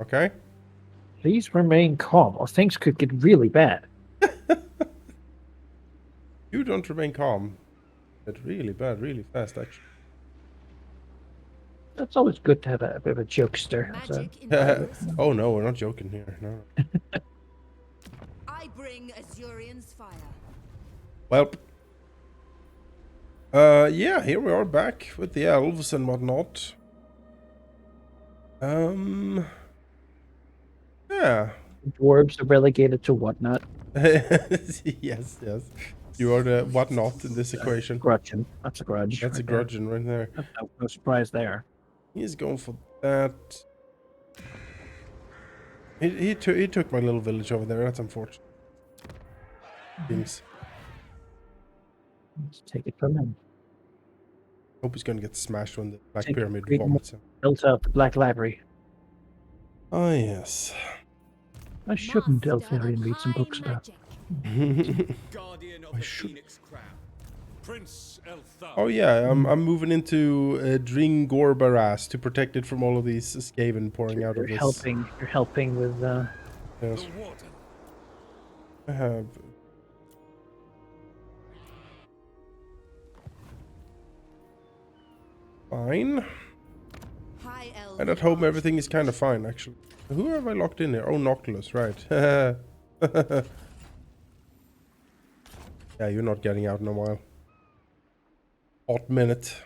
Okay? Please remain calm, or things could get really bad. You don't remain calm. It's really bad, really fast, actually. That's always good to have a bit of a jokester. Oh no, we're not joking here. No. I bring Azurion's fire. Well, yeah, here we are back with the elves and whatnot. Yeah. Dwarves are relegated to whatnot. yes. You are the whatnot in this equation. Grudgeon. That's a grudge. That's a grudgeon right there. No surprise there. He's going for that. He took my little village over there. That's unfortunate. Things. Let's take it from him. Hope he's gonna get smashed when the Black Take Pyramid great vomits him. Built out the Black Library. Oh yes. I shouldn't Eltharion read some books about. Guardian of the Phoenix Crown. Prince Eltharion. Oh yeah, I'm moving into Dringorbaras to protect it from all of these Skaven pouring out of this. You're helping with Yes. I have. Fine. And at home everything is kind of fine actually. Who have I locked in here? Oh, Noctilus, right. Yeah, you're not getting out in a while. Hot minute.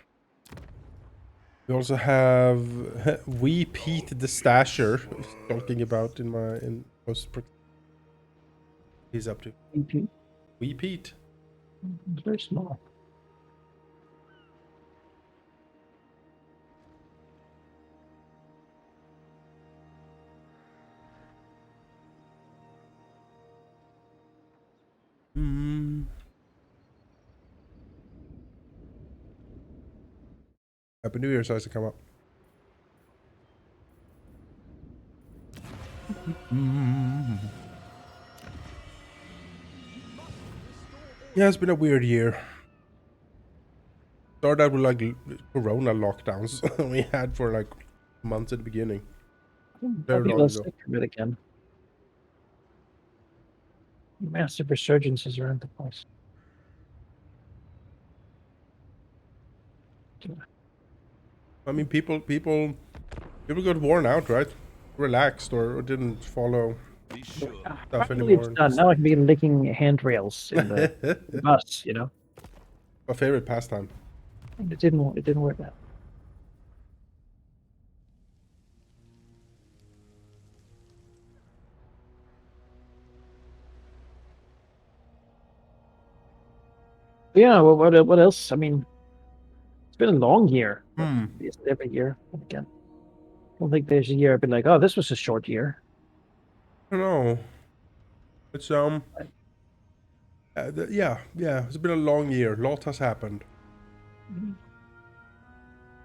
We also have Wee Pete the Stasher talking about in post. He's up to Wee Pete. It's very small. Happy New Year starts to come up. Yeah, it's been a weird year. Started out with like Corona lockdowns we had for like months at the beginning. Very long ago. Again. Massive resurgences around the place. I mean, people got worn out, right? Relaxed or didn't follow stuff anymore. It's done. Now I can begin licking handrails in the bus. You know. My favorite pastime. It didn't work out. Yeah. Well, what else? I mean, it's been a long year. It's every year again. I don't think there's a year I've been like, oh, this was a short year. I don't know. It's yeah. It's been a long year. A lot has happened.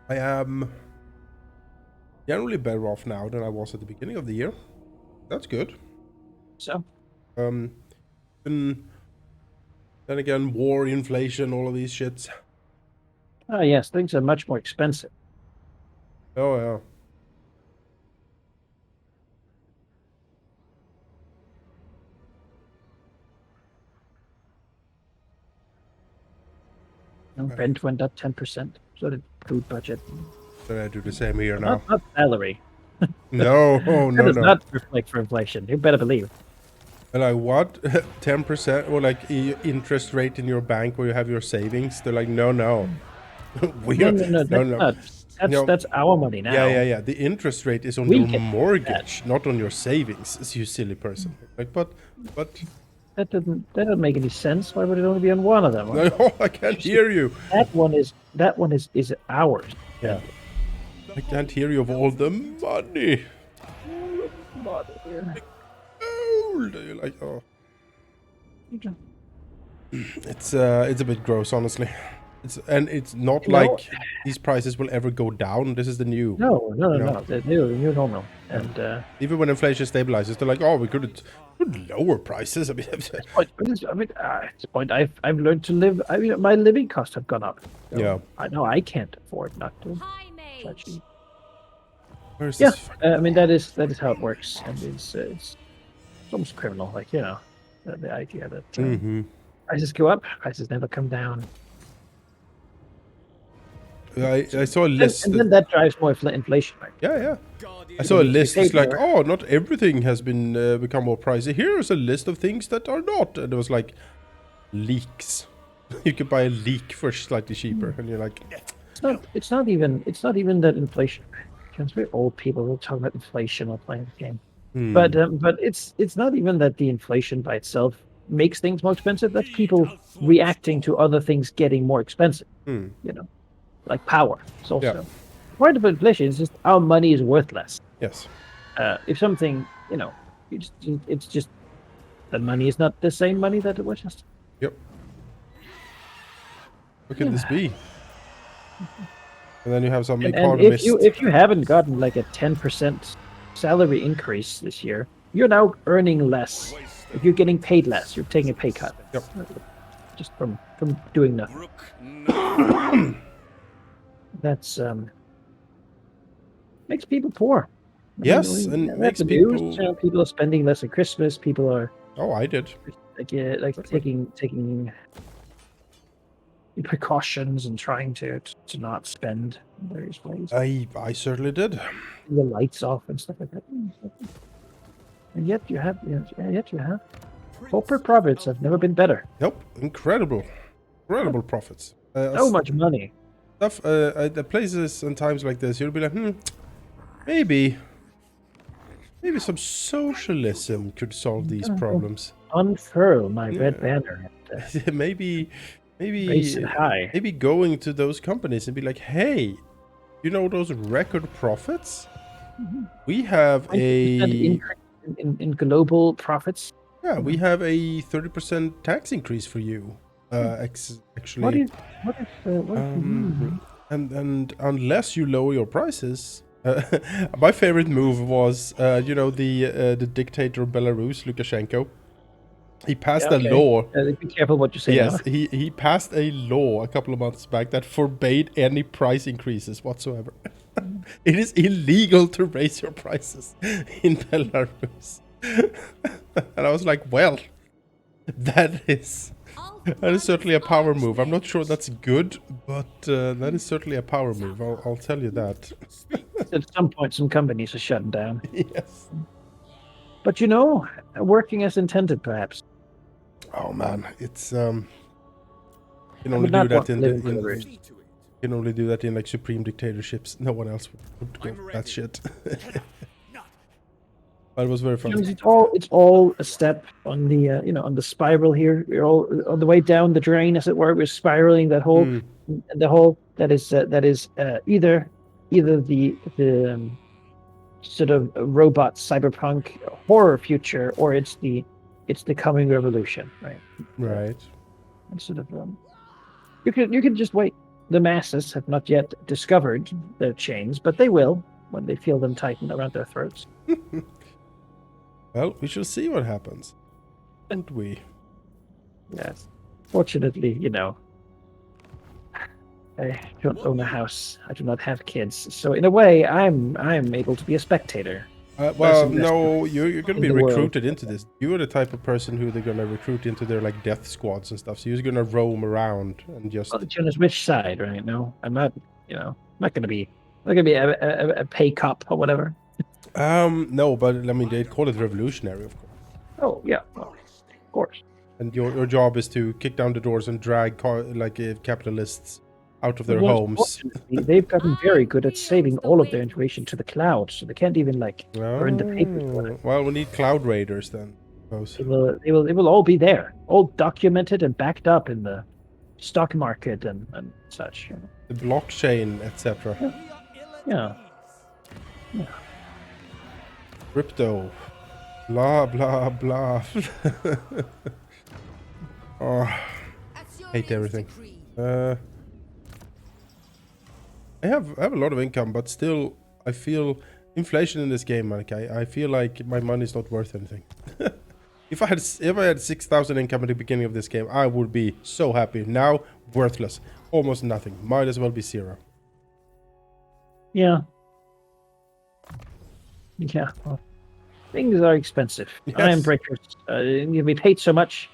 I am generally better off now than I was at the beginning of the year. That's good. So. Then again, war, inflation, all of these shits. Oh yes, things are much more expensive. Oh yeah. Rent went up 10%. So did food budget. Then I do the same here now. Not salary. No, That does not reflect for inflation. You better believe. Like what? 10% or like interest rate in your bank where you have your savings? They're like, no. No, that's our money now. Yeah. The interest rate is on your mortgage, not on your savings. You silly person. Like, but. That doesn't make any sense. Why would it only be on one of them? No, I can't hear you. That one is ours. Yeah. I can't hear you of all the money. You're like, oh. It's a bit gross, honestly. It's not like these prices will ever go down. This is the new. No. The new normal. And even when inflation stabilizes, they're like, oh, we could lower prices. I mean, at this point, I've learned to live. I mean, my living costs have gone up. So yeah. I know I can't afford not to. Where's Yeah, this? I mean that is how it works, and it's almost criminal. Like the idea that prices go up, prices never come down, I saw a list. and then that drives more inflation, right? Yeah. I Guardian saw a need to be list. It's paid like, more. oh, not everything has been become more pricey. Here's a list of things that are not. And it was like leeks. You could buy a leek for slightly cheaper, and you're like, It's not even that inflation. It's very old people who talk about inflation while playing the game. But it's not even that the inflation by itself makes things more expensive. That's people reacting to other things getting more expensive. You know, like power. It's also part of inflation is just our money is worth less. yes, If something, it's just the money is not the same money that it was just. yep. What can this be? And then you have some And economist. if you haven't gotten like a 10% salary increase this year, you're now earning less. If you're getting paid less, you're taking a pay cut. Yep. Just from doing nothing. Rook nine. That's makes people poor. Yes, and that's makes the news. people. People are spending less at Christmas. People are Oh, I did. like taking precautions and trying to not spend in various ways. I certainly did. The lights off and stuff like that. And yet you have corporate profits have never been better. Yep, incredible profits. So much money. Stuff at places and times like this, you'll be like, maybe some socialism could solve these problems. Unfurl my red banner. And, maybe raise it high. maybe going to those companies and be like, hey, you know those record profits? We have 20% a increase in global profits. we have a 30% tax increase for you. Actually, What is and unless you lower your prices, my favorite move was the dictator of Belarus, Lukashenko. He passed a law. Be careful what you say. Yes, Now. he passed a law a couple of months back that forbade any price increases whatsoever. It is illegal to raise your prices in Belarus. And I was like, well, that is certainly a power move. I'm not sure that's good, but that is certainly a power move. I'll tell you that. At some point, some companies are shutting down. Yes. But working as intended, perhaps. Oh man, it's you can I only would not do that want to live in in Belarus. See to it. you can only do that in like supreme dictatorships. No one else would go for that shit. But it was very fun. It's all a step on the on the spiral here. We're all on the way down the drain, as it were. We're spiraling that whole that is either the sort of robot cyberpunk horror future, or it's the coming revolution, right? Right. And sort of you can just wait. The masses have not yet discovered their chains, but they will when they feel them tighten around their throats. Well, we shall see what happens. And we. Yes. Fortunately, I don't own a house. I do not have kids. So in a way, I'm able to be a spectator. Well, Person no, you're going to in be the world. recruited into this. You are the type of person who they're going to recruit into their like death squads and stuff. So you're going to roam around and just. Well, on which side, right? No, I'm not. I'm not going to be. I'm not going to be a pay cop or whatever. No, but I mean they call it revolutionary, of course. Oh yeah, well, of course. And your job is to kick down the doors and drag capitalists out of their Well, homes. unfortunately, they've gotten very good at saving all of their information to the cloud, so they can't even burn the papers. For it. Well, we need cloud raiders then. I suppose. They will all be there, all documented and backed up in the stock market and such. The blockchain, etc. Yeah. Crypto. Blah blah blah. Oh, hate everything. I have a lot of income, but still, I feel inflation in this game. Like I feel like my money's not worth anything. If I had 6,000 income at the beginning of this game, I would be so happy. Now, worthless, almost nothing. Might as well be zero. Yeah. Yeah. Well, things are expensive. Yes. Iron breakers. We paid so much.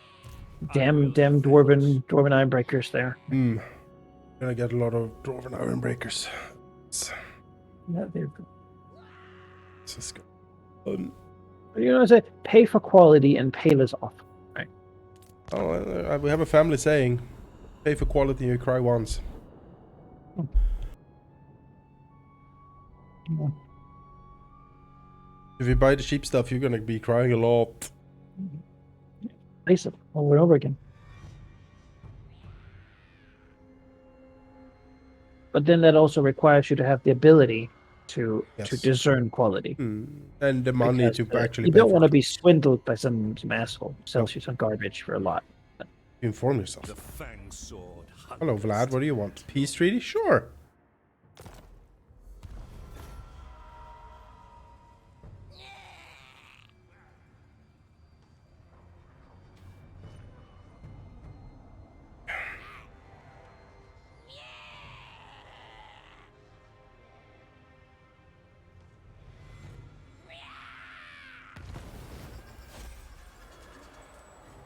Damn dwarven iron breakers there. Gonna get a lot of dwarven iron breakers. Yeah, they're good. This is good. You know what I say? Pay for quality and pay less often. Right. Oh, we have a family saying, "Pay for quality, you cry once." Yeah. If you buy the cheap stuff, you're gonna be crying a lot. Place it over and over again. But then that also requires you to have the ability to Yes. discern quality. And the money Because, to actually you pay don't for want to it. be swindled by some asshole who sells No. you some garbage for a lot. Inform yourself. The fang sword. Hello, Vlad. What do you want? Peace treaty? Sure.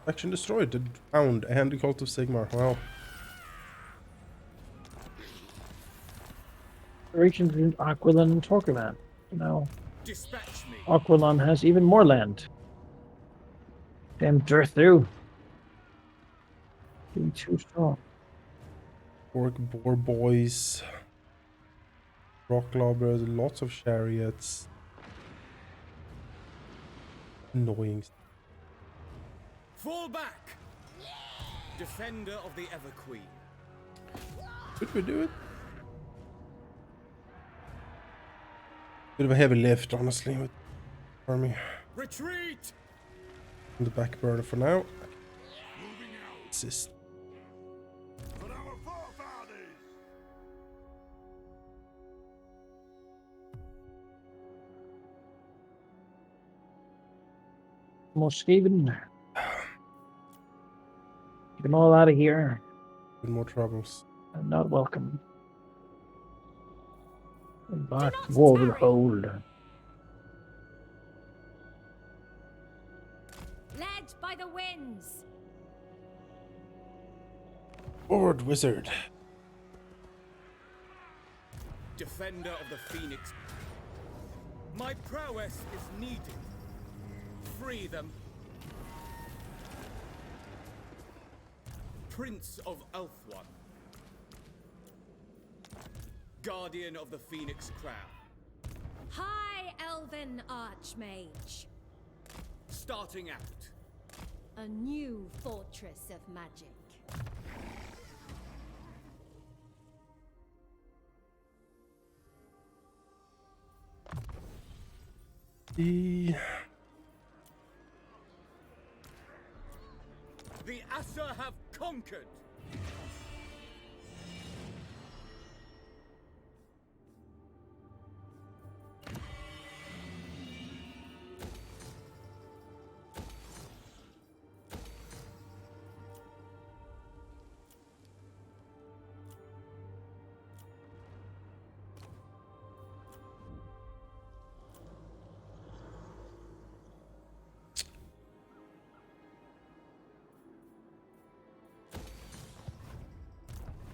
Faction destroyed. The Hound and the Cult of Sigmar. Wow. Regions in Aquilon and Torqueland. Now, Dispatch me. Aquilon has even more land. Damn Durthu. Being too strong. Orc Boar Boys. Rock Lobbers. Lots of chariots. Annoying. Fall back. Defender of the Everqueen. Should we do it? Bit of a heavy lift, honestly, with army. Retreat. On the back burner for now. Assist. For our forefathers. Moscaven. Get them all out of here. With more troubles. I'm not welcome. Back not to war tarry. with hold. Led by the winds. Forward, wizard. Defender of the Phoenix. My prowess is needed. Free them. Prince of Eltharion. Guardian of the Phoenix Crown. High Elven Archmage. Starting out. A new fortress of magic. The The Assa have conquered.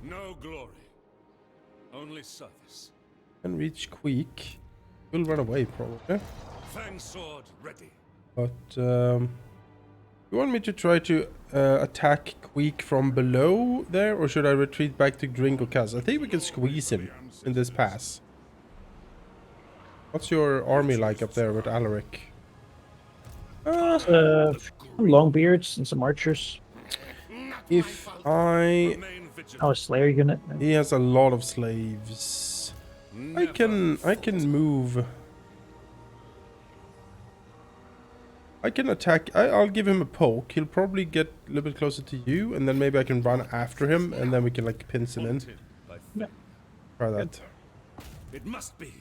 No glory, only service. can reach Queek. Will run away probably. Fang sword ready. But you want me to try to attack Queek from below there, or should I retreat back to Gringotts? I think we can squeeze him in this pass. What's your army like up there with Alaric? Some Longbeards and some archers. If I... Remain vigilant. Oh, a Slayer unit. He has a lot of slaves. I can move. I can attack. I'll give him a poke. He'll probably get a little bit closer to you, and then maybe I can run after him, and then we can like pinch him in. Haunted by Yeah. Try that. It must be.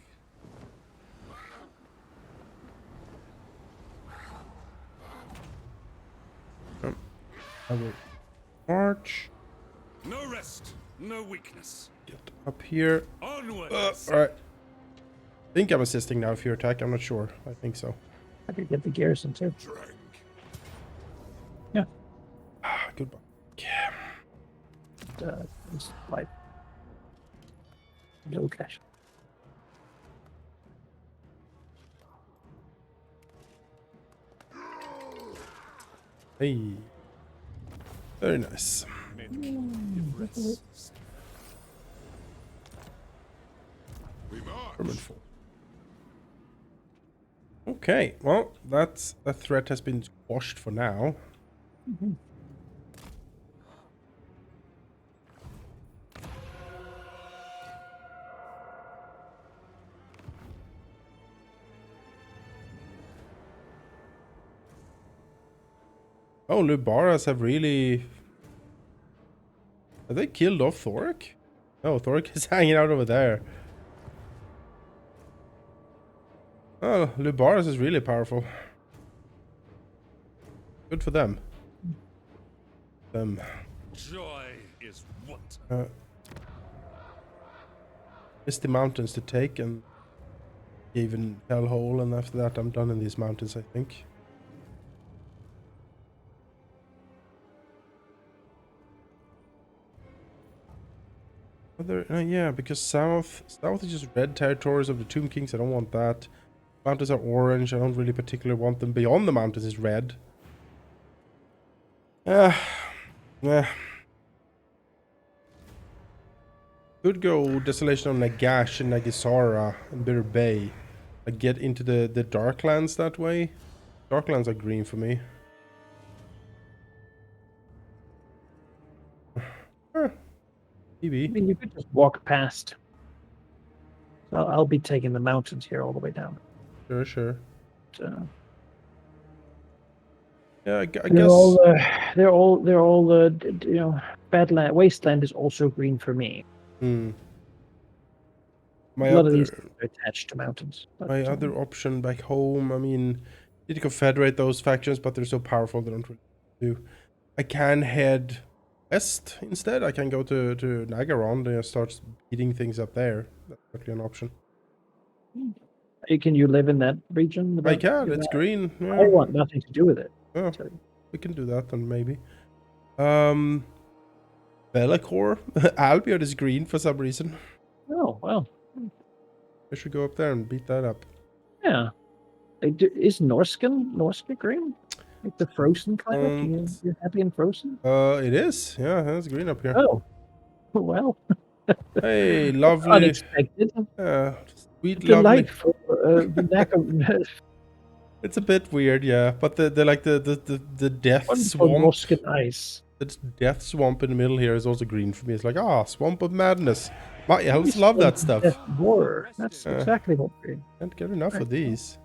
I will march. No rest, no weakness. Get up here. Onward. Alright. think I'm assisting now if you attack. I'm not sure. I think so. I could get the garrison too. Drink. Yeah. Goodbye. It's like no cash. Hey. Very nice. We march. Permanent four. Okay, well, that threat has been squashed for now. Oh, Lubaras have really... Have they killed off Thoric? No, Thoric is hanging out over there. Oh, Lubaras is really powerful. Good for them. Joy is what? Misty Mountains to take and even Hellhole, and after that I'm done in these mountains, I think. Yeah, because south is just red territories of the Tomb Kings. I don't want that. Mountains are orange. I don't really particularly want them. Beyond the mountains is red. Yeah. Could go Desolation of Nagash and Nagisara and Bitter Bay. I get into the Darklands that way. Darklands are green for me. I mean, you could just walk past. So I'll be taking the mountains here all the way down. Sure. So Yeah, I they're guess. all you know, Badland Wasteland is also green for me. My A lot of other, these are attached to mountains. But, my other option back home, I mean, need to confederate those factions, but they're so powerful they don't really do. I can head west instead. I can go to Nagaron and start beating things up there. That's certainly an option. can you live in that region? I can. It's green. I Yeah. want nothing to do with it. Oh, So, we can do that then maybe. Belegar. Albion is green for some reason. oh well, I should go up there and beat that up. yeah. Is Norska green? Like the frozen climate? You're happy in frozen? It is. Yeah, it's green up here. Oh, well, Hey, lovely. unexpected. Sweet, lovely. Delightful. Lack of It's a bit weird, yeah. But the death wonderful swamp. Norska ice. The death swamp in the middle here is also green for me. It's like, swamp of madness. My elves love that stuff. War. That's exactly what we're. Can't get enough of these.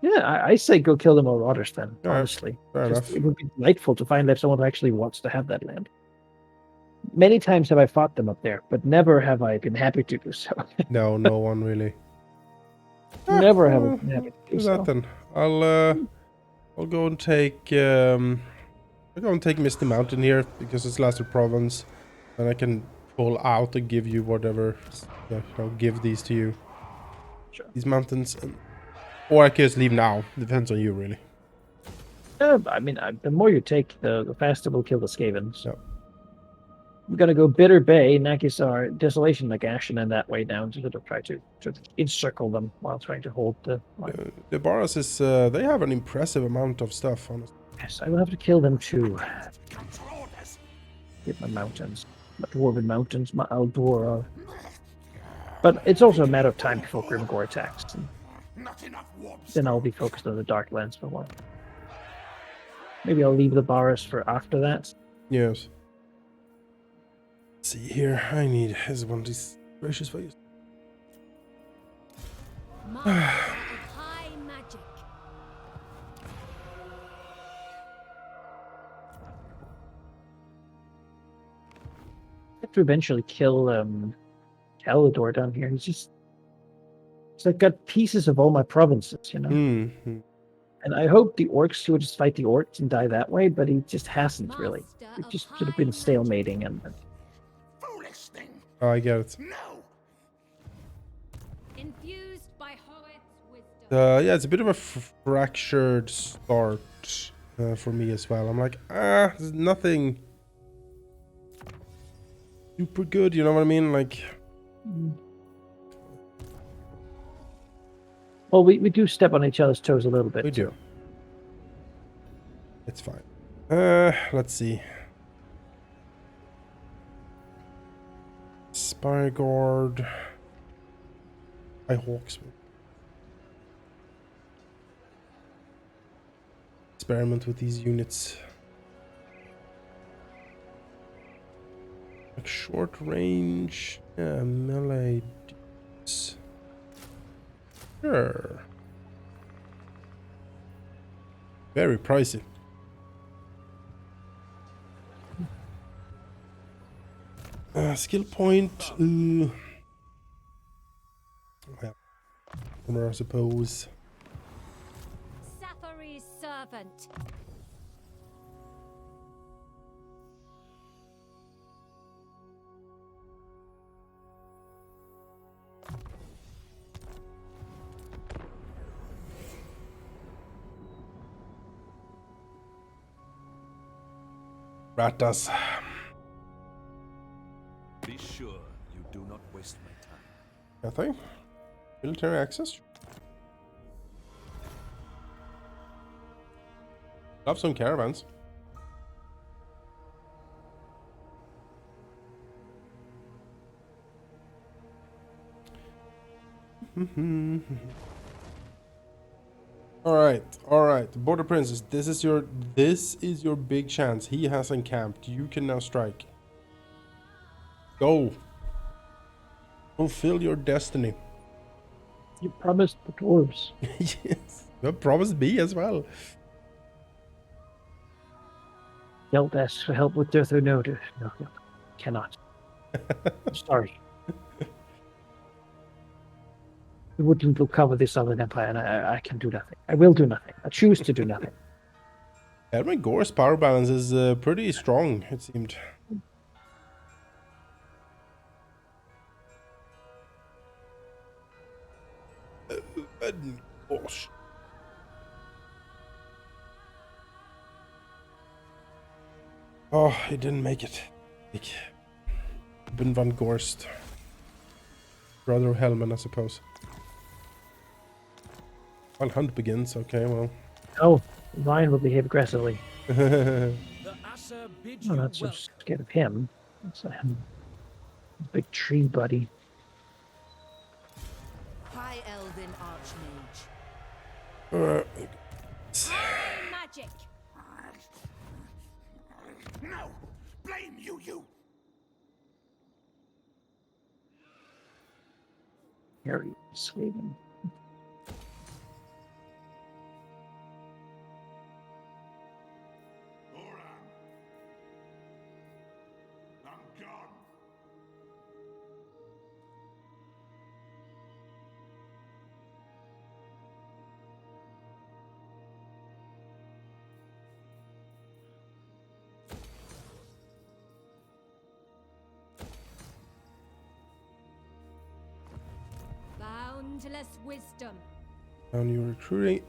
Yeah, I say go kill the Marauders then, All right, honestly. fair enough. It would be delightful to find someone who actually wants to have that land. Many times have I fought them up there, but never have I been happy to do so. No one really. Never have I been happy to do Do so. that then. I'll go and take Misty Mountain here because it's Lesser Province, and I can pull out and give you whatever. I'll give these to you. Sure. These mountains, or I can just leave now. Depends on you, really. I mean, the more you take, the faster we'll kill the Skavens. Yep. I'm gonna go Bitter Bay, Nakisar, Desolation, Nagash, and then that way down to sort of try to encircle them while trying to hold the line. The Baras is they have an impressive amount of stuff, honestly. Yes, I will have to kill them too. Get my mountains, my dwarven mountains, my Aldora. But it's also a matter of time before Grimgore attacks. And then I'll be focused on the Darklands for a while. Maybe I'll leave the Baras for after that. Yes. Let's see here, I need one of these gracious values. Master of high magic. I have to eventually kill Halldamir down here. He's like got pieces of all my provinces, you know. Mm-hmm. And I hope the orcs would just fight the orcs and die that way, but he just hasn't really. It's just sort of been stalemating and Oh, I get it. Infused by Yeah, it's a bit of a fractured start for me as well. I'm like, there's nothing super good, you know what I mean? Like, Well, we do step on each other's toes a little bit. we do. Too. It's fine. Let's see. Spire Guard. High Hawksman. Experiment with these units. Like short range. Yeah, melee. Dudes. Sure. Very pricey. Skill point. Well, Warhammer, I suppose. Safari's servant. Ratas. Be sure you do not waste my time. Nothing. Military access. Love some caravans. All right. Border Princess, this is your big chance. He has encamped. You can now strike. Go. Fulfill your destiny. You promised the dwarves. Yes. You promised me as well. Don't ask for help with death or no. No, cannot. I'm sorry. The Woodland will cover this Southern Empire, and I can do nothing. I will do nothing. I choose to do nothing. Edwin Gore's power balance is pretty strong, it seemed. Gosh. Oh, he didn't make it. Ben van Gorst. Brother of Hellman, I suppose. Well, hunt begins. Okay, well. Oh, Ryan will behave aggressively. The Asa bids I'm you not so welcome. scared of him. It's big tree buddy. High Elven Archmage. Magic. No! Blame you! Harry Swaven. I'm gone. Boundless wisdom. Now you're recruiting.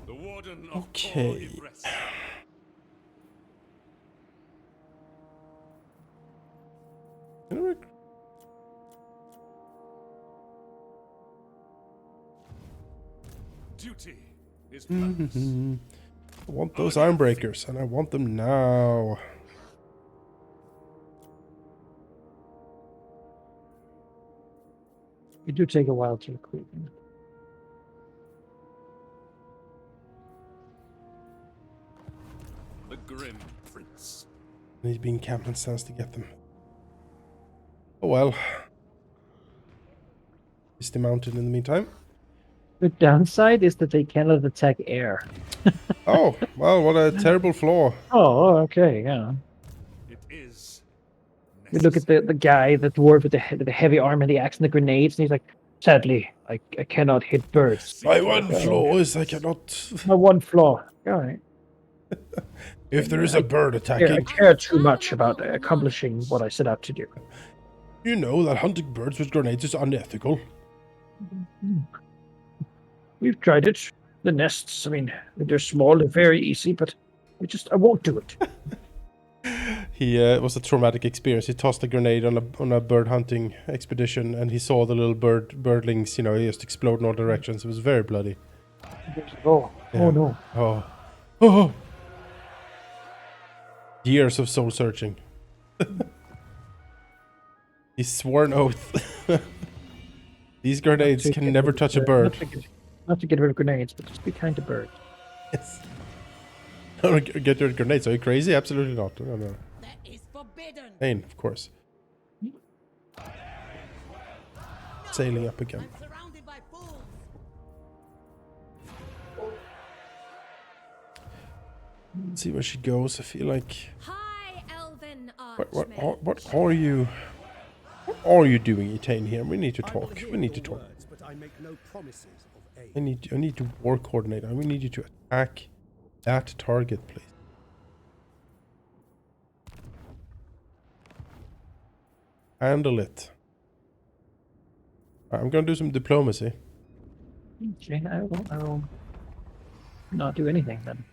The warden of Okay. Ibris. Duty is purpose. I want those iron breakers, and I want them now. It do take a while to recruit. The grim prince. Need to be in camp and stands to get them. Oh well. Is the mountain in the meantime? The downside is that they cannot attack air. Oh, well, what a terrible flaw. Oh, okay, yeah. It is. You look at the guy, the dwarf with the heavy arm and the axe and the grenades, and he's like, sadly, I cannot hit birds. My one flaw is I cannot. My one flaw. All right. If there is a bird I attacking, care too much about accomplishing what I set out to do. you know that hunting birds with grenades is unethical. We've tried it. The nests, I mean, they're small, they're very easy, but I won't do it. It was a traumatic experience. He tossed a grenade on a bird hunting expedition, and he saw the little birdlings, just explode in all directions. It was very bloody. Oh, Yeah. oh no. Oh. Years of soul searching. He swore an oath. These grenades can never touch a bird. Not to get rid of grenades, but just be kind to birds. Yes. Don't get rid of grenades. Are you crazy? Absolutely not. No. That is forbidden. Pain, of course. Sailing up again. I'm surrounded by fools. Let's see where she goes. I feel like. High elven What are you? What are you doing, Etain? Here, we need to talk. We need to talk. But I make no promises of aid. I need to war coordinate. We need you to attack that target, please. Handle it. I'm gonna do some diplomacy. Okay, I will not do anything then.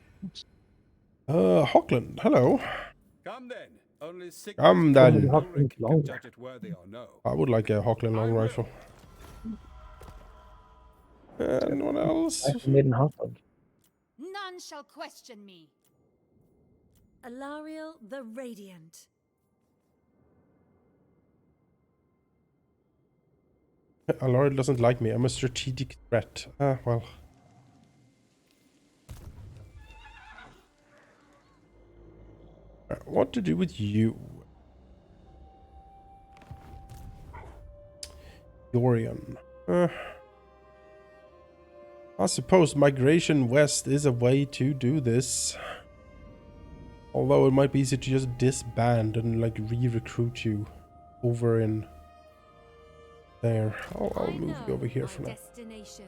Hockland, hello. Come then. Only six. Come then. Hockland long. Judge it worthy or no. I would like a Hockland long rifle. Anyone else? I made in Hockland. None shall question me. Eltharion the Radiant. Alaric doesn't like me. I'm a strategic threat. Well. What to do with you? Dorian. I suppose migration west is a way to do this. Although it might be easy to just disband and like re-recruit you over in there. I'll move you over here for now. Destination.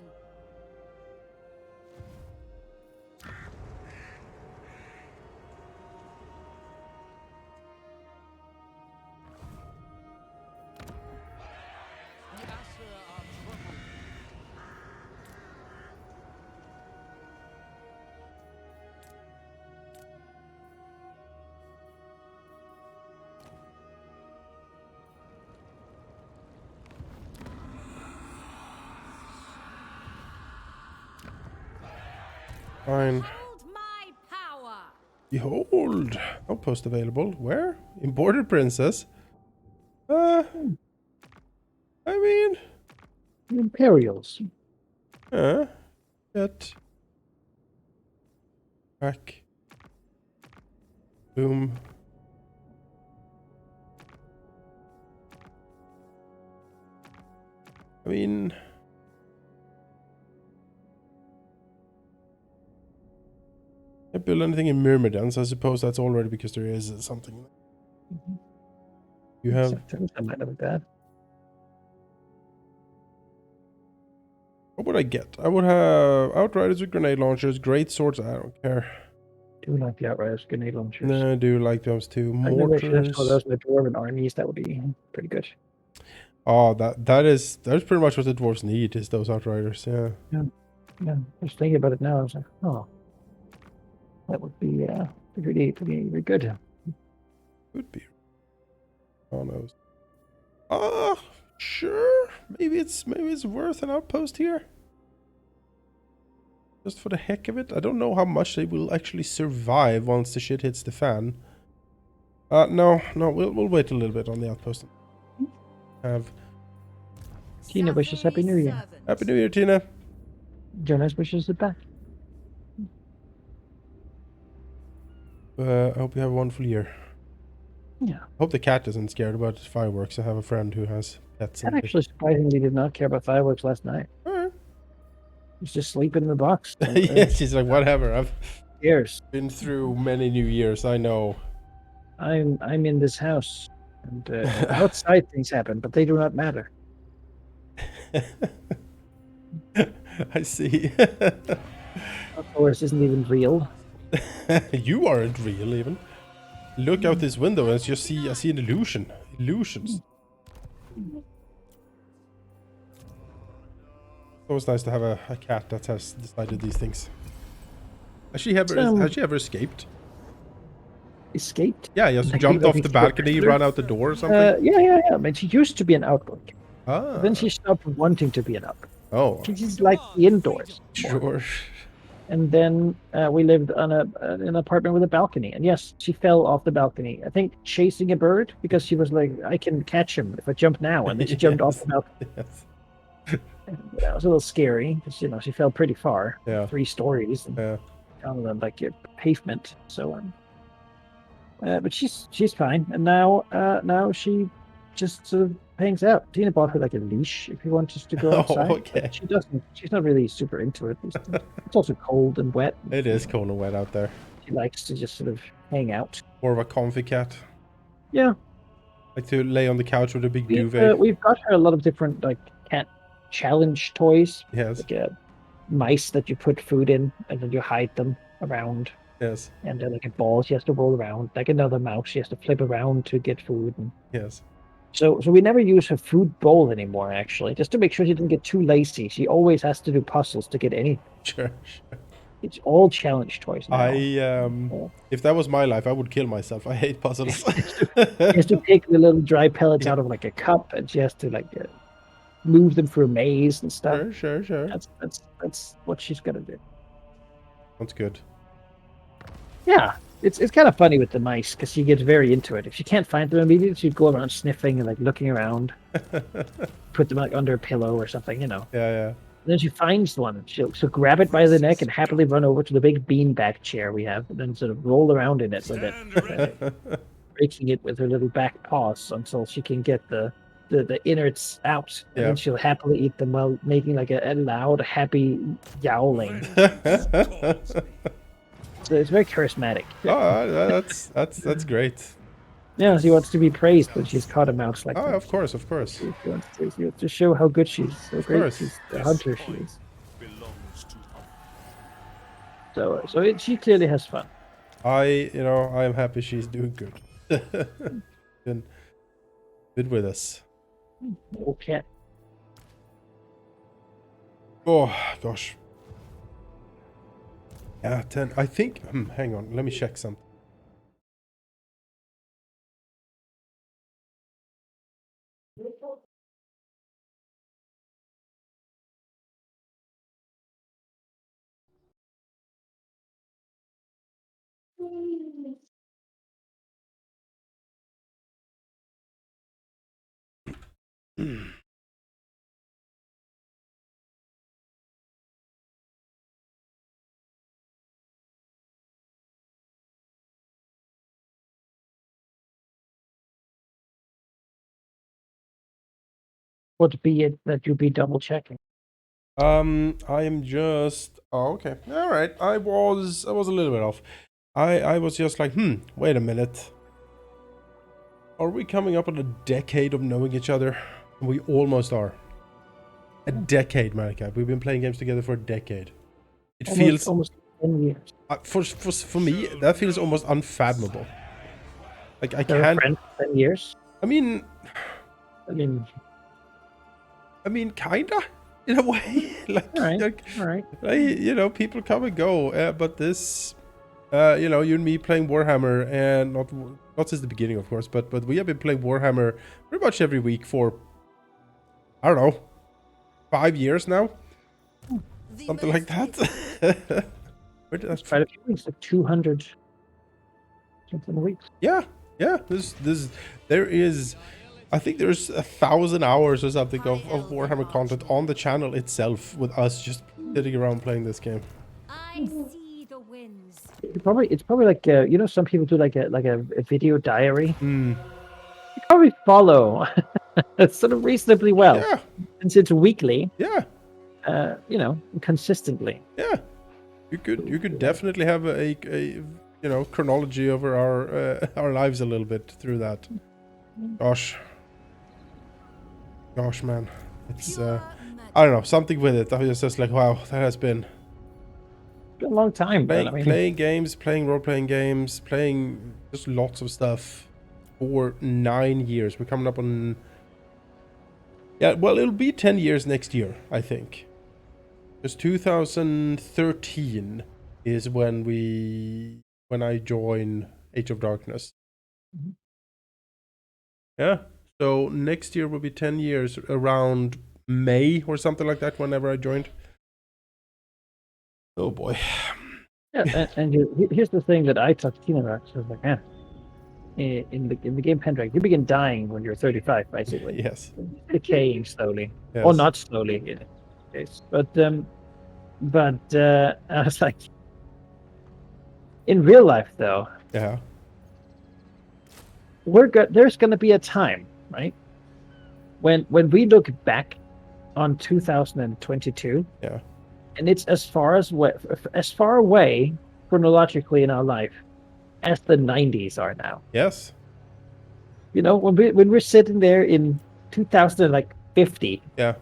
Fine. Hold my power. Behold! Outpost available. Where? In Border Princess? I mean... The Imperials. Get... Back. Boom. I mean... Can't build anything in Myrmidon, so I suppose that's already because there is something. You have... That might not be bad. What would I get? I would have Outriders with grenade launchers, great swords, I don't care. Do like the Outriders grenade launchers. No, I do like those too. I know they should have Mortars. those in the Dwarven armies. That would be pretty good. Oh, that's pretty much what the dwarves need, is those Outriders, yeah. Yeah, I was thinking about it now. I was like, oh, that would be pretty good. Could be. Oh no. Sure. Maybe it's worth an outpost here. Just for the heck of it. I don't know how much they will actually survive once the shit hits the fan. No, we'll wait a little bit on the outpost. Tina wishes Happy New Year. Happy New Year, Tina. Jonas wishes it back. I hope you have a wonderful year. Yeah. I hope the cat isn't scared about fireworks. I have a friend who has pets. Cat actually surprisingly did not care about fireworks last night. Alright. He's just sleeping in the box. Yeah, she's like, whatever. I've Years. been through many New Years. I know. I'm in this house, and outside things happen, but they do not matter. I see. Of course, isn't even real. You aren't real even. Look out this window and I see an illusion. Illusions. It's always nice to have a cat that has decided these things. Has she ever escaped? Escaped? Yeah, just Like, jumped off the escaped balcony, regular? ran out the door or something? Yeah. I mean, she used to be an outdoor cat. Ah. Then she stopped wanting to be an outdoor. Oh, She just liked the indoors more. sure. And then we lived on an apartment with a balcony. And yes, she fell off the balcony. I think chasing a bird because she was like, I can catch him if I jump now. And then she jumped off the balcony. Yes. And, it was a little scary because she fell pretty far, Yeah. 3 stories, and Yeah. on the pavement. So but she's fine. And now she just sort of hangs out. Tina bought her like a leash if he wants to go outside. Okay. But she doesn't. She's not really super into it. It's also cold and wet. It is cold and wet out there. She likes to just sort of hang out. More of a comfy cat. Yeah, Like to lay on the couch with a big duvet. we've got her a lot of different like cat challenge toys. Yes. Like mice that you put food in and then you hide them around. Yes. And like a ball she has to roll around. Like another mouse she has to flip around to get food. And Yes. so we never use her food bowl anymore, actually, just to make sure she doesn't get too lazy. She always has to do puzzles to get anything. Sure. It's all challenge toys now. If that was my life, I would kill myself. I hate puzzles. She has to take the little dry pellets out of like a cup, and she has to like move them through a maze and stuff. Sure. That's what she's gonna do. Sounds good. Yeah, it's kind of funny with the mice because she gets very into it. If she can't find them immediately, she'd go around sniffing and like looking around, put them like under a pillow or something, Yeah. And then she finds one. She'll grab it by the neck and happily run over to the big beanbag chair we have, and then sort of roll around in it with it, breaking it with her little back paws until she can get the innards out. And then she'll happily eat them while making like a loud, happy yowling. So it's very charismatic. Oh, that's great. Yeah, she wants to be praised when she's caught a mouse like that. Of course. She wants to show how good she's, so great course. she's the hunter she is. So she clearly has fun. I am happy she's doing good. Been with us. Okay. Oh gosh. Yeah, 10. I think. Hang on. Let me check something. Would be it that you'd be double checking? I am just. Oh, okay. All right. I was a little bit off. I was just like, wait a minute. Are we coming up on a decade of knowing each other? We almost are. A decade, Marika. We've been playing games together for a decade. It feels almost 10 years. for me that feels almost unfathomable. Like I They're can't. friends for 10 years. I mean, kinda in a way. Like, all right. people come and go, but this, you and me playing Warhammer, and not since the beginning, of course, but we have been playing Warhammer pretty much every week for, I don't know, 5 years now, something like that. Quite a few weeks, like 200 something a week. Yeah. There is, I think there's 1,000 hours or something of Warhammer content on the channel itself with us just sitting around playing this game. I see the winds. It's probably like some people do like a video diary. Mm. You probably follow sort of reasonably well. Yeah. Since it's weekly. Yeah. Consistently. Yeah. You could definitely have a chronology over our lives a little bit through that. Gosh, man, it's I don't know, something with it. I was just like, wow, that has been Been a long time, but I mean, playing games, playing role-playing games, playing just lots of stuff for 9 years. We're coming up on, yeah, well, it'll be 10 years next year, I think. Because 2013 is when I joined Age of Darkness. Mhm. Yeah. So next year will be 10 years around May or something like that, whenever I joined. Oh boy. yeah. Here's the thing that I talked to Tina about. So I was like, man, in the game Pendragon, you begin dying when you're 35, basically. Yes. Decaying slowly, Yes. or not slowly in this case. But I was like, in real life though, Yeah. there's going to be a time, right, when we look back on 2022, Yeah. and it's as far away chronologically in our life as the 90s are now. Yes. You know, when we're sitting there in 2050, Yeah.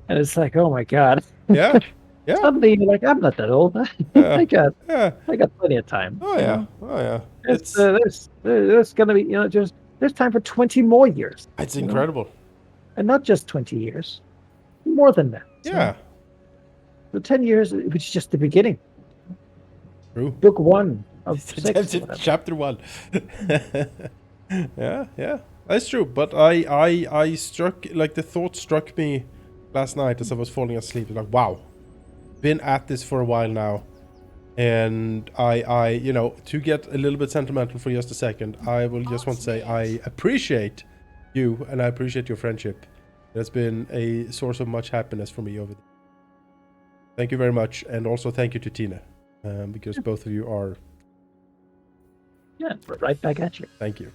and it's like, oh my god. Yeah. Yeah. Suddenly you're like, I'm not that old. Yeah. I got Yeah. plenty of time. Oh you yeah. know? Oh yeah. There's gonna be, you know, there's time for 20 more years. It's you know? incredible. And not just 20 years, more than that. Yeah. So 10 years, which is just the beginning. True. Book 1 of 6. or whatever. Chapter 1. Yeah, yeah. That's true. But I struck, like, the thought struck me last night as I was falling asleep. Like, wow. Been at this for a while now. And I you know, to get a little bit sentimental for just a second, I will just want to say I appreciate you and I appreciate your friendship. It has been a source of much happiness for me over the. Thank you very much, and also thank you to Tina, because both of you are. Yeah, right back at you. Thank you.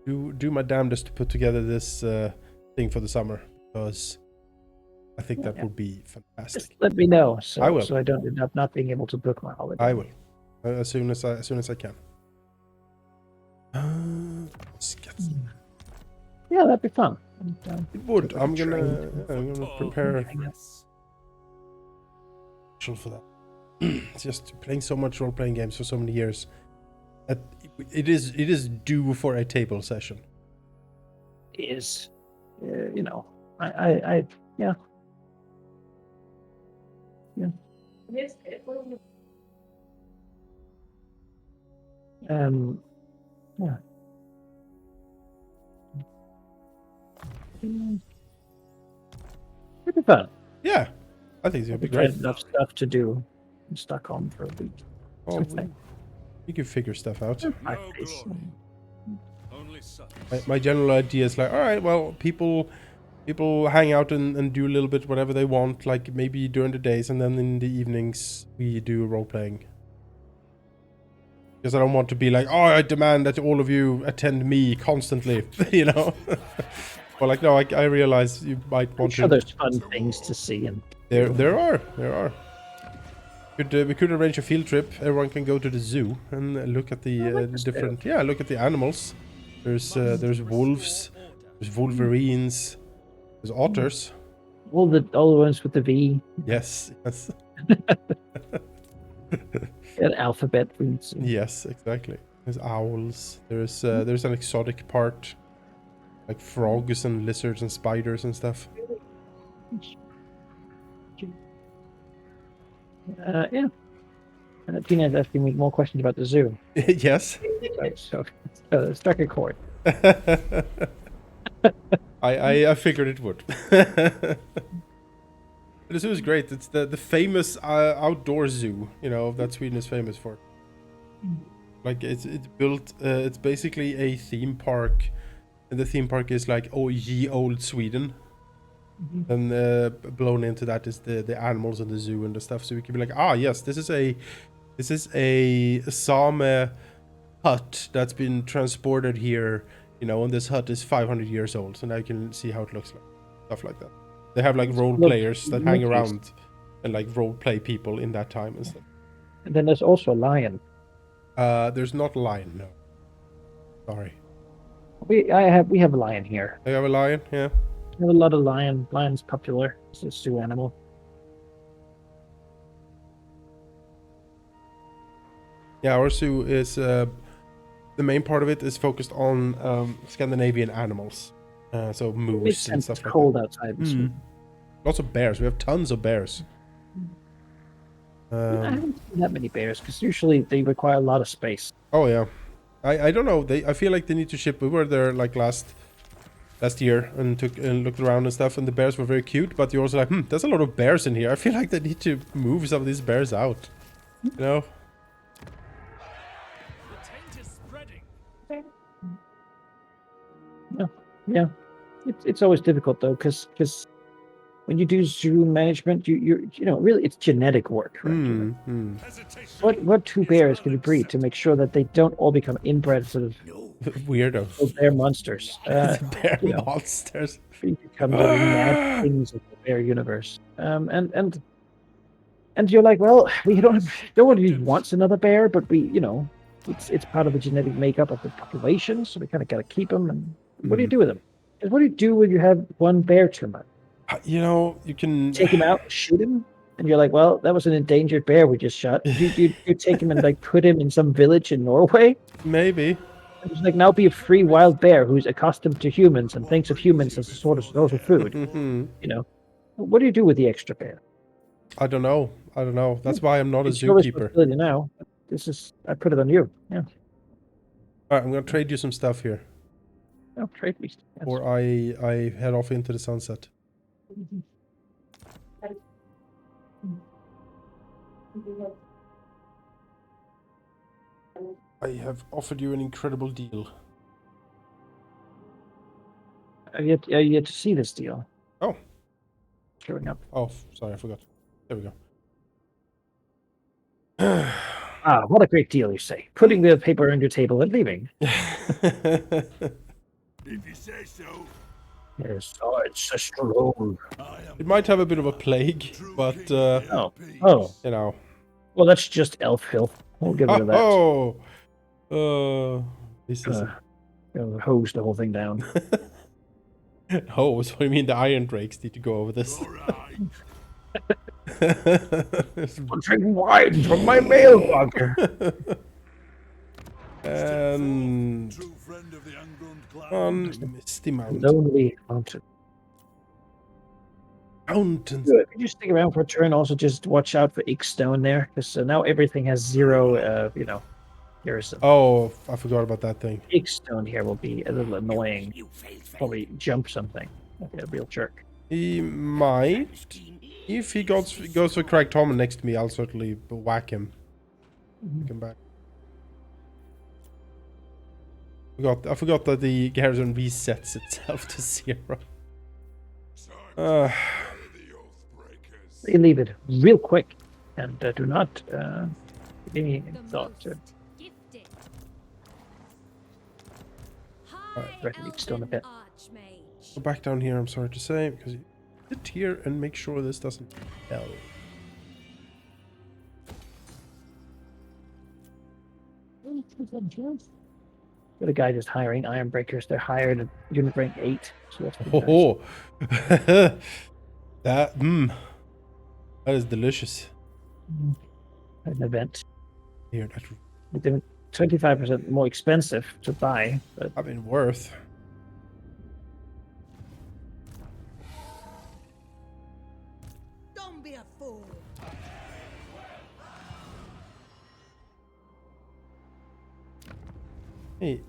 Do my damnedest to put together this thing for the summer, because I think that would be fantastic. Just let me know, so I will. so I don't end up not being able to book my holiday. I will, as soon as I can. Let's get Yeah, that'd be fun. it would. I'm gonna prepare for that. It's just playing so much role-playing games for so many years that it is due for a table session. Is, you know, I yeah. Yeah. Yeah. It'd be fun. Yeah, I think it's gonna be We had great. enough stuff to do in Stockholm for a week. Oh, Something. you can figure stuff out. 5 days. Only such. My general idea is like, all right, well, people hang out and do a little bit whatever they want, like maybe during the days, and then in the evenings we do role playing. Because I don't want to be like, oh, I demand that all of you attend me constantly, you know. Or like, no, I realize you might I'm want sure to. there's fun things to see, and There are. We could arrange a field trip. Everyone can go to the zoo and look at the different. Yeah, look at the animals. There's wolves. There's wolverines. There's otters. all the ones with the V Yes. and alphabet roots. Yes, exactly. There's owls. There's an exotic part, like frogs and lizards and spiders and stuff. Yeah. Tina's asking me more questions about the zoo. Yes. So struck a chord. I figured it would. The zoo is great. It's the famous outdoor zoo, you know, that Sweden is famous for. Like it's built. It's basically a theme park, and the theme park is like, oh, ye old Sweden. And blown into that is the animals in the zoo and the stuff. So we can be like, ah, yes, this is a Same hut that's been transported here, you know, and this hut is 500 years old. So now you can see how it looks like, stuff like that. They have like role players that hang around and like role play people in that time and stuff. And then there's also a lion. There's not a lion, no. Sorry. We have a lion here. I have a lion, yeah. We have a lot of lion. Lion's popular. It's a zoo animal. Yeah, our zoo is the main part of it is focused on Scandinavian animals, so It makes moose and sense. stuff It's like cold that. outside. This week. Lots of bears. We have tons of bears. I haven't seen that many bears because usually they require a lot of space. Oh yeah, I don't know. I feel like they need to ship. We were there like last year and took and looked around and stuff, and the bears were very cute. But you're also like, there's a lot of bears in here. I feel like they need to move some of these bears out. You know? The taint is spreading. Yeah, it's always difficult though because when you do zoo management, you know really it's genetic work, right? Hesitation. What two bears can you breed to make sure that they don't all become inbred sort of Weirdo. bear monsters? Bear you know. monsters. Become the mad things of the bear universe. And you're like, well, we don't really want another bear, but it's part of the genetic makeup of the population, so we kind of got to keep them. And what do you do with them? And what do you do when you have one bear too much? You know, you can Take him out, shoot him, and you're like, well, that was an endangered bear we just shot. You take him and like put him in some village in Norway. maybe. It's like now be a free wild bear who's accustomed to humans and thinks of humans as a sort of food. You know, what do you do with the extra bear? I don't know. That's why I'm not a It's your zookeeper. responsibility now. I put it on you. Yeah. All right, I'm gonna trade you some stuff here, No, trade me. Yes. or I head off into the sunset. I have offered you an incredible deal. I've yet to see this deal. Oh. Showing up. Oh, sorry, I forgot. There we go. Ah, what a great deal, you say. Putting the paper on your table and leaving. If you say so. Yes, it's a stroll. It might have a bit of a plague, but Oh, you know. well, that's just elf filth. We'll get rid of that. This is Hose the whole thing down. hose. What do you mean? The iron drakes need to go over this. All right. I'm drinking wine from my mailbox. And True friend of the ungrown cloud. on Misty Mountain. Lonely mountain. Mountains. Good. Could you stick around for a turn? Also, just watch out for ink stone there, because now everything has zero. Here's Oh, I forgot about that thing. ink stone here will be a little annoying. Probably jump something. Like a real jerk. He might. If he goes for Craig Tom next to me, I'll certainly whack him. Come back. I forgot that the garrison resets itself to 0. They leave it real quick, and do not give any The thought to most gifted. threaten ink stone a bit. Archmage. Go back down here, I'm sorry to say, because you sit here and make sure this doesn't fail. Got a guy just hiring iron breakers. They're hired at unit rank 8. So that's pretty nice. Oh, that is delicious. An event. Here, that They're 25% more expensive to buy, but I mean worth. Don't be a fool. Hey,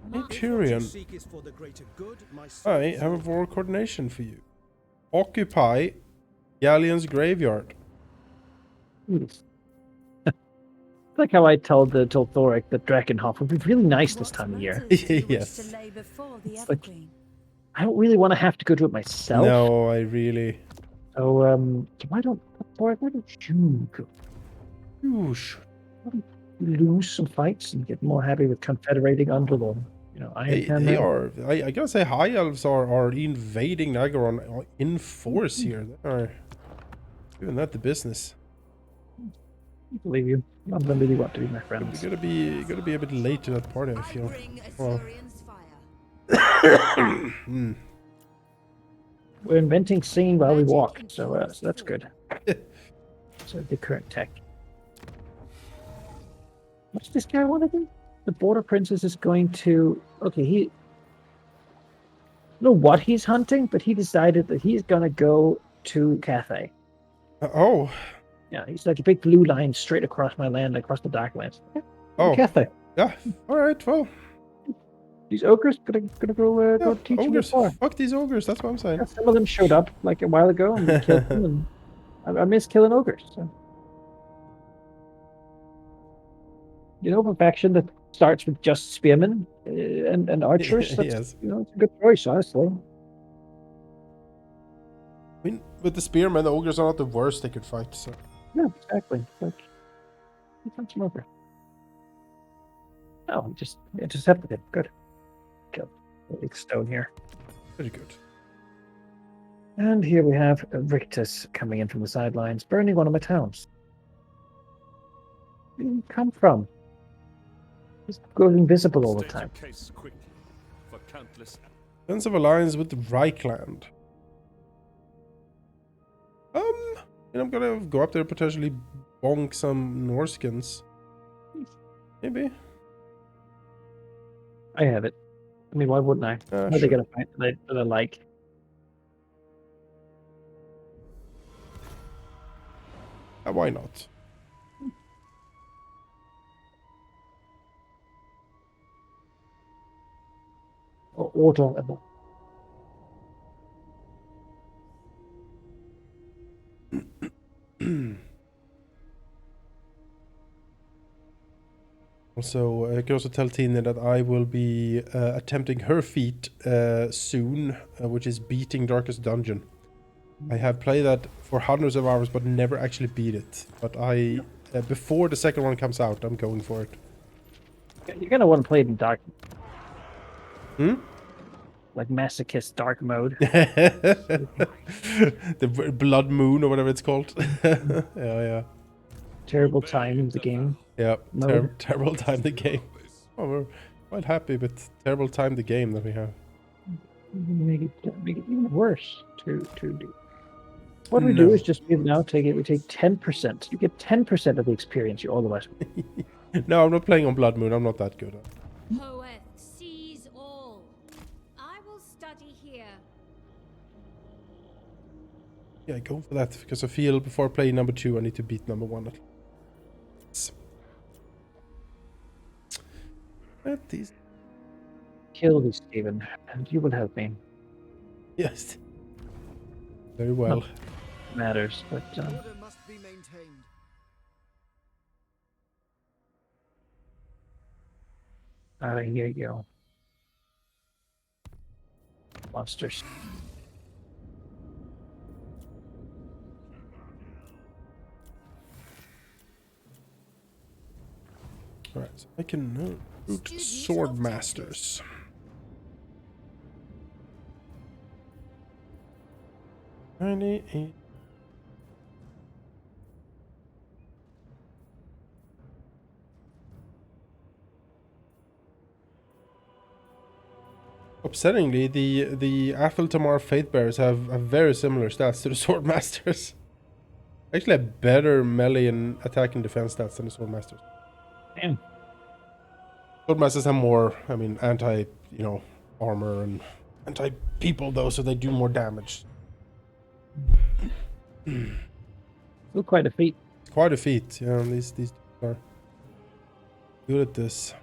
If what you Tyrion. seek is for the greater good, my I service have a is- war coordination for you. Occupy Galleon's graveyard. like how I told Thoric that Drakenhof would be really nice this time of year. Yes. It's like, I don't really want to have to go do it myself. No, I really. So why don't Thoric? Why don't you go You should. lose some fights and get more happy with confederating under the Iron Hand? They are. I gotta say, high elves are invading Nagaron in force here. They are doing that the business. I believe you. None of them really want to be my friends. You gotta be a bit late to that party. I feel. Well, We're inventing singing while we Magic walk, so infused that's food. good. So the current tech. What's this guy want to do? The Border Princess is going to. Okay, he. I don't know what he's hunting, but he decided that he's gonna go to Cathay. Oh. Yeah, he's like a big blue line straight across my land, across the Darklands. Yeah, Oh. Cathay. Yeah. All right. Well. These ogres gonna go Yeah. go teach them Ogres. more. Fuck these ogres. That's what I'm saying. Yeah, some of them showed up like a while ago and we killed them, and I miss killing ogres. So. You know, a faction that starts with just spearmen and archers. That's, Yes. you know, it's a good choice, honestly. I mean, with the spearmen, the ogres are not the worst they could fight. So. Yeah, exactly. Like, become some ogre. Oh, just intercepted him. Good. Killed the big stone here. Very good. And here we have Rictus coming in from the sidelines, burning one of my towns. Where did you come from? Just goes invisible all the State time. your case quickly for countless. Sense of alliance with the Reichland. And I'm gonna go up there, potentially bonk some Norskins. Maybe. I have it. I mean, why wouldn't I? What are they Sure. gonna find that I like? Why not? Order. Also, I can also tell Tina that I will be attempting her feat soon, which is beating Darkest Dungeon. I have played that for hundreds of hours, but never actually beat it. But I, before the second one comes out, I'm going for it. You're gonna want to play it in dark. Hmm? Like masochist dark mode. The Blood Moon or whatever it's called. Yeah. Terrible time in the game. Yeah, Mode. terrible time the game. Oh, we're quite happy with terrible time the game that we have. Make it even worse to do. What we No. do is just we take 10%. You get 10% of the experience you otherwise would. No, I'm not playing on Blood Moon. I'm not that good. Poeth sees all. I will study here. Yeah, go for that because I feel before playing number 2, I need to beat number 1 at least. At least. Kill me, Stephen, and you will help me. Yes. Very well. Matters, but Order must be maintained. here you go. Monsters. Alright, so I can root sword masters. Upsettingly, the Halldamir Faithbearers have very similar stats to the sword masters. Actually, have better melee and attack and defense stats than the sword masters. Damn. Swordmasters have more, I mean, armor and anti-people though, so they do more damage. Still quite a feat. It's quite a feat, yeah, and these are good at this.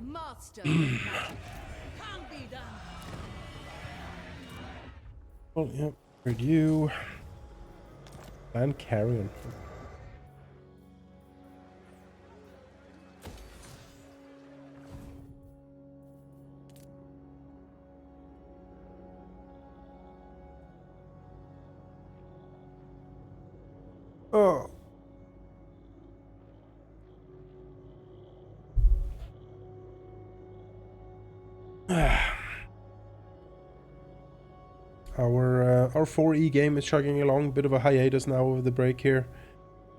Master of magic. Can be done. Well, yeah. Heard you. And Carrion. Oh. Our 4E game is chugging along. Bit of a hiatus now over the break here,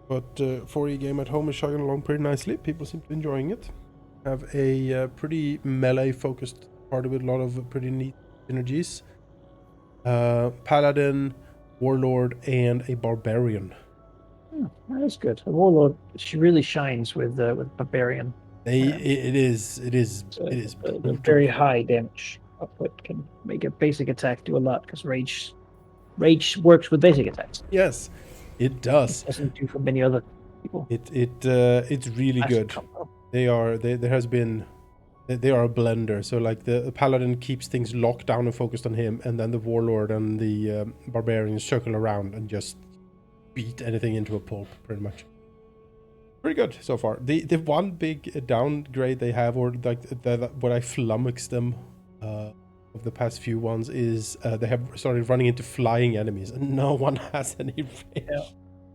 but 4E game at home is chugging along pretty nicely. People seem to be enjoying it. Have a pretty melee focused party with a lot of pretty neat synergies. Paladin, Warlord, and a Barbarian. That is good. The Warlord, she really shines with Barbarian. It is The very high damage output can make a basic attack do a lot because rage works with basic attacks. Yes, it does. It doesn't do for many other people. It's really good. They are a blender. So like the Paladin keeps things locked down and focused on him, and then the Warlord and the Barbarian circle around and just beat anything into a pulp, pretty much. Pretty good so far. The one big downgrade they have, or like what I flummoxed them of the past few ones, is they have started running into flying enemies, and no one has any range. Yeah.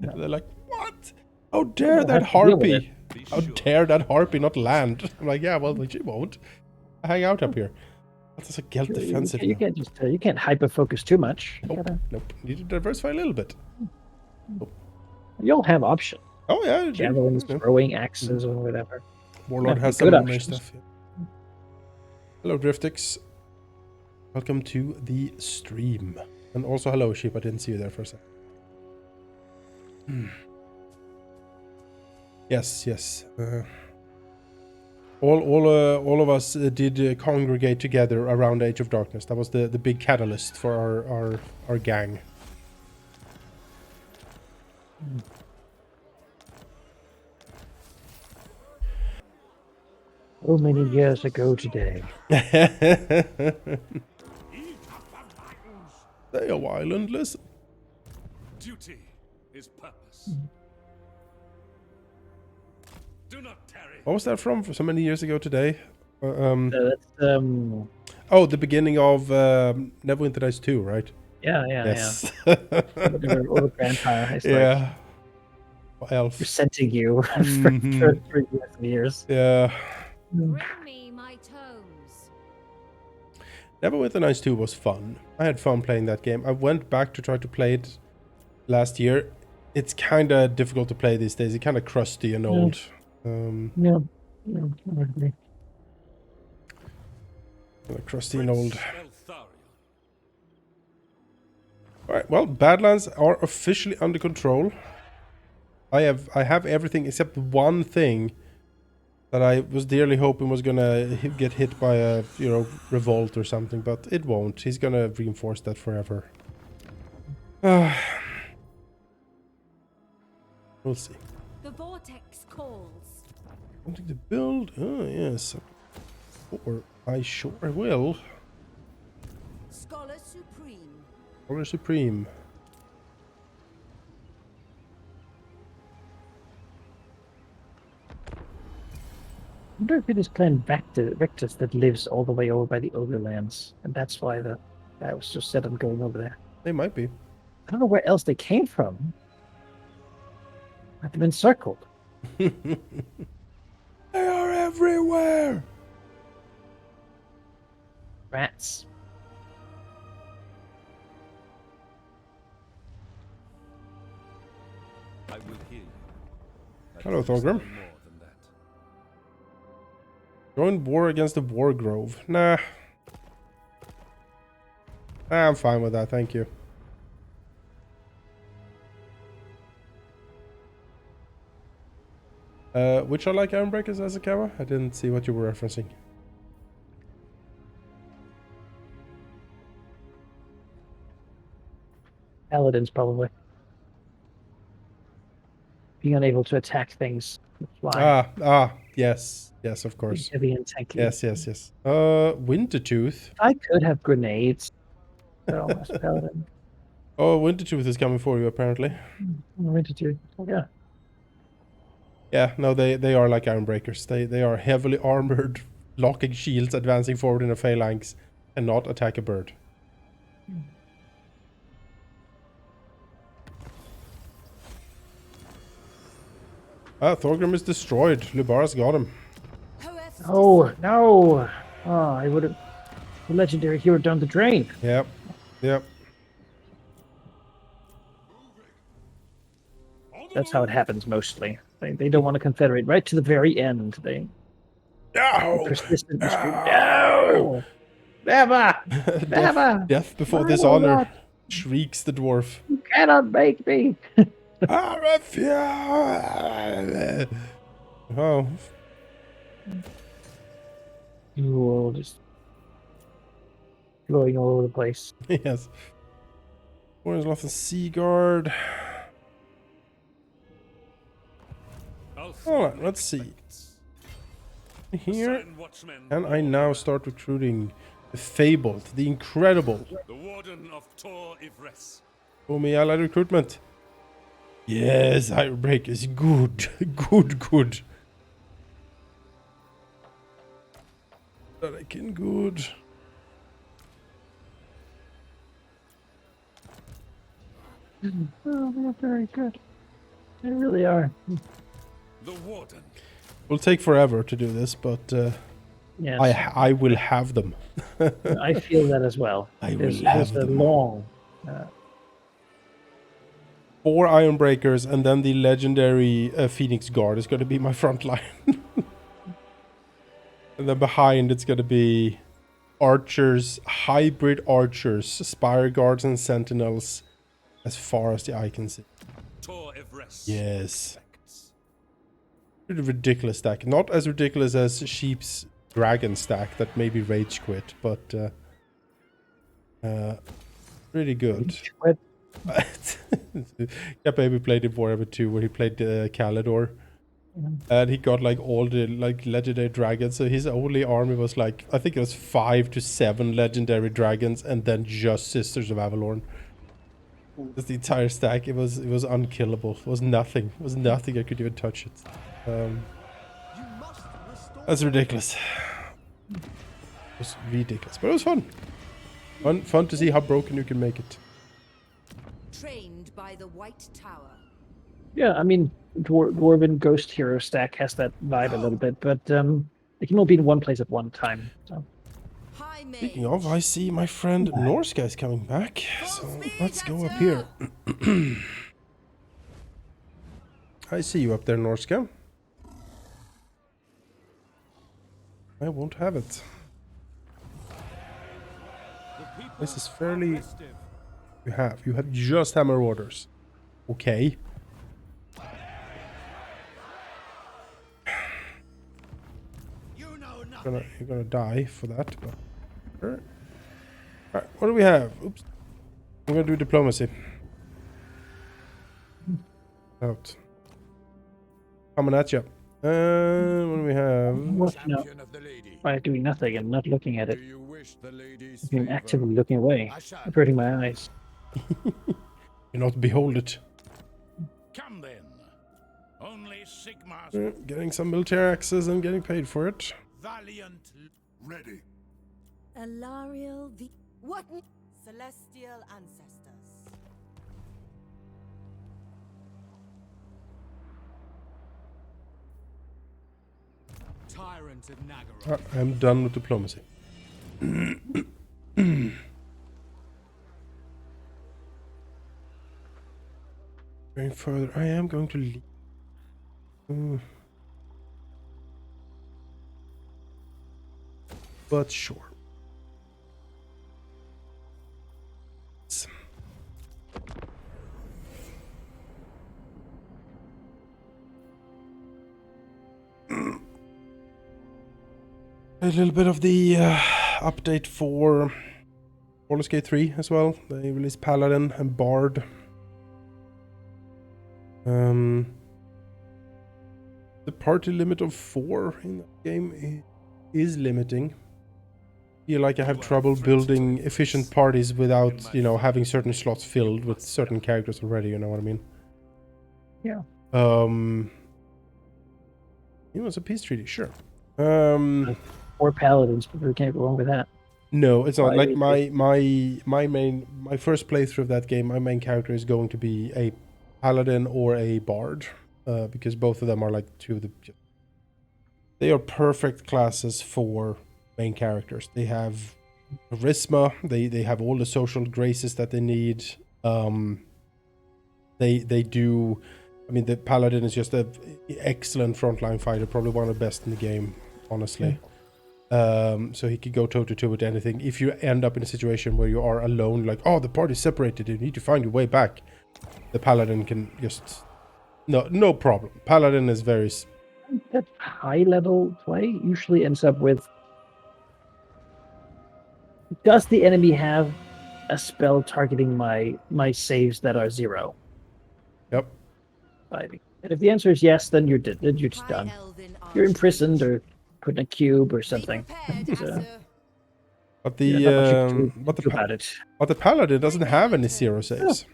No. They're like, what? How dare that harpy? How dare that harpy not land? I'm like, yeah, well, she won't. Hang out up here. That's a Gelt defensive. You can't just you can't hyper focus too much. Nope. Need to diversify a little bit. Oh. You'll have options. Oh yeah, Javelins, throwing axes, or whatever. Warlord has some nice stuff. Yeah. Hello, Driftix. Welcome to the stream, and also hello, Sheep. I didn't see you there for a second. Yes. All of us did congregate together around Age of Darkness. That was the big catalyst for our gang. So many years ago today. Stay a while and listen. Duty is purpose. Do not tarry. What was that from? For so many years ago today? That's Oh, the beginning of Neverwinter Nights 2, right? yeah. Yes. Or grandpa. It's Yeah. Elf. presenting you for years. Yeah. Bring me my tomes. Neverwinter Nights 2 was fun. I had fun playing that game. I went back to try to play it last year. It's kind of difficult to play these days. It's kind of crusty and old. Yeah, I agree. Crusty and old. Eltharion. Alright, well, Badlands are officially under control. I have everything except one thing that I was dearly hoping was gonna get hit by a, revolt or something, but it won't. He's gonna reinforce that forever. We'll see. The vortex calls. Something to build? Oh, yes. Or I sure will. Scholar Supreme. Scholar Supreme. I wonder if it is Clan Vectus that lives all the way over by the Overlands, and that's why the guy was just set on going over there. They might be. I don't know where else they came from. I've been encircled. They are everywhere. Rats. I will hear you. Hello, Thorgrim. Join war against the Wargrove. Nah. I'm fine with that, thank you. Which I like Ironbreakers as a cover? I didn't see what you were referencing. Paladins, probably. Being unable to attack things the fly. Yes, of course. Heavy and tanky. Yes. Wintertooth. I could have grenades. So, as paladin. Oh, Wintertooth is coming for you, apparently. Wintertooth. Yeah. Yeah, no, they are like Ironbreakers. They are heavily armored, locking shields, advancing forward in a phalanx, and not attack a bird. Thorgrim is destroyed. Lubara's got him. Oh, no. Oh, I would have... The legendary hero down the drain. Yep. That's how it happens mostly. They don't want to confederate right to the very end. They persistent dispute. No! Never! Never! Death before I will dishonor, not. shrieks the dwarf. You cannot make me! I refuse! Oh, Ooh, just blowing all over the place. yes. Orange Loth and Seaguard. Alright, let's see. Here, and I now start recruiting the fabled, the incredible The Warden of Tor Ivres. Omi allied recruitment. Yes, Ironbreak is good. Good. That good. Oh, they're very good. They really are. The Warden. Will take forever to do this, but Yes. I will have them. I feel that as well. I There's will have a them. long... 4 Ironbreakers, and then the legendary Phoenix Guard is going to be my front line. And then behind it's going to be archers, hybrid archers, Spire Guards and Sentinels, as far as the eye can see. Tor Ivres. Yes. Pretty ridiculous stack. Not as ridiculous as Sheep's Dragon stack that maybe Rage quit, but pretty good. Yeah, baby played in Warhammer 2 where he played Kalidor. And he got like all the like legendary dragons, so his only army was like, I think it was 5 to 7 legendary dragons and then just Sisters of Avalorn. That's the entire stack. It was unkillable. It was nothing. It was nothing I could even touch it. That's ridiculous. It was ridiculous, but it was fun. Fun to see how broken you can make it. Trained by the White Tower. Yeah, I mean, Dwarven Ghost Hero stack has that vibe a little bit, but it can all be in one place at one time. So. High Speaking of, I see my friend Norska is coming back, so let's go up here. I see you up there, Norska. I won't have it. This is fairly... You have just hammer orders. Okay. You're gonna die for that. But... Sure. Alright, what do we have? Oops. I'm gonna do diplomacy. Out. Coming at you. What do we have? No, by doing nothing and not looking at it. I've been actively looking away, averting my eyes. Cannot behold it. Come then. Only Sigmar's Getting some military access and getting paid for it. valiant. Ready. Eltharion the what? Celestial ancestors. Tyrant of Nagaroth. I'm done with diplomacy. Going further, I am going to leave. But sure. A little bit of the update for Baldur's Gate 3 as well. They released Paladin and Bard. the party limit of 4 in that game is limiting. I feel like I have trouble building efficient parties without, having certain slots filled with certain characters already, you know what I mean? Yeah. It was a peace treaty, sure. Or paladins, but we can't go wrong with that. No, it's not. Why Like is my first playthrough of that game, my main character is going to be a paladin or a bard, because both of them are like two of the. They are perfect classes for main characters. They have charisma. They have all the social graces that they need. They do. I mean, the paladin is just an excellent frontline fighter, probably one of the best in the game, honestly. So he could go toe-to-toe with anything. If you end up in a situation where you are alone, like, oh, the party's separated, you need to find your way back, the paladin can just... No problem. Paladin is very... That high-level play usually ends up with... Does the enemy have a spell targeting my saves that are 0? Yep. And if the answer is yes, then you're dead. Then you're just done. You're imprisoned or put in a cube or something. But the paladin doesn't have any 0 saves.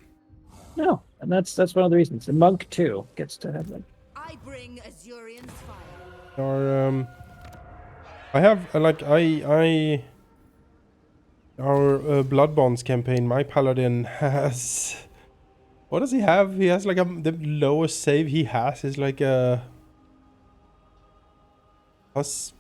No, and that's one of the reasons. The monk too gets to have like. I bring Azurion's fire. Our our Blood Bonds campaign, my paladin has... What does he have? He has like the lowest save he has is like a +7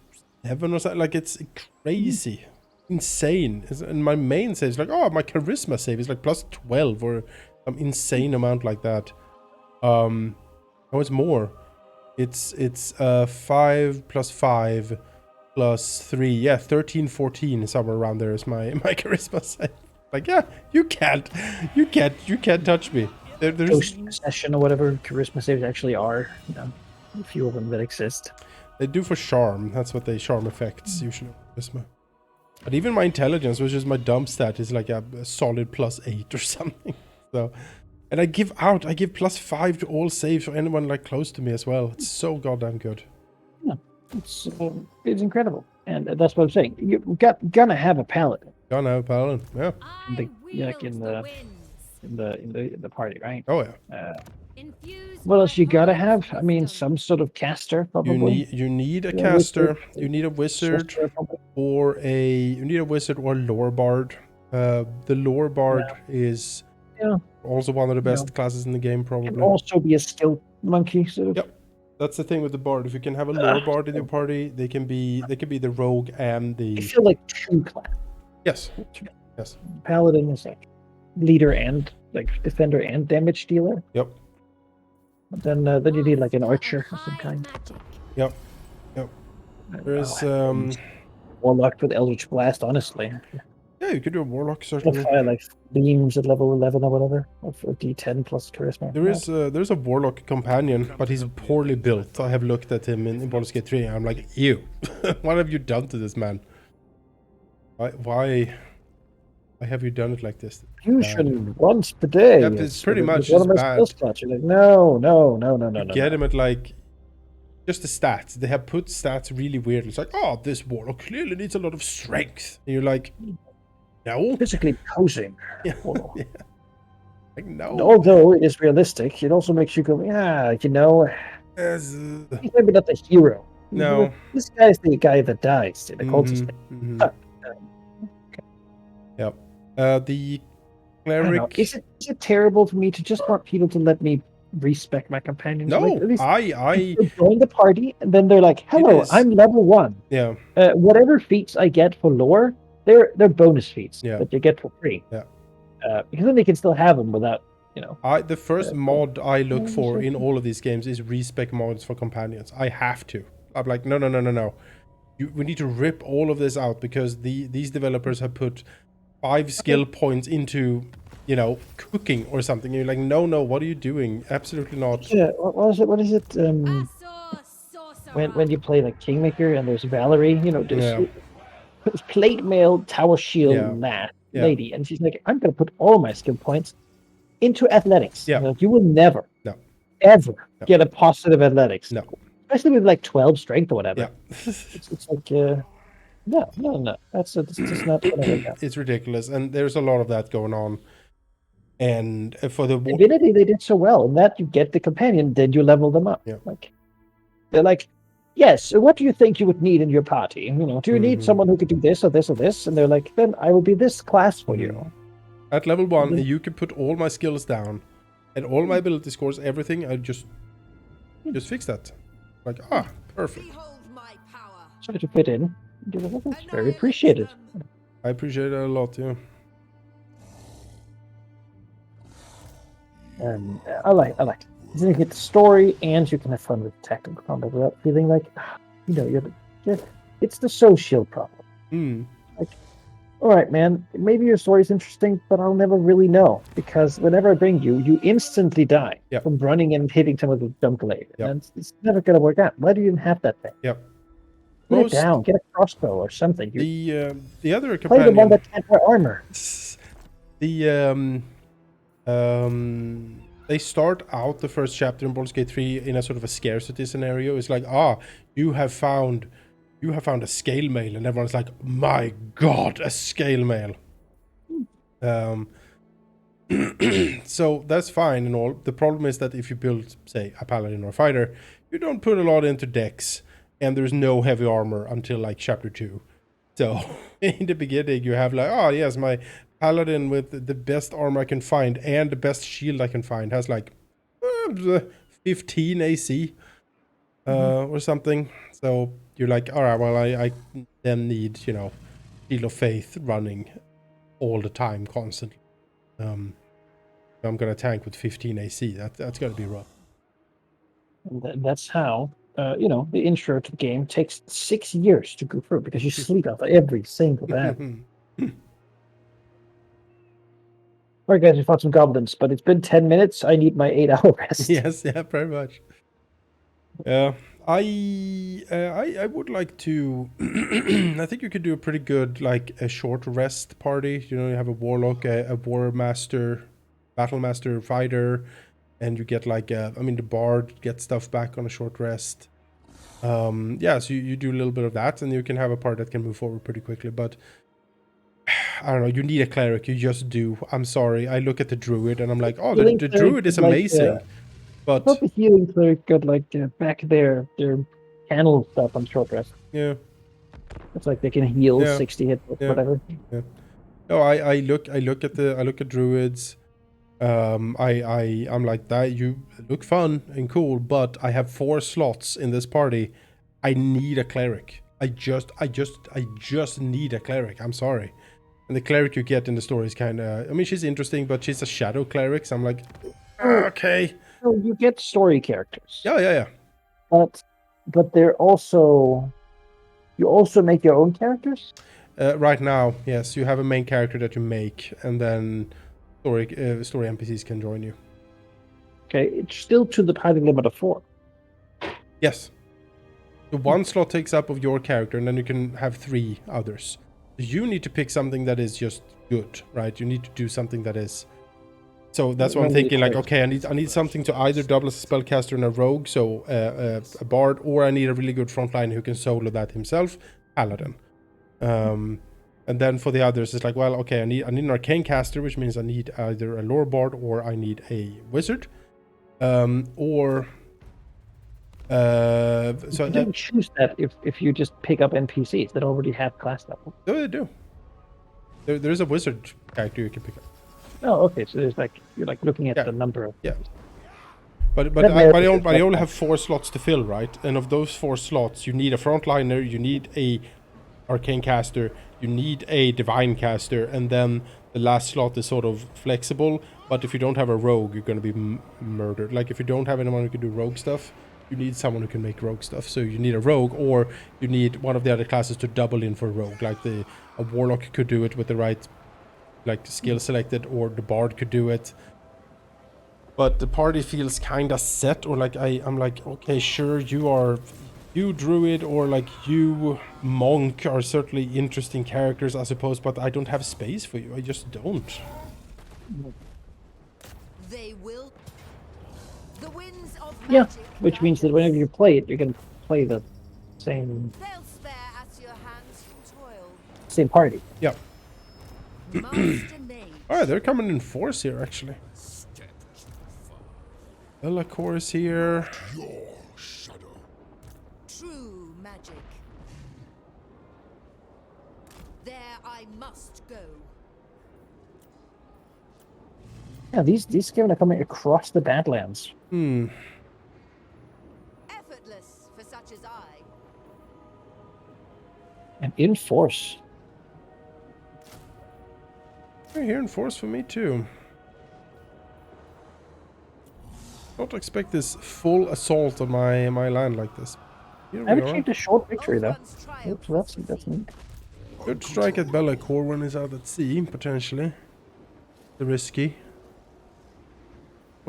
or something. Like, it's crazy, insane. And my main save is like, oh, my charisma save is like +12 or some insane amount like that. No, it's more. It's 5 + 5 + 3. Yeah, 13, 14 somewhere around there is my charisma save. Like, yeah, you can't touch me. There's Session or whatever charisma saves actually are. A few of them that exist. They do for charm. That's what they charm effects usually. Charisma. But even my intelligence, which is my dump stat, is like a solid +8 or something. So, and I give +5 to all saves for anyone like close to me as well. It's so goddamn good. Yeah, it's incredible, and that's what I'm saying. You're gonna have a paladin. Gonna have a paladin, yeah. In the party, right? Oh yeah. What else you gotta have? I mean, some sort of caster, probably. You need a caster. You need a wizard, or a lore bard. The lore bard is also one of the best classes in the game, probably. Can also be a skill monkey, sort of. Yep. That's the thing with the bard. If you can have a lore bard in your party, they can be the rogue and the. I feel like 2 classes. Yes. Yes. Paladin is like leader and like defender and damage dealer. Yep. But then you need like an archer of some kind. Yep. There's warlock with Eldritch Blast, honestly. Yeah, you could do a warlock certainly. Fire like beams at level 11 or whatever, or D10 plus charisma. There's a warlock companion, but he's poorly built. I have looked at him in Baldur's Gate 3 and I'm like, ew. What have you done to this man? Why have you done it like this? Fusion once per day. Yep, it's pretty much just bad. You're like, no. Get him at like just the stats. They have put stats really weird. It's like, oh, this warlock clearly needs a lot of strength. And you're like, no. Physically posing. Yeah. Yeah. Like, no. Although it is realistic, it also makes you go, he's maybe not the hero. No. This guy's the guy that dies in the cultist thing. Mm-hmm. Yep. The cleric. Is it terrible for me to just want people to let me respect my companions? No, like, at least I join the party and then they're like, hello, I'm level 1. Yeah. Whatever feats I get for lore, they're bonus feats that you get for free. Yeah. Because then they can still have them without, the first mod I look for in all of these games is respec mods for companions. I have to. I'm like, no. We need to rip all of this out because these developers have put 5 skill points into, cooking or something. You're like, no, what are you doing? Absolutely not. Yeah, what is it? When you play like Kingmaker and there's Valerie, there's plate mail, tower shield, lady, and she's like, I'm gonna put all my skill points into athletics. Yeah. You will never, ever get a positive athletics. No. especially with like 12 strength or whatever. Yeah. It's like, no. That's just not gonna work out. It's ridiculous, and there's a lot of that going on. And for the Divinity, they did so well. In that you get the companion, then you level them up. Yeah. Like they're like, yes. So what do you think you would need in your party? You know, do you need Mhm. someone who could do this or this or this? And they're like, then I will be this class for you. At level 1, Mhm. you can put all my skills down, and all my ability scores, everything. I just fix that. Like, perfect. Behold my power. Try to fit in. It's very appreciated. I appreciate it a lot, yeah. I like it. You can get the story, and you can have fun with tactical combat without feeling like, it's the social problem. Hmm. All right, man, maybe your story's interesting, but I'll never really know, because whenever I bring you, you instantly die Yep. from running and hitting someone with a jump blade. Yep. And it's never going to work out. Why do you even have that thing? Yep. Put Most- it down. Get a crossbow or something. You The other play the one companion, that can't wear armor. they start out the first chapter in Baldur's Gate 3 in a sort of a scarcity scenario. It's like, you have found a scale mail, and everyone's like, my god, a scale mail. So that's fine and all. The problem is that if you build, say, a paladin or a fighter, you don't put a lot into dex, and there's no heavy armor until like chapter 2. So in the beginning you have like, yes, my paladin with the best armor I can find and the best shield I can find has like 15 AC or something. So you're like, all right, well, I then need, Shield of Faith running all the time, constantly. I'm gonna tank with 15 AC. That's gonna be rough. And that's how, the intro to the game takes 6 years to go through, because you sleep after every single battle. All right, guys, we fought some goblins, but it's been 10 minutes. I need my 8-hour rest. Yes, yeah, very much. I would like to. I think you could do a pretty good, like, a short rest party. You have a warlock, a war master, battle master, fighter, and you get like the bard gets stuff back on a short rest. So you do a little bit of that, and you can have a part that can move forward pretty quickly. But I don't know. You need a cleric. You just do. I'm sorry. I look at the druid and I'm like, the druid is amazing. But I thought the healing cleric got like back their channel stuff on short rest. yeah. It's like they can heal Yeah. 60 hit Yeah. whatever. No, I look at druids. I'm like, that you look fun and cool, but I have 4 slots in this party. I need a cleric. I just need a cleric. I'm sorry. And the cleric you get in the story is kind of, she's interesting, but she's a shadow cleric. So I'm like, okay. So you get story characters. Yeah. But they're also, you also make your own characters? Right now, yes, you have a main character that you make, and then story NPCs can join you. Okay, it's still to the party limit of 4. Yes. The 1 slot takes up of your character, and then you can have 3 others. You need to pick something that is just good, right? You need to do something that is. So that's what I'm thinking. Like, okay, I need something to either double as a spellcaster and a rogue, so a bard, or I need a really good frontline who can solo that himself, paladin. And then for the others, it's like, well, okay, I need an arcane caster, which means I need either a lore bard or I need a wizard, so You can choose that if you just pick up NPCs that already have class level. they do. There's a wizard character you can pick up. Oh, okay. So there's like, you're like looking at the number of. Yeah. But That I may- only have 4 slots to fill, right? And of those 4 slots, you need a frontliner, you need a arcane caster, you need a divine caster, and then the last slot is sort of flexible. But if you don't have a rogue, you're going to be murdered. Like, if you don't have anyone who can do rogue stuff, you need someone who can make rogue stuff. So you need a rogue, or you need one of the other classes to double in for rogue. Like a warlock could do it with the right, like, skill selected, or the bard could do it. But the party feels kind of set, or like I'm like, okay, sure, you druid or like you monk are certainly interesting characters, I suppose, but I don't have space for you. I just don't. They will. The winds of Yeah, magic which guide means that us. whenever you play it, you're going to play the same They'll spare at your hands from same party. Yep. toil. Master mage. Alright, they're coming in force here, actually. Step too far. Belegar is here. Your shadow. True magic. There I must go. Yeah, these Skaven are coming across the Badlands. Hmm. Effortless for such as I. And in force. They're here in force for me, too. Don't expect this full assault on my land like this. Here I've we are. achieved a short victory, Old though. one's triumph So that's was neat. Good strike at Belegar when he's out at sea, potentially. The risky.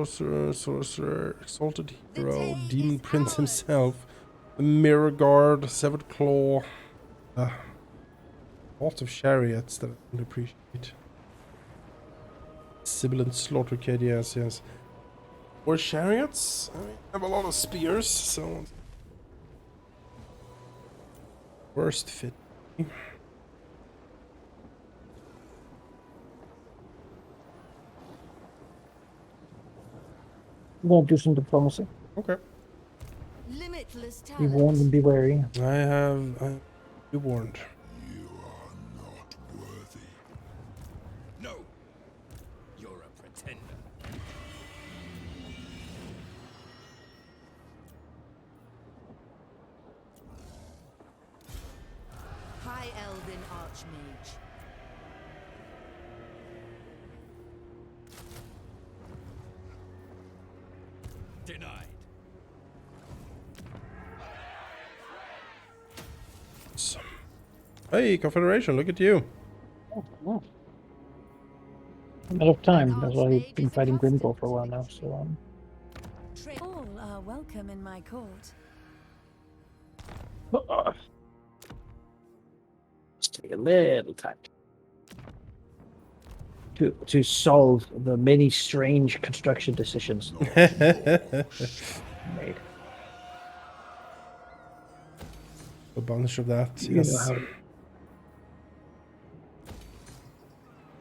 Sorcerer, Exalted Hero, Demon Prince himself, the Mirror Guard, Severed Claw. Lots of chariots that I don't appreciate. Sibilant Slaughter Kid, yes. Or chariots? I mean, I have a lot of spears, so... Worst fit. I'm going to do some diplomacy. Okay. limitless Be talent. warned and be wary. I be warned. You are not worthy. No. You're a pretender. High Elven Archmage. Denied. Hey, Confederation, look at you. Oh. I'm out of time. That's why I've been fighting Grimgor for a while now. So All are welcome in my court. Let's take a little time to solve the many strange construction decisions made. A bunch of that, You know yes. how to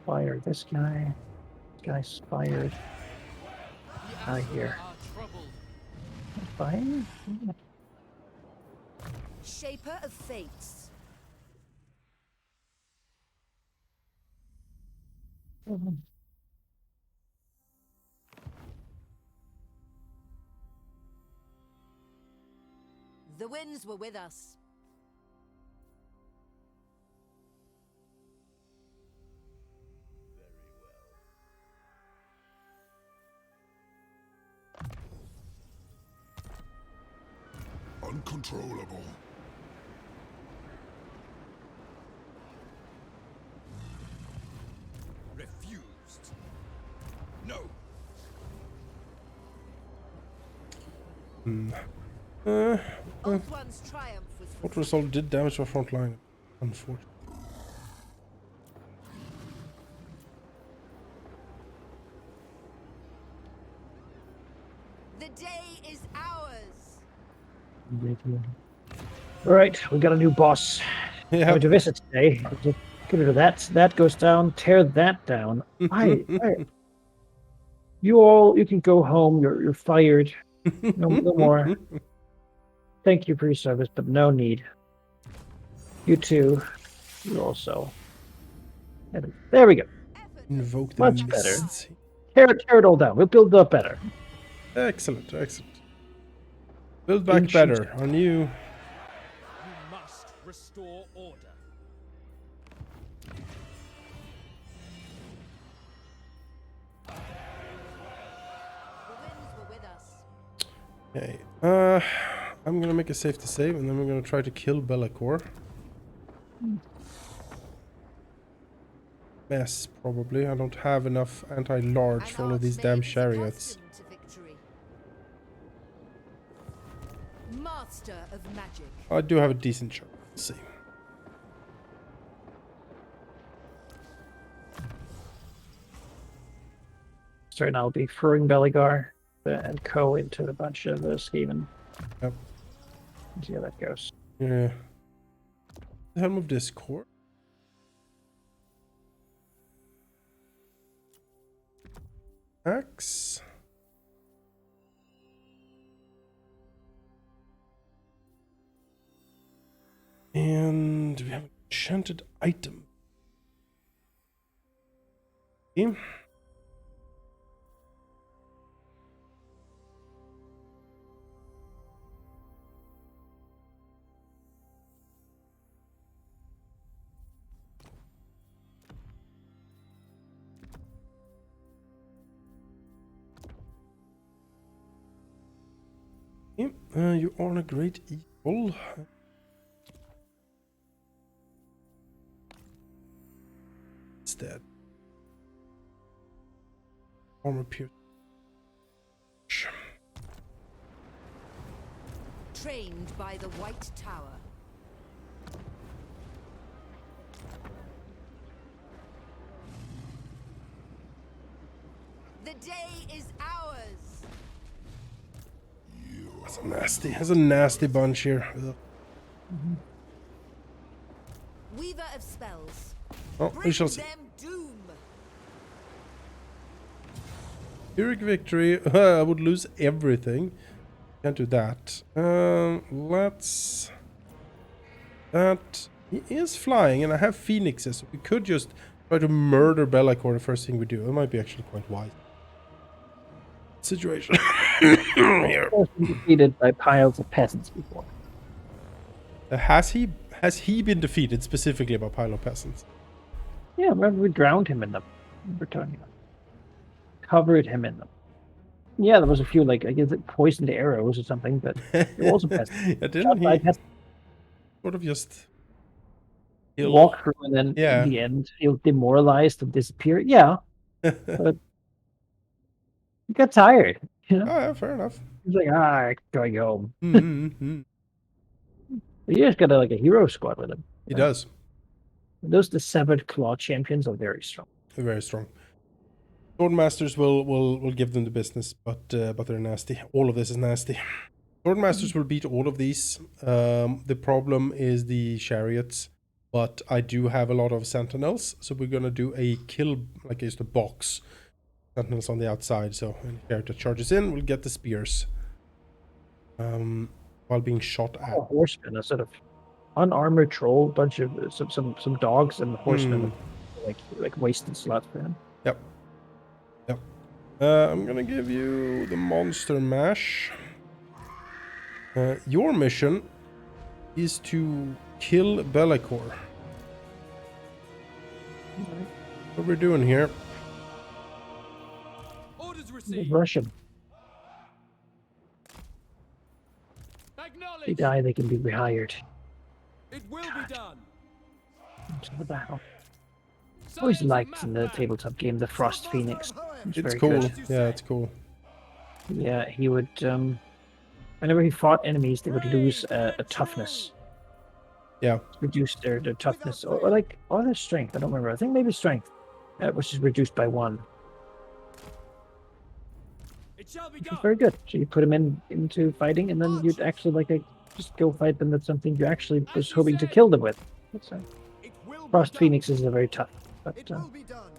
fire this guy. This guy's fired. I hear. Fire? Shaper of Fates. The winds were with us. Uncontrollable. Refused. No. Old One's triumph was What result did damage to our front line? Unfortunately. The day is ours. All right, we got a new boss. Yeah. Coming to visit today. Just get rid of that. That goes down. Tear that down. You can go home. You're fired. No more. Thank you for your service, but no need. You too. You also. There we go. Invoke the Much better. mist. Tear it all down. We'll build it up better. Excellent, excellent. Build back Ancient. better. Our new... You must restore order. The winds were with us. Okay. I'm gonna make a safety save and then we're gonna try to kill Belegar. Mess, probably. I don't have enough anti-large for all of these damn chariots. To victory. Master of magic. I do have a decent shot. Let's see. So right now I'll be throwing Belegar. and co into a bunch of scheming. Yep. See how that goes. Yeah. The helm of Discord. Axe. And we have an enchanted item. Okay. You are a great eagle. It's dead. Armor pierce. Trained by the White Tower. The day is ours. That's a nasty bunch here. Ugh. Weaver of spells. Oh, we Bring shall see. them doom. Pyrrhic victory. I would lose everything. Can't do that. Let's. That he is flying, and I have phoenixes. We could just try to murder Belegar the first thing we do. It might be actually quite wise. Situation here. Of course, been defeated by piles of peasants before. Has he been defeated specifically by pile of peasants? Yeah, remember we drowned him in them. Returning them. Covered him in them. Yeah, there was a few, like, I guess, like poisoned arrows or something, but it was a peasant. Yeah, didn't he Peasant. sort of just Walk through and then Yeah. in the end he'll demoralized and disappear. Yeah, but he got tired. You know, Oh, yeah, fair enough. he's like, I gotta go home. Mm-hmm. But you just got a hero squad with him. He does. Those the severed claw champions are very strong. Very strong. Swordmasters will give them the business, but they're nasty. All of this is nasty. Swordmasters will beat all of these. The problem is the chariots, but I do have a lot of sentinels, so we're gonna do a kill, like just a box. Sentinels on the outside, so when the chariot charges in, we'll get the spears. While being shot at. A horseman, a sort of unarmored troll, bunch of some dogs and horsemen, like wasted slots for him. Yep. I'm gonna give you the monster mash. Your mission is to kill Belegar. What we're doing here? Orders received. Rush him. They Acknowledge. die, they can be rehired. It will be done. Into the battle. Always liked in the tabletop game the Frost Phoenix. It's It's very cool. good. Yeah, it's cool. Yeah, he would. Whenever he fought enemies, they would lose a toughness. Yeah. Reduce their toughness or their strength. I don't remember. I think maybe strength, which is reduced by 1. It shall be It's done. very good. So you put him into fighting, and then you'd actually just go fight them. That's something you actually was hoping to kill them with. That's It will be Frost done. Phoenixes are very tough, but It will be done.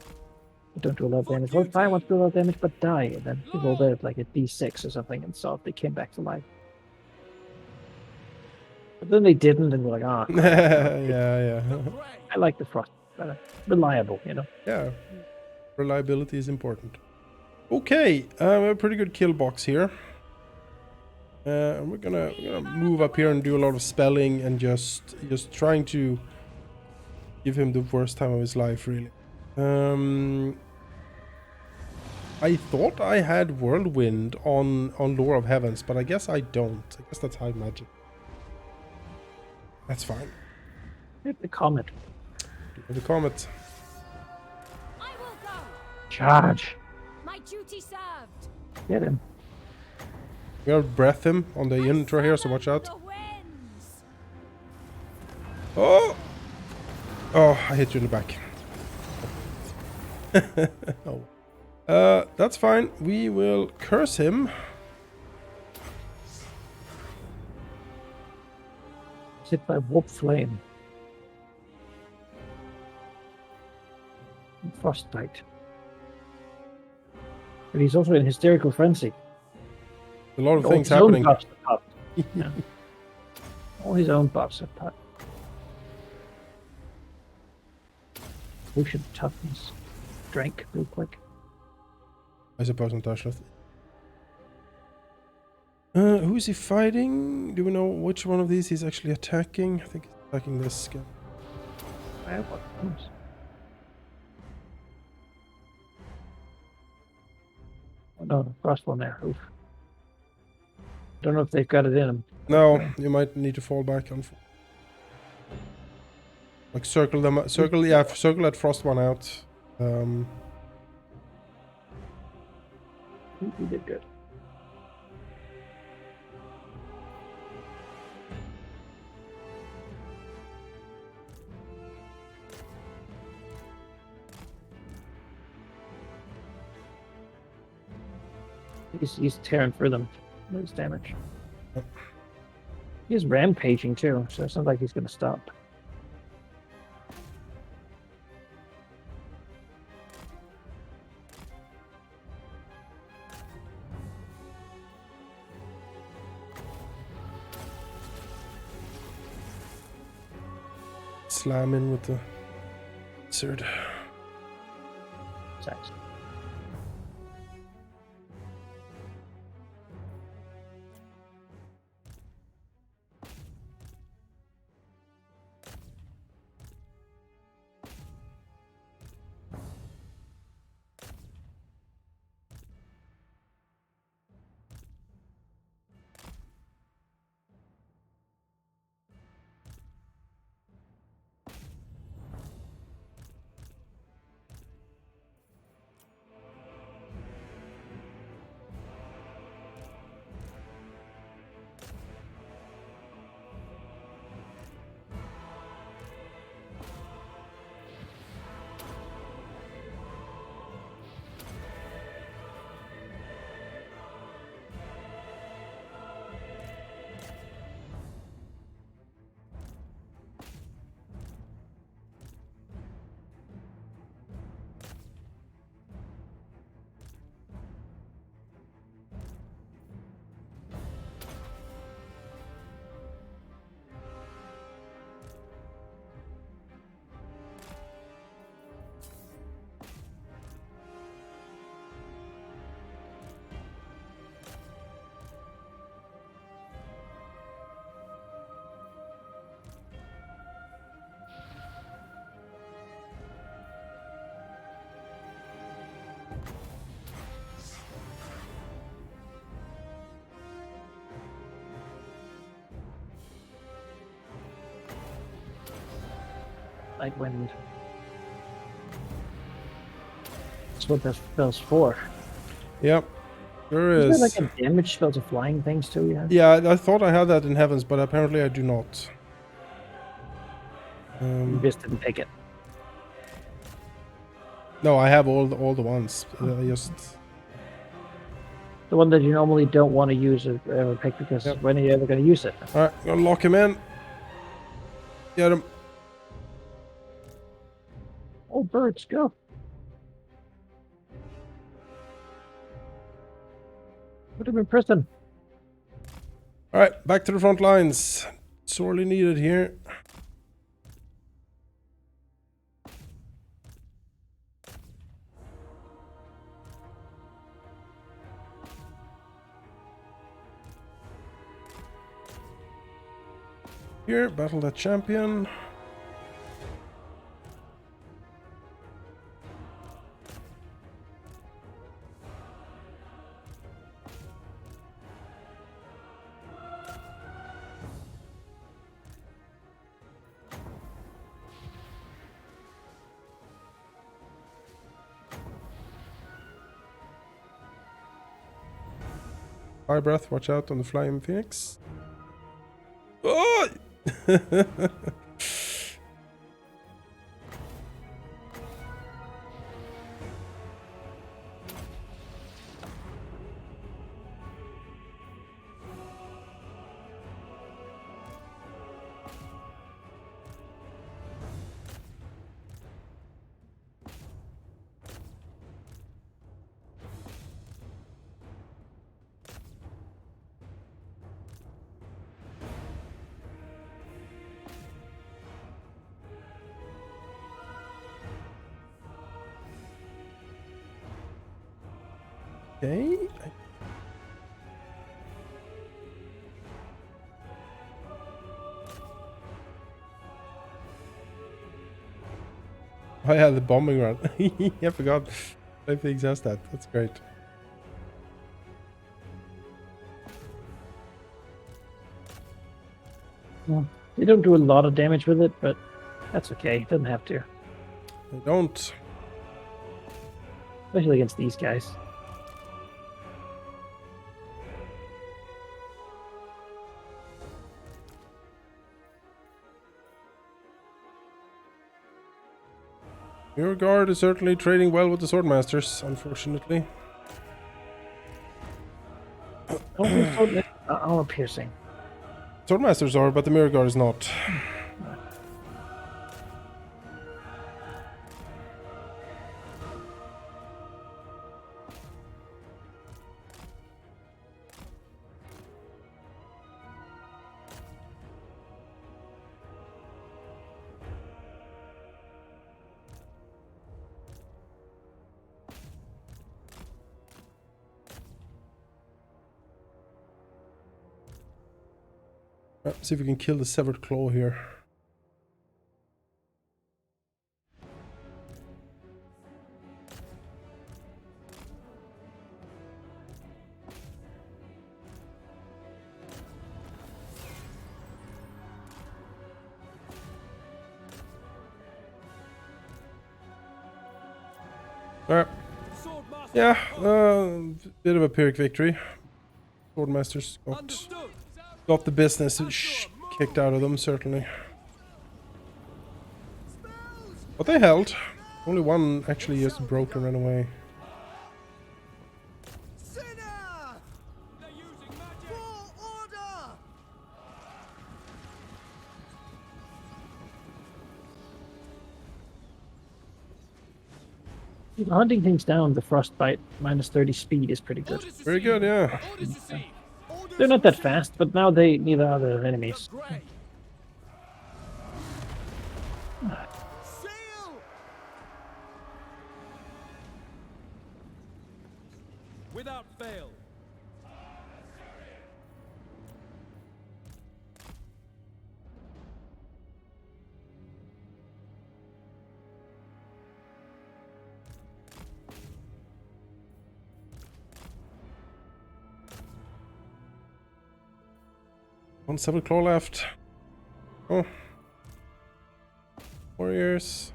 they don't do a lot of damage. Well, fire wants to do a lot of damage, but die. And then they rolled out like a D6 or something and saw if they came back to life. But then they didn't, and we're like, ah, yeah. I like the Frost. Reliable, you know. Yeah. Reliability is important. Okay, we have a pretty good kill box here. And we're gonna move up here and do a lot of spelling and just trying to give him the worst time of his life, really. I thought I had Whirlwind on Lore of Heavens, but I guess I don't. I guess that's high magic. That's fine. Hit the comet. The comet. I will go. Charge. My duty served. Get him. We're gonna breath him on the I intro here, so watch summon out. the winds. Oh! Oh, I hit you in the back. Oh. That's fine. We will curse him. Hit by warp flame. And frostbite. But he's also in hysterical frenzy. A lot of All things his own happening. buffs are popped. Yeah. All his own buffs are popped. Potion toughness. Drink real quick. I suppose not touch that. Who is he fighting? Do we know which one of these he's actually attacking? I think he's attacking this guy. I have one. Oops. Oh, no, the frost one there. Oof. Don't know if they've got it in them. No, you might need to fall back on. Like circle them. Circle, yeah. Circle that frost one out. We did good. He's tearing through them. Lose damage. Yep. He's rampaging too, so it's not like he's gonna stop. Slam in with the sword. Sex. Like wind. That's what that spell's for. Yep. There Isn't is. there like a damage spell to flying things too? Yeah. Yeah, I thought I had that in Heavens, but apparently I do not. You just didn't pick it. No, I have all the ones. Just The one that you normally don't want to use or ever pick because Yep. when are you ever going to use it? all right. Gonna lock him in. Get him. Oh, birds, go. Put him in prison. All right, back to the front lines. Sorely needed here. Here, battle that champion. Fire breath, watch out on the flying phoenix. Oh! Okay. Oh yeah, the bombing run. I forgot. I think has that. That's great. Well, they don't do a lot of damage with it, but that's okay. Doesn't have to, They don't. especially against these guys. Your guard is certainly trading well with the swordmasters, unfortunately. I don't think so. Armor piercing. Swordmasters are, but the mirror guard is not. See if we can kill the severed claw here. Alright. Swordmaster. Yeah, bit of a Pyrrhic victory. Swordmasters Understood. got the business kicked out of them, certainly. But they held. Only one actually just broke and ran away. Sinner! They're using magic. For order! Hunting things down, the frostbite minus 30 speed is pretty good. Orders Very received. good, yeah. Orders received. Orders They're not that received. fast, but now they neither are the enemies. Great. Sail! Without fail. One severed claw left. Oh. Warriors.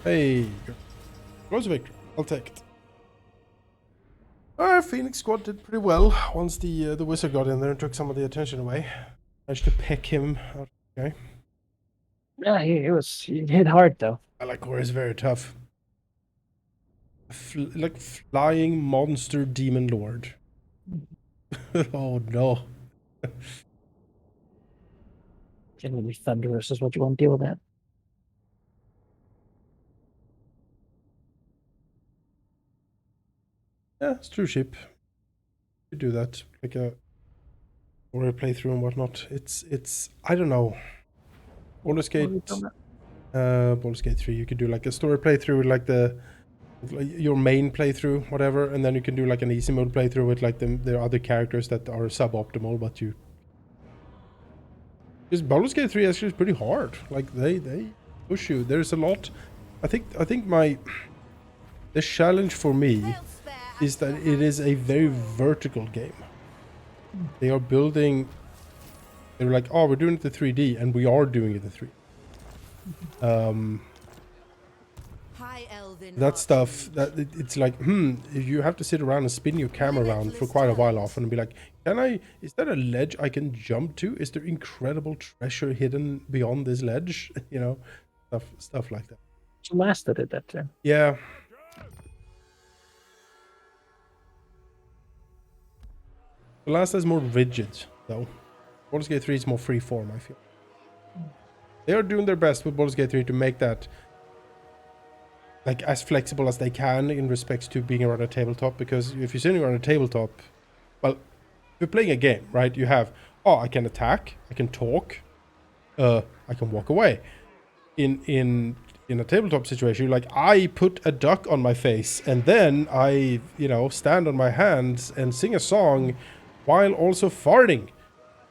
Hey, close victory. I'll take it. Our Phoenix squad did pretty well once the wizard got in there and took some of the attention away. Managed to pick him out. Okay. Yeah, he hit hard though. I like Warriors, very tough. Like flying monster demon lord. Oh no. Generally thunderous is what you want to deal with that. Yeah, it's true ship. You do that. Like a warrior playthrough and whatnot. It's I don't know. Baldur's What are we Gate talking about? Baldur's Gate 3, you could do like a story playthrough with like your main playthrough, whatever, and then you can do like an easy mode playthrough with like the other characters that are suboptimal, but you. Because Baldur's Gate 3 actually is pretty hard. Like they push you. There's a lot. I think the challenge for me is that it is a very vertical game. They are building. They're like, oh, we're doing it in 3D, and we are doing it in 3D. That stuff, it's like, you have to sit around and spin your camera around for quite a while often and be like, is there a ledge I can jump to? Is there incredible treasure hidden beyond this ledge? You know, stuff like that. It's last that did that too. Yeah. The last is more rigid, though. Baldur's Gate 3 is more freeform, I feel. They are doing their best with Baldur's Gate 3 to make that like as flexible as they can in respects to being around a tabletop, because if you're sitting around a tabletop, well, if you're playing a game, right, you have, oh, I can attack, I can talk, I can walk away. In a tabletop situation, like I put a duck on my face and then I, stand on my hands and sing a song while also farting.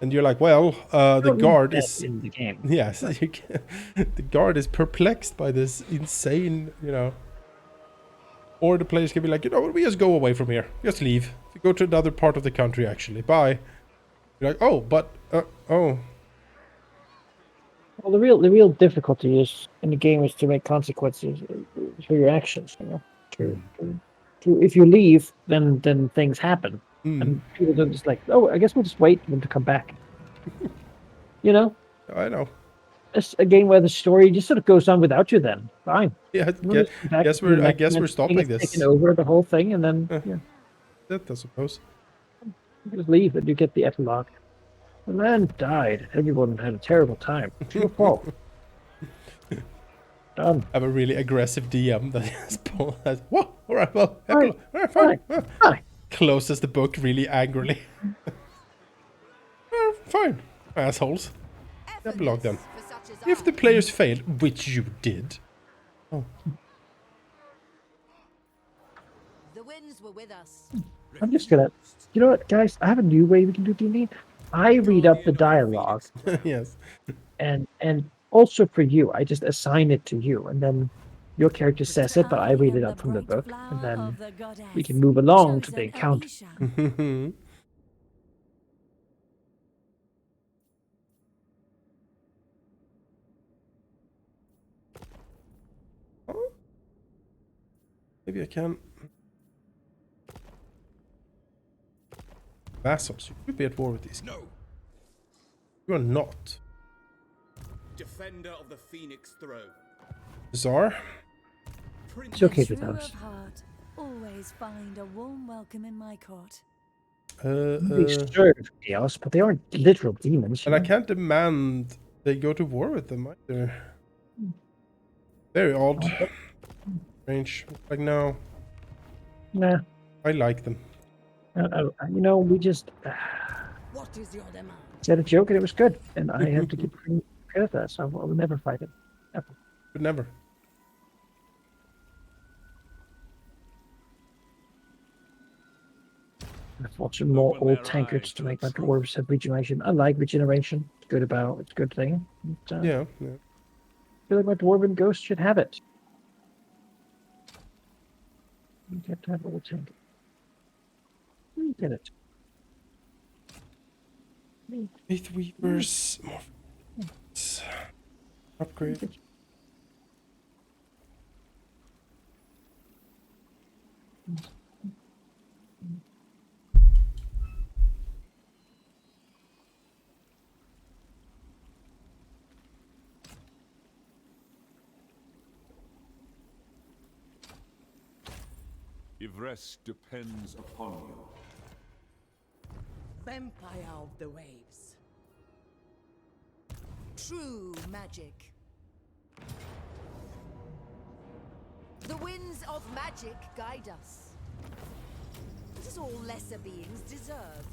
And you're like, well, the guard is in the game. yes, you can, the guard is perplexed by this insane, or the players can be like, we just go away from here, just leave, go to another part of the country. Actually, bye. You're like, oh, but oh. Well, the real difficulty is in the game is to make consequences for your actions. If you leave, then things happen, and people don't just like, oh, I guess we'll just wait for them to come back. I know. It's a game where the story just sort of goes on without you. Then fine. Yeah, We'll just come back I guess we're stopping this. Taking over the whole thing, and then That I suppose. you just leave, and you get the epilogue. The man died. Everyone had a terrible time. It's your fault. Done. I have a really aggressive DM that has what? All right, well, Fine. fine. Fine. Closes the book really angrily. Fine, assholes. Epilogue then. If the players fail, which you did. Oh. The winds were with us. I'm just gonna. You know what, guys? I have a new way we can do D&D. I read up the dialogue, Yes. and also for you, I just assign it to you, and then your character says it, but I read it up from the book, and then we can move along to the encounter. Maybe I can. Vassals, you could be at war with these. No. You are not. Defender of the Phoenix Throne. Czar? It's okay True with of us. heart, always find a warm welcome in my court. They serve chaos, but they aren't literal demons. And I can't demand they go to war with them either. Very odd. Strange. Like, no. Nah. I like them. We just What is your demand? said a joke and it was good, and I have to give credit for that, so I will never fight it. Ever. But never. Unfortunately, more old tankards to make my dwarves have regeneration. I like regeneration. It's good it's a good thing. But, Yeah. I feel like my dwarven ghost should have it. You have to have old tankard. You get it. Faith Weavers. Upgrade. If rest depends upon you. Vampire of the waves. True magic. The winds of magic guide us. What does all lesser beings deserve?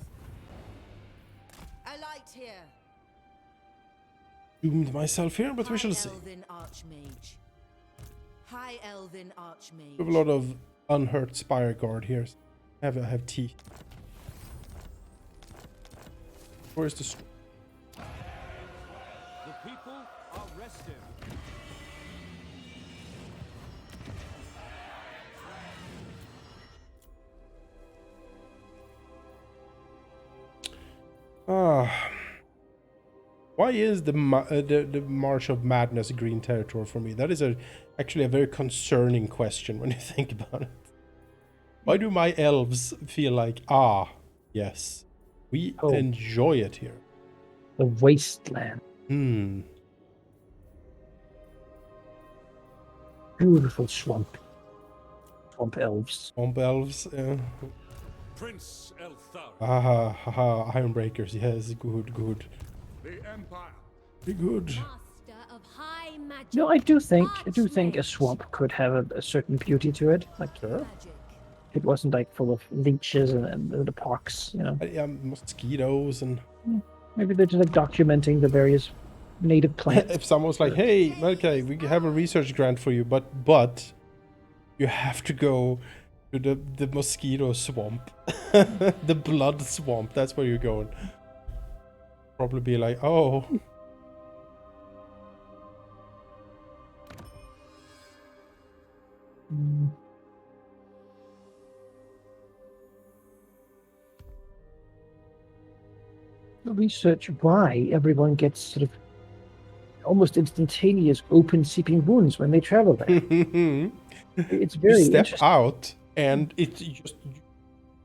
A light here. Doomed myself here, but we shall see. Elven Archmage. High Elven Archmage. We have a lot of unhurt Spire Guard here. I have tea. Where's the The people are resting. Why is the March of Madness green territory for me? That is actually a very concerning question when you think about it. Why do my elves feel like, yes, we enjoy it here? The wasteland. Beautiful swamp. Swamp elves. Swamp elves, yeah. Prince Eltharion. Ironbreakers, yes, good. The Empire. Be good. Master of high magic. No, I do think a swamp could have a certain beauty to it. Like Magic. it wasn't like full of leeches and the pox, Yeah, mosquitoes and... Maybe they're just like documenting the various native plants. If someone was like, "Hey, okay, we have a research grant for you, but you have to go to the mosquito swamp, the blood swamp. That's where you're going." Probably be like, "Oh." Mm. Research why everyone gets sort of almost instantaneous open seeping wounds when they travel there. It's You very step interesting. out and it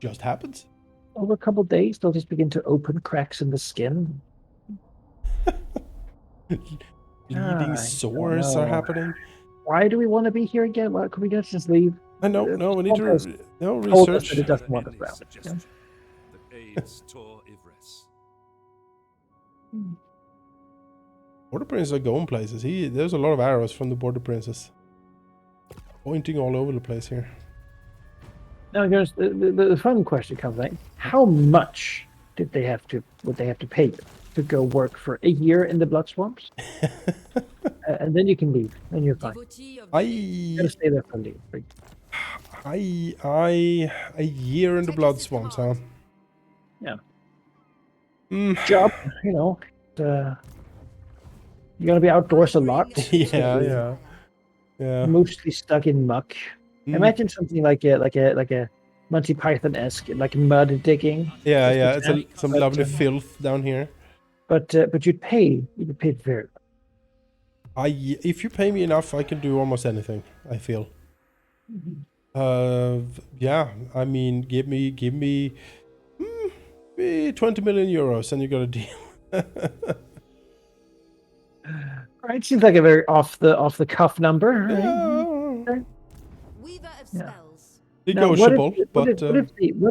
just happens. Over a couple of days, they'll just begin to open cracks in the skin. Bleeding I sores don't are know. happening. Why do we want to be here again? Why could we just leave? I know, no, we need Swamp has to no told us research. that it doesn't want us Any around. suggestion that aids Tor Ivres? Border Prince are going places. There's a lot of arrows from the Border Princess pointing all over the place here. Now, here's the fun question comes in: how much would they have to pay you to go work for a year in the blood swamps? And then you can leave. Then you're fine. Devotee of You gotta stay there for a year. A year in the Take blood us to swamps, huh? command. Yeah. Mm, Job, you're gonna be outdoors a lot. It's gonna be yeah. mostly stuck in muck. Mm, Imagine something like a Monty Python-esque, like mud digging. yeah. Just It's some but, lovely filth down here. But you'd pay very well. If you pay me enough, I can do almost anything. I feel. Yeah. I mean, give me 20 million euros, and you got a deal. Right, seems like a very off the cuff number. Right? Yeah, Weaver of Yeah. spells. Now, negotiable, what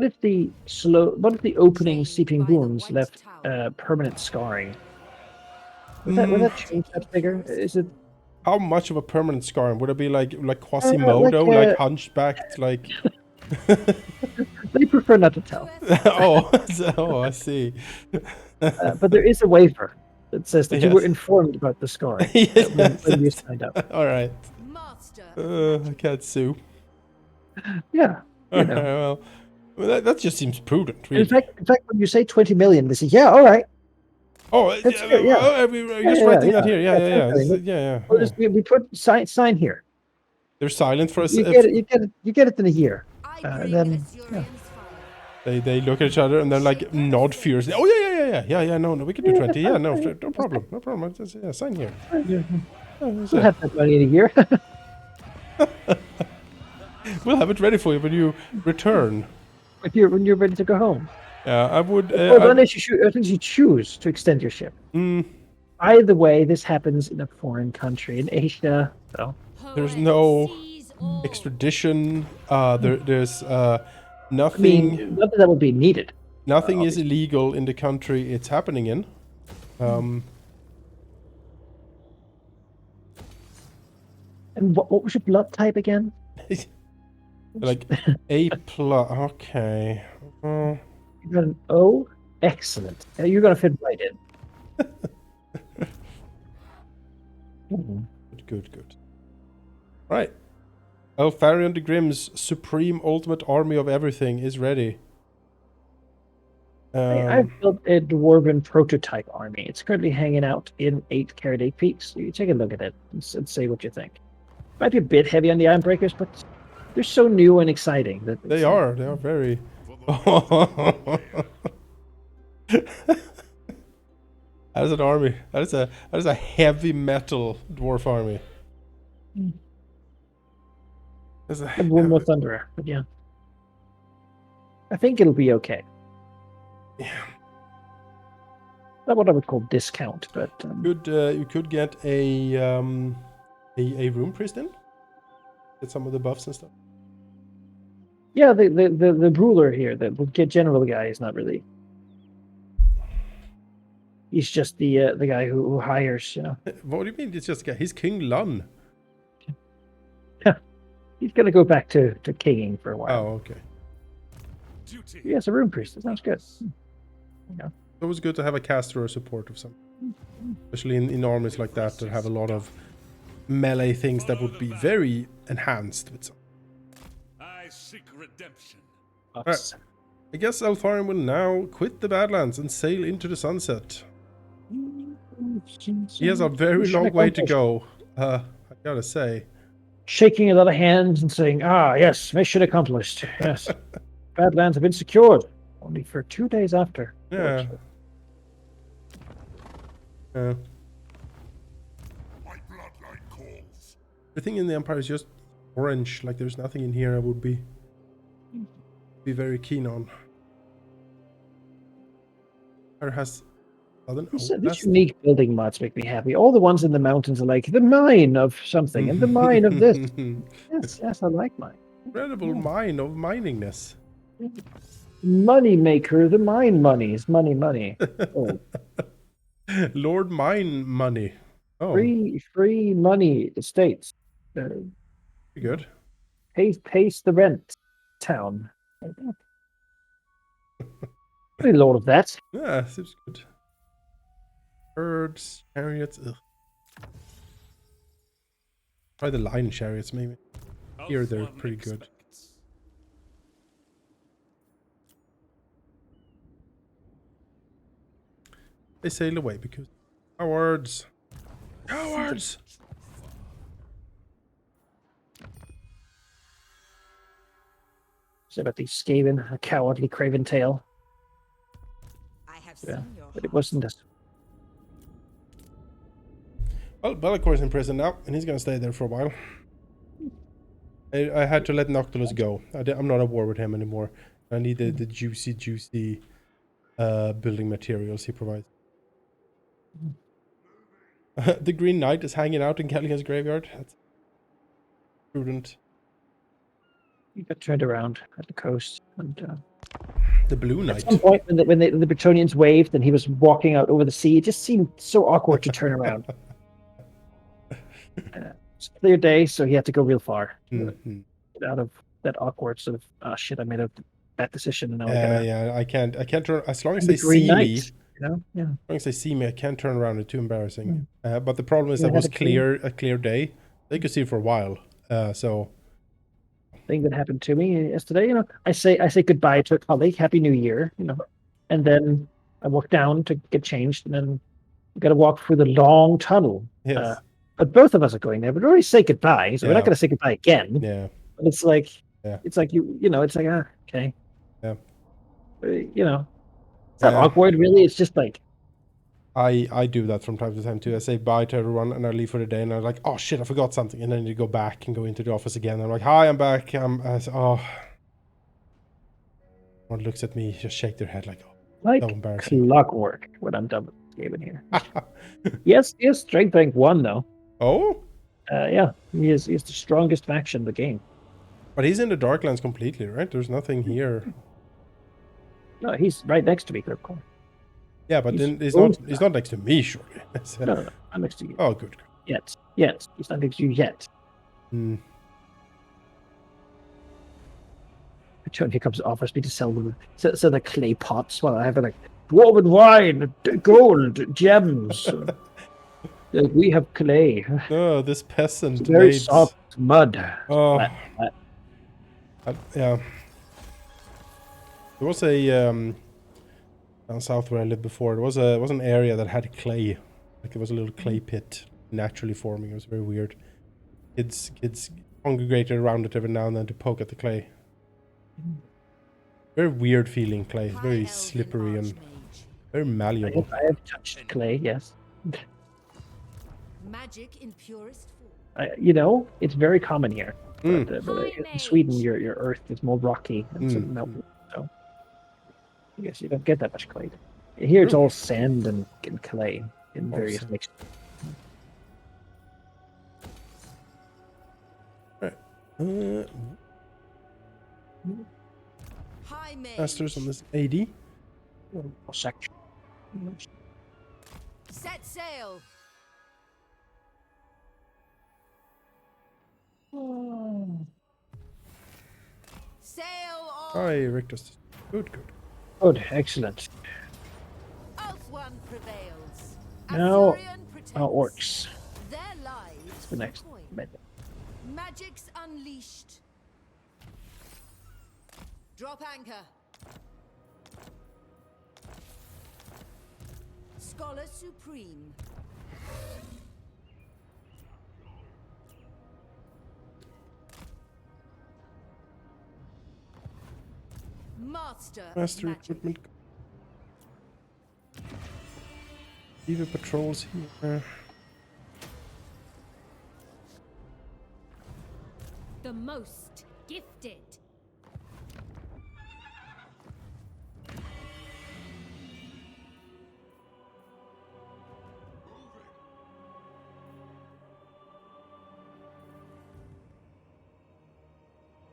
if the opening seeping By the wounds White left Tower. permanent scarring? Would that change that figure? Is it how much of a permanent scarring would it be? Like Quasimodo, like hunchbacked, like. they prefer not to tell. oh, I see. But there is a waiver that says that you were Yes. informed about the scarring Yes. when you signed up. All right. Master. I can't sue. Yeah. You know. Well, that just seems prudent, really. In fact, when you say 20 million, they say, yeah, all right. Oh, That's yeah, good, yeah. you're just writing that here. Yeah. definitely. Yeah. We'll just, we put sign here. They're silent for us. You get it in a year. I And bring then Azurion's fire. They look at each other and then like nod furiously. Oh yeah. No, we can do 20. Yeah, no problem. Yeah, sign here. We'll have that money in a year. We'll have it ready for you when you return. when you're ready to go home. Yeah, I would. Well, unless you choose to extend your ship. Either way, this happens in a foreign country in Asia. So There's no Seize all. extradition. There's I nothing. mean, not that that would be needed. Nothing is illegal in the country it's happening in. And what was your blood type again? Like A plus. Okay. You got an O. Excellent. You're gonna fit right in. Good. Right. Eltharion the Grim's supreme ultimate army of everything is ready. I've built a dwarven prototype army. It's currently hanging out in 8 peaks. You take a look at it and say what you think. Might be a bit heavy on the iron breakers, but they're so new and exciting that They are very. That is an army. That is a heavy metal dwarf army. And one more Thunderer, but yeah. I think it'll be okay. Yeah. Not what I would call discount, but You could get a rune priest in. Get some of the buffs and stuff. yeah, the ruler here, the general guy, is not really. He's just the guy who hires, What do you mean? It's just he's King Lun. He's gonna go back to kinging for a while. Oh, okay. Yes, a rune priest. That sounds good. It was good to have a caster or support of some. Especially in armies like that have a lot of melee things that would be very enhanced with some. I seek redemption. Us. I guess Eltharion will now quit the Badlands and sail into the sunset. He has a very long way to go, I gotta say. Shaking a lot of hands and saying, "Ah, yes, mission accomplished. Yes, Badlands have been secured." Only for 2 days after. Yeah. Yeah. My bloodline calls. Everything in the Empire is just orange. Like there's nothing in here I would be very keen on. Or has southern. These unique building mods make me happy. All the ones in the mountains are like the mine of something and the mine of this. Yes, I like mine. Incredible mine of miningness. Money maker, the mine monies, money. Oh, Lord Mine Money. Oh, free money estates. pretty good. Pays the rent. Town. Pretty load of that. Yeah, seems good. Birds, chariots. Ugh. Try the line chariots, maybe. Here they're One pretty good. expects. They sail away because cowards. Cowards. Say about the Skaven, a cowardly craven tail. I have Yeah, seen your but it heart. wasn't us. Well, Belegar's in prison now, and he's gonna stay there for a while. I had to let Noctilus go. I'm not at war with him anymore. I need the juicy building materials he provides. The Green Knight is hanging out in Kelligan's graveyard. That's prudent. He got turned around at the coast, and The Blue at Knight. some point when the Bretonians waved and he was walking out over the sea, it just seemed so awkward to turn around. It's a clear day, so he had to go real far. Mhm. Get out of that awkward sort of shit. I made a bad decision, and now I gotta. Yeah, I can't turn as long as I'm they the Green see Knight, me. you know, yeah. As long as they see me, I can't turn around. It's too embarrassing. But the problem is Yeah, that was had a clear- a clear day. They could see it for a while. So Thing that happened to me yesterday. You know, I say goodbye to a colleague, Happy New Year. You know, and then I walk down to get changed, and then we got to walk through the long tunnel. yes, But both of us are going there. But we already say goodbye, so we're Yeah. not going to say goodbye again. yeah, But it's like, Yeah. it's like you know, it's like okay, Yeah. You know, it's not Yeah. awkward, really. It's just like, I do that from time to time too. I say bye to everyone and I leave for the day, and I'm like, oh shit, I forgot something, and then you go back and go into the office again. I'm like, hi, I'm back. Everyone looks at me, just shake their head like, oh, like so embarrassing. clockwork when I'm done with the game in here. Yes, strength rank 1 though. Oh, Yeah, he is the strongest faction in the game. but he's in the Darklands completely, right? There's nothing here. No, he's right next to me, Gripcore. Yeah, but He's then he's close not next to me, surely. No, I'm next to you. Oh, good. Yet, he's not next to you yet. Hmm. He comes and offers me to sell them, sell the clay pots while I have like dwarven wine, gold, gems. Like, we have clay, Oh, this peasant very made. soft mud. Oh, Flat. yeah. There was a down south where I lived before. There was an area that had clay, like there was a little clay pit naturally forming. It was very weird. Kids congregated around it every now and then to poke at the clay. Very weird feeling clay. It's very High slippery Elven and Archmage. very malleable. I have touched clay, yes. Magic in purest form. You know, it's very common here. Mm. But High in Sweden, mage. your earth is more rocky and sort of Mm. melted. So I guess you don't get that much clay. Here it's all sand and clay in various Awesome. mixtures. High mage. Masters on this AD. Section. Set sail. Sail on. Hi, Rictus. Good. Good, excellent. Oath one prevails. Now, Eltharion protects. our orcs. Their lives The for next coin. method. Magic's unleashed. Drop anchor. Scholar Supreme. Master Master Magic. equipment. Leave patrols here. The most gifted.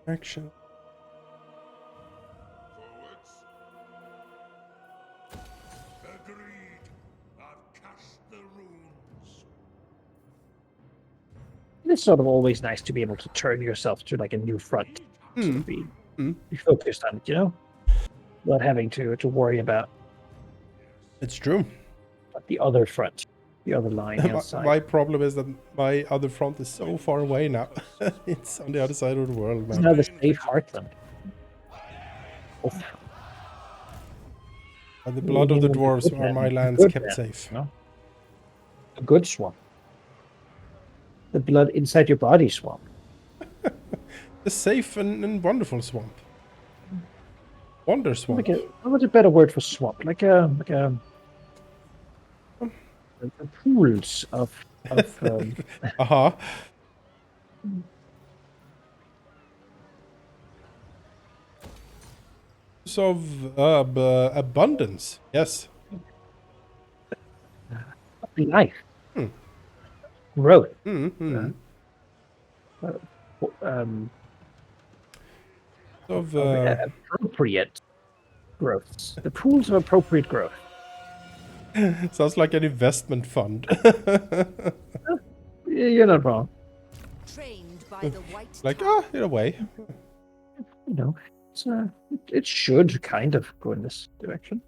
Action. Forwards. Agreed. I've cast the runes. It's sort of always nice to be able to turn yourself to like a new front. Sort of be focused on it, you know? Without having to worry about It's true. the other front, the other line my, outside. my problem is that my other front is so far away now. It's on the other side of the world, It's man. now the safe heartland. Oof. By the blood of the dwarves are my lands Good kept land, safe. you know? A good swamp. The blood inside your body swamp. The safe and wonderful swamp. Wonder swamp. What's a better word for swamp? Like a the pools of Aha. Of abundance. Yes. life, growth, Mm-hmm. Of appropriate growths. The pools of appropriate growth. sounds like an investment fund. You're not wrong. Trained by the white Like, Tower. in a way. You know, it's, it should kind of go in this direction.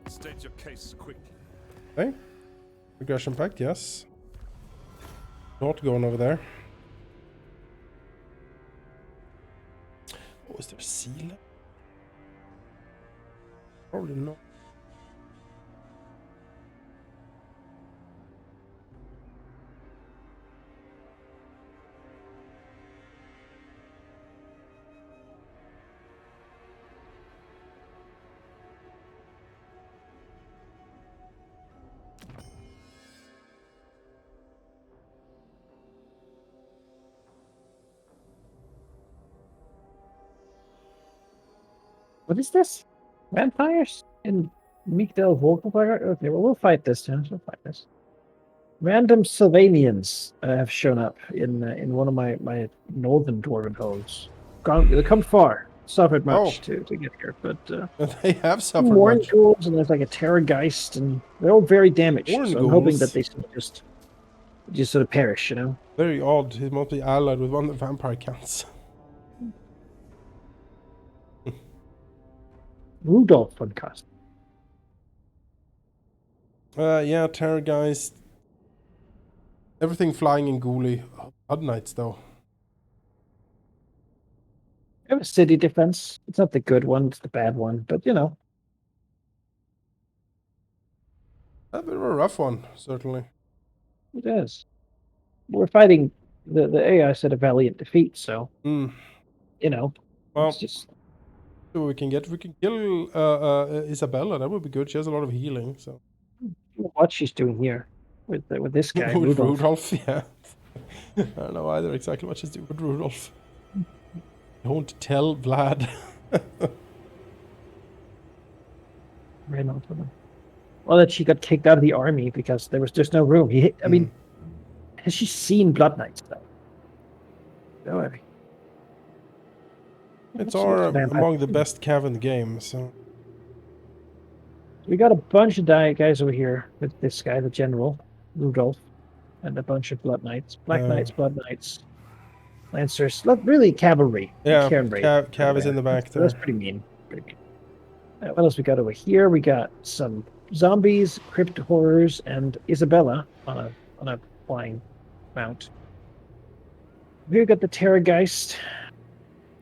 State your case quickly. Okay. Regression pact, yes. Not going over there. Oh, is there a seal? Probably not. What is this? Vampires in Meekdale Volkberg? Okay, well, we'll fight this. Yeah, we'll fight this. Random Sylvanians have shown up in one of my northern dwarven holds. They come far, suffered much to get here, but They have suffered Warren much. ghouls and there's like a Terrorgeist, and they're all very damaged. Warren so I'm hoping that ghouls? they just sort of perish, you know. Very odd. He must be allied with one of the vampire counts. Rudolph podcast. Yeah, Terrorgeist. Everything flying in ghoulie. Odd Knights, though. We have a city defense. It's not the good one, it's the bad one, but you know. A bit of a rough one, certainly. It is. We're fighting the AI said a valiant defeat, so Mm. you know, Well, it's just so we can get, we can kill Isabella. That would be good. She has a lot of healing. So what she's doing here with this guy, with Rudolph. Rudolph, yeah. I don't know either exactly what she's doing with Rudolph. Don't tell Vlad. Ran onto them. Well, that she got kicked out of the army because there was just no room. I mean, has she seen Blood Knights though? No, I mean, It's What's our the vampire? among the best cav in the game, so We got a bunch of guys over here with this guy, the general, Rudolph, and a bunch of blood knights, black knights, blood knights, lancers, really cavalry. yeah, Cavalry. cav is in the back there. That's pretty mean. Pretty mean. What else we got over here? We got some zombies, crypt horrors, and Isabella on a flying mount. We got the Terrorgeist,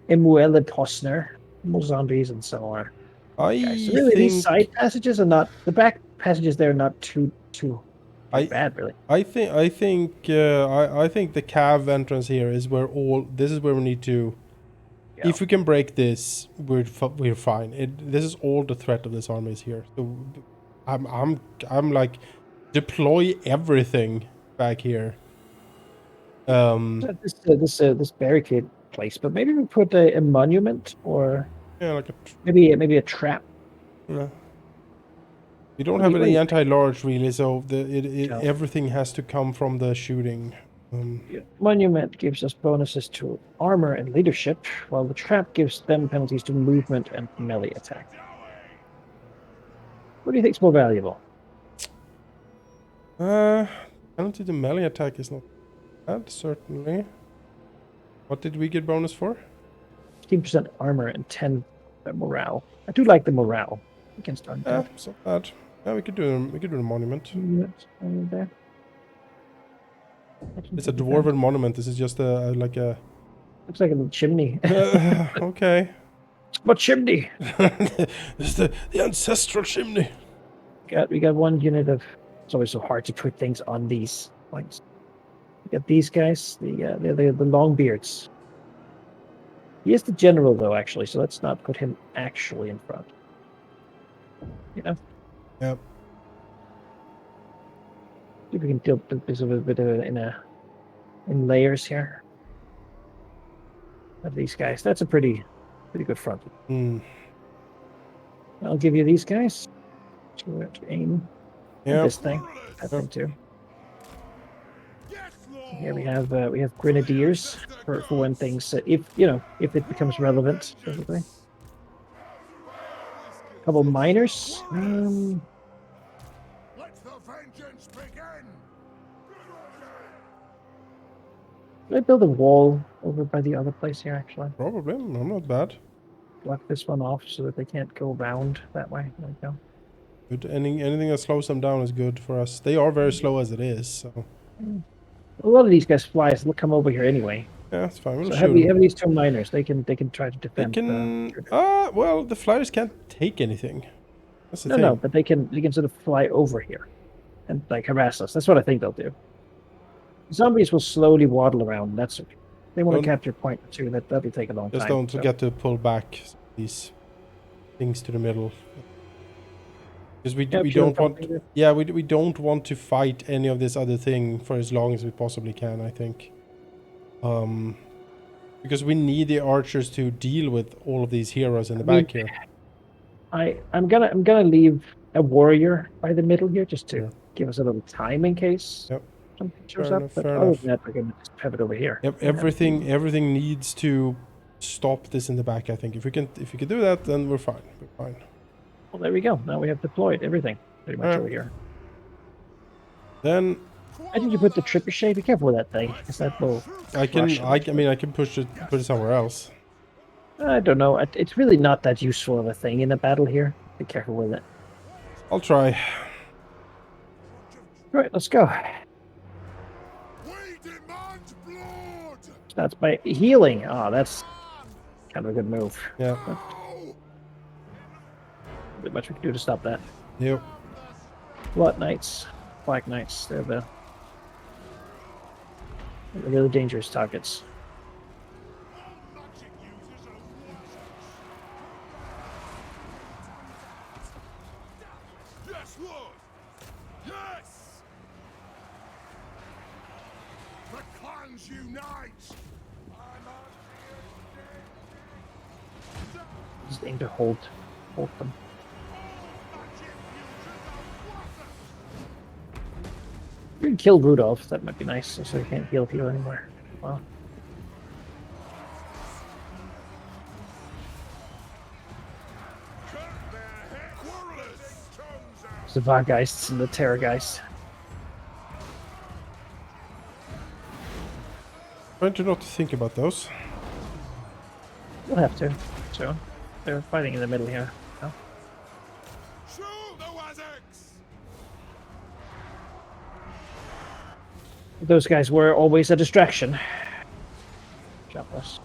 Emuele Posner, more zombies, and so on. Guys. So I really, these think side passages are not the back passages. They're not too I bad, really. I think I think the cav entrance here is where this is where we need to. Yeah. If we can break this, we're fine. This is all the threat of this army is here. So I'm like deploy everything back here. This barricade place, but maybe we put a monument or Yeah, like maybe a trap. yeah. We don't What have do you any think? anti-large really, so No. everything has to come from the shooting. Monument gives us bonuses to armor and leadership, while the trap gives them penalties to movement and melee attack. What do you think is more valuable? Penalty to melee attack is not bad, certainly. What did we get bonus for? 15% armor and 10 morale. I do like the morale against undead. It's not bad. Yeah, we could do a monument. There. It's a dwarven monument. This is just like a. Looks like a little chimney. Okay. What chimney? This is the ancestral chimney. We got one unit of. It's always so hard to put things on these points. We got these guys, the Longbeards. He is the general though, actually, so let's not put him actually in front. You know. Yep. See if we can build this a bit of in layers here. Of these guys, that's a pretty good front. I'll give you these guys. To aim. Yeah. This thing. That thing too. Here we have grenadiers for when things if it becomes relevant. Basically. A couple miners. Let the vengeance begin. Should I build a wall over by the other place here? Actually, Probably. I'm not bad. block this one off so that they can't go around that way. There we go. Good. Anything that slows them down is good for us. They are very slow as it is, so A lot of these guys fly, so they'll come over here anyway. yeah, it's fine. We'll So shoot have 'em. these two miners. They can try to They defend. can. Well, the flyers can't take anything. That's the thing. No, but they can sort of fly over here and like harass us. That's what I think they'll do. Zombies will slowly waddle around. That's okay. They want Don't- to capture point two. That'll take a long Just time. don't so- forget to pull back these things to the middle. Because we Capture don't the want. point. Yeah, we don't want to fight any of this other thing for as long as we possibly can. I think. Because we need the archers to deal with all of these heroes in the back here. I'm gonna leave a warrior by the middle here just to Yeah. give us a little time in case Yep. something shows Fair up. enough, But fair other enough. than that, we're gonna just pivot over here. Everything needs to stop this in the back. I think if we can do that, then we're fine. We're fine. Well, there we go. Now we have deployed everything pretty much Alright. over here. Then I think you put the trebuchet. Be careful with that thing, because that will. I can Russian. I can put it somewhere else. I don't know. It's really not that useful of a thing in a battle here. Be careful with it. I'll try. Right, let's go. We demand blood. That's by healing. Oh, that's kind of a good move. Yeah. Not much we can do to stop that. Yep. Blood Knights, Black Knights, they're the really dangerous targets. Magic users are one. Yes, Lord. Yes. The clans unite. Just aim to hold them. We can kill Rudolph. That might be nice, so he can't heal anymore. Well, The Vargeists and the Terrorgeists. Trying to not think about those. We'll have to. So they're fighting in the middle here. No? Shoot the Wazaks! Those guys were always a distraction. Jobless.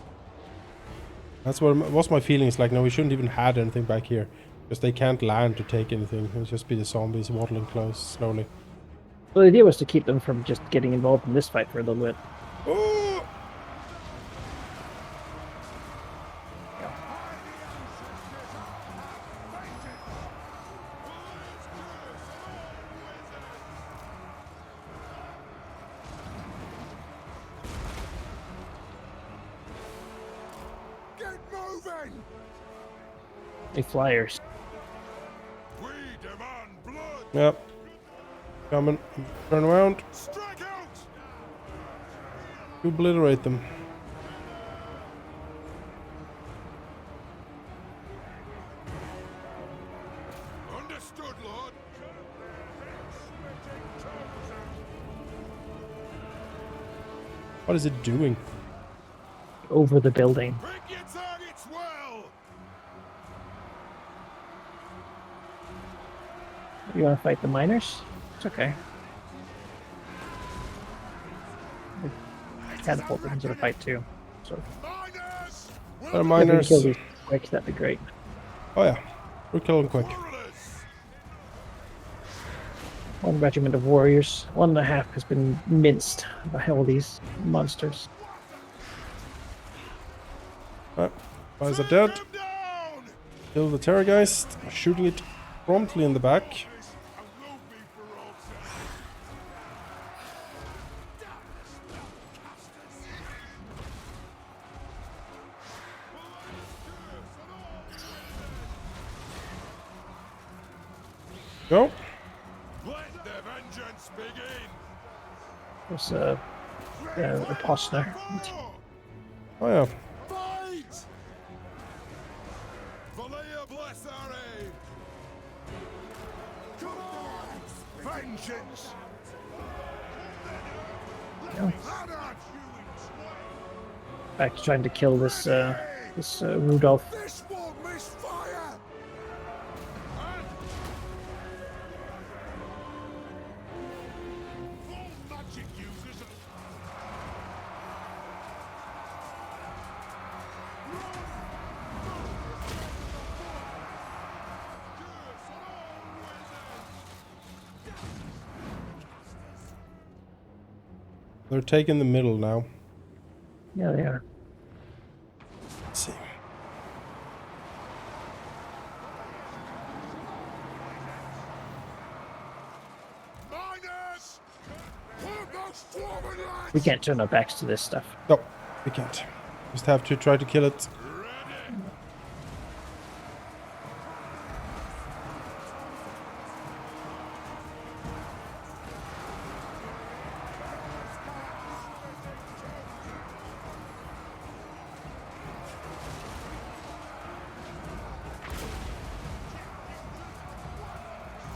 That's what was my feelings like. No, we shouldn't even had anything back here. Because they can't land to take anything. It'll just be the zombies waddling close slowly. Well, the idea was to keep them from just getting involved in this fight for a little bit. Oh! Get moving! They flyers. We demand blood! Yep. Coming. Turn around. Strike out! Obliterate them. Understood, Lord. What is it doing? Over the building. Pick your targets well! You want to fight the miners? It's okay. Catapult them into the fight too. So Miners! They're if we can miners. kill these quick, that'd be great. Oh yeah. We're killing quick. Quarrelers! 1 regiment of warriors. 1.5 has been minced by all these monsters. Right. Guys are dead. Them down! Kill the Terrorgeist. Shooting it promptly in the back. And will be for all time. Go. Let the vengeance begin! There's a Postner. Oh yeah. Fight! Valea bless our aid! Come on! Vengeance! Yeah. That at Back to trying to kill this Rudolph. This won't miss fire! All magic users are... They're taking the middle now. Yeah, they are. Let's see. Miners! Put those dwarven lads! We can't turn our backs to this stuff. No, we can't. Just have to try to kill it. Ready!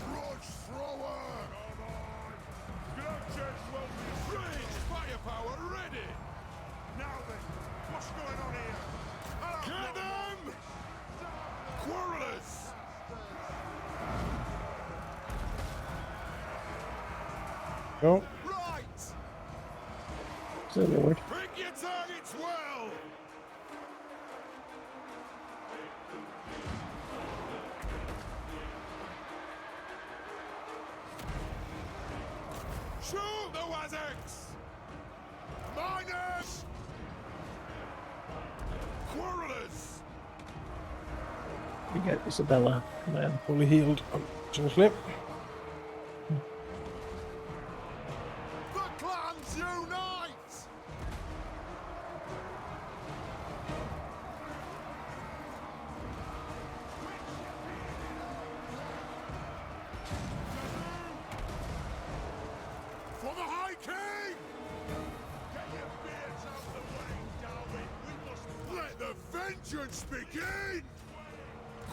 Grudge thrower! Grudges will be rage firepower ready! Now then, what's going on here? Get them! Quarrelers! Go. Right! So Lord. Pick your targets well! Shoot the Wazaks! Miners! Quarrelers! We got Isabella. Man. Fully healed, unfortunately. The clans unite! For the High King! Get your beards out of the way, darling. We must let the vengeance begin!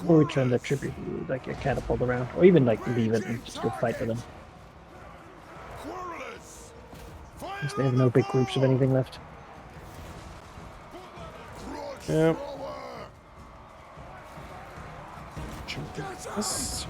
Or we turn the tribute, like a catapult around, or even like leave it and just go fight with them. Quarrelers! Fire Since they have no big groups of anything left. Grudge Yeah. thrower! Yes.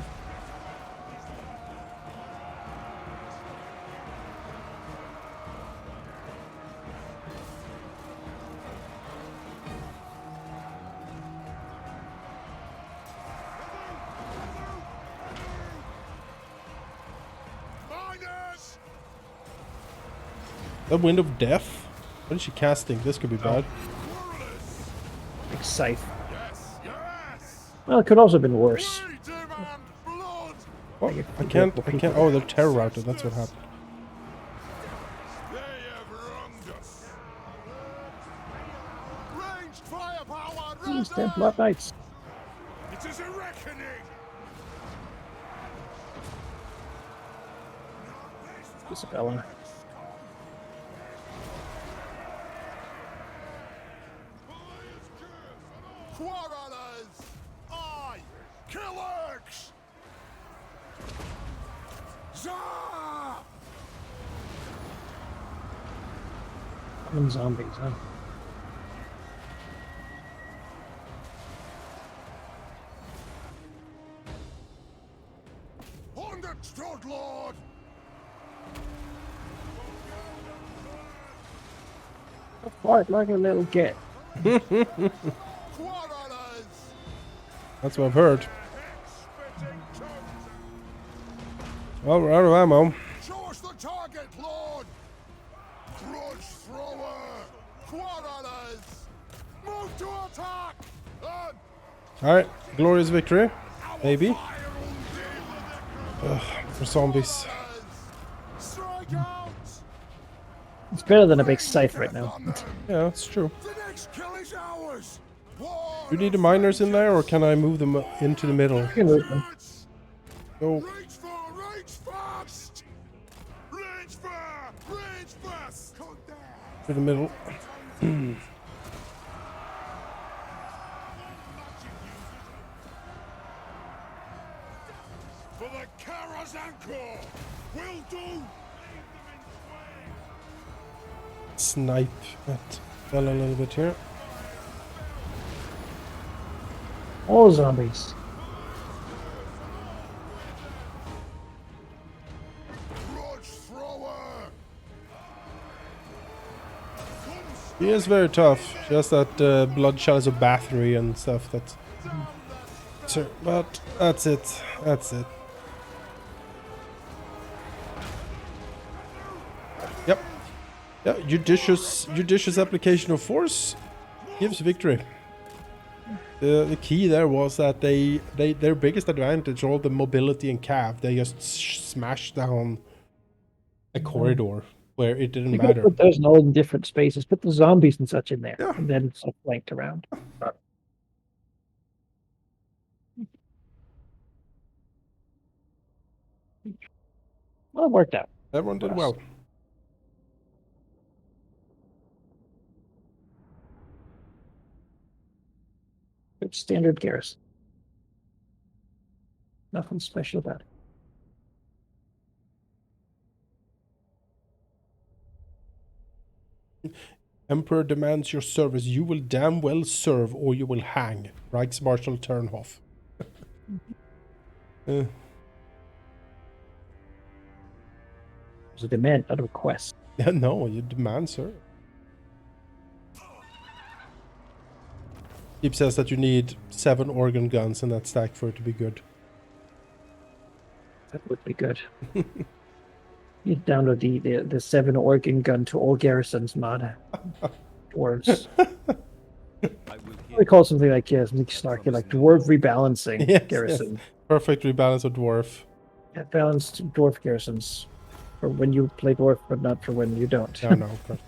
Miners! The Wind of Death? What is she casting? This could be bad. Quarrelers! Like scythe. Yes, yes! Well, it could also have been worse. We demand blood! Oh, I can't. Oh, they're terror routed. That's what happened. They have wronged us. Ranged firepower! These dead ready! blood knights. It is a reckoning! Isabella. Quarrelers! I! Killers! Zah! And zombies, huh? Understood, Lord! Fight like a little kid. Quarrelers! That's what I've heard. Spitting tongues! Well, we're out of ammo. Show us the target, Lord! Grudge thrower! Quarrelers! Move to attack! Alright, glorious victory. Maybe. Ugh, for zombies. Strike out! It's better than a big scythe right now. Yeah. Yeah, that's true. The next kill is ours! War Do you need the miners in there, or can I move them into the middle? You can move them. Go. Range far, range fast! Range far, range fast! To the middle. For the Karazanko! Will do! Snipe that fella a little bit here. All zombies. Grudge thrower! He is very tough. Just that blood shells of battery and stuff. That's. So, but that's it. That's it. Yep. Yeah, judicious application of force gives victory. The key there was that their biggest advantage, all the mobility and cav, they just smashed down a corridor where it didn't You could matter. put those in all in different spaces. Put the zombies and such in there, Yeah. and then it's all flanked around. Well, it worked out. Everyone did well. Good standard garrison. Nothing special about it. Emperor demands your service. You will damn well serve, or you will hang. Reichsmarshal Turnhoff. It was a demand, not a request. Yeah, no, you demand, sir. Keep says that you need 7 organ guns in that stack for it to be good. That would be good. You download the 7 organ gun to all garrisons mod. Dwarves. We call it something like something snarky, like dwarf rebalancing Yes, garrison. yes. Perfect rebalance of dwarf. Yeah, balanced dwarf garrisons for when you play dwarf, but not for when you don't. No, no, of course.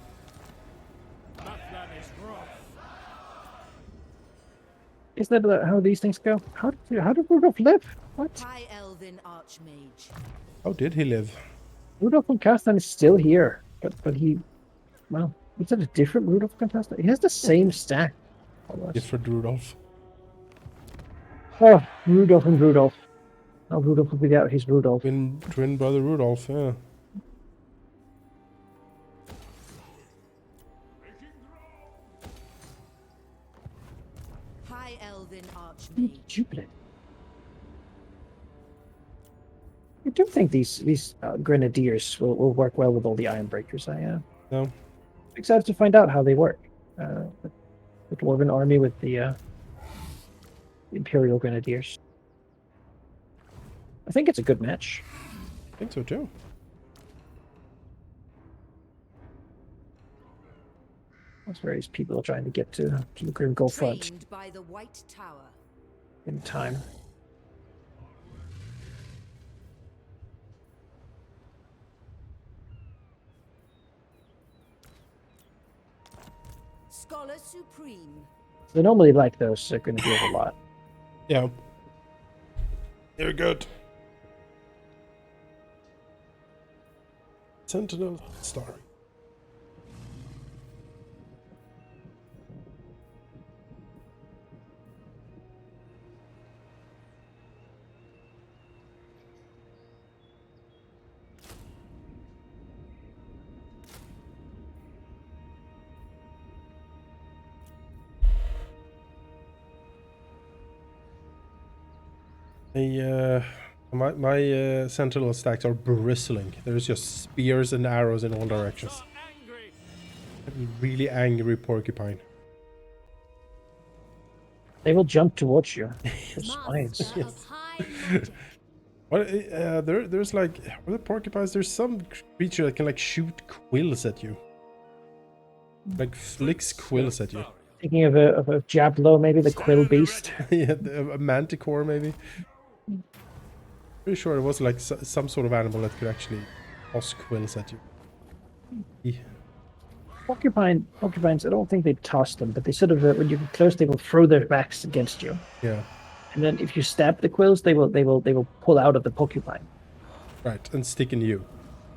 Isn't that how these things go? How did Rudolph live? What? High Elven Archmage. How did he live? Rudolph von Kastan is still here, but he, well, is that a different Rudolph von Kastan? He has the same stack. almost. Different Rudolph. Oh, Rudolph and Rudolph. Oh, Rudolph will be out. He's Rudolph. Twin brother Rudolph, yeah. High Elven Archmage. Jupiter. I do think these grenadiers will work well with all the Ironbreakers. No. Excited to find out how they work. The Dwarven army with the Imperial Grenadiers. I think it's a good match. I think so too. That's various people are trying to get to the Grim Goal front Trained by the White Tower. in time. Scholar Supreme. They normally like those Grenadiers a lot. Yeah. They're good. Sentinel Star. My sentinel stacks are bristling. There's just spears and arrows in all directions. A really angry porcupine. They will jump towards you. They're spines. Master of high magic. What? There's like, are the porcupines? There's some creature that can like shoot quills at you. Like flicks quills at you. Thinking of a Jablo, maybe the Quill Beast. Yeah, a manticore maybe. Pretty sure it was like some sort of animal that could actually toss quills at you. Yeah. Porcupines, I don't think they toss them, but they sort of, when you get close, they will throw their backs against you. Yeah. And then if you stab the quills, they will pull out of the porcupine. Right, and stick in you.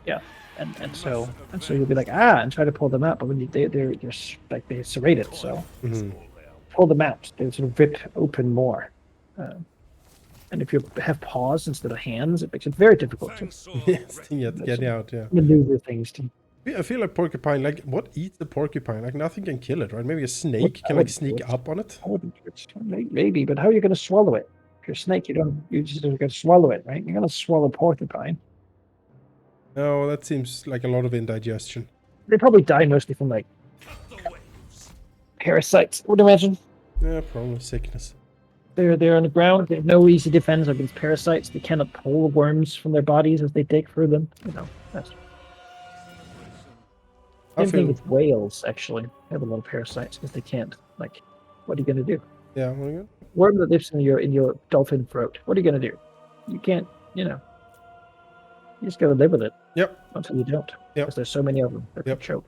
Yeah. And so you'll be like, and try to pull them out, but when they're like they're serrated, so pull them out. They sort of rip open more. And if you have paws instead of hands, it makes it very difficult to Yes, getting out, yeah. maneuver things. I feel like porcupine, like, what eats the porcupine? Like, nothing can kill it, right? Maybe a snake can, like, sneak up on it? I wouldn't do it. Maybe, but how are you going to swallow it? If you're a snake, you just got to swallow it, right? You're going to swallow porcupine. No, that seems like a lot of indigestion. They probably die mostly from, like, parasites, I would imagine. Yeah, probably sickness. They're on the ground. They have no easy defense against parasites. They cannot pull worms from their bodies as they dig through them. You know, that's I same thing feel... with whales. Actually, they have a lot of parasites because they can't. Like, what are you gonna do? Yeah, what again? Worm that lives in your dolphin throat. What are you gonna do? You can't. You know, you just gotta live with it. Yep. Until you don't. Yep. Because there's so many of them that Yep. choke.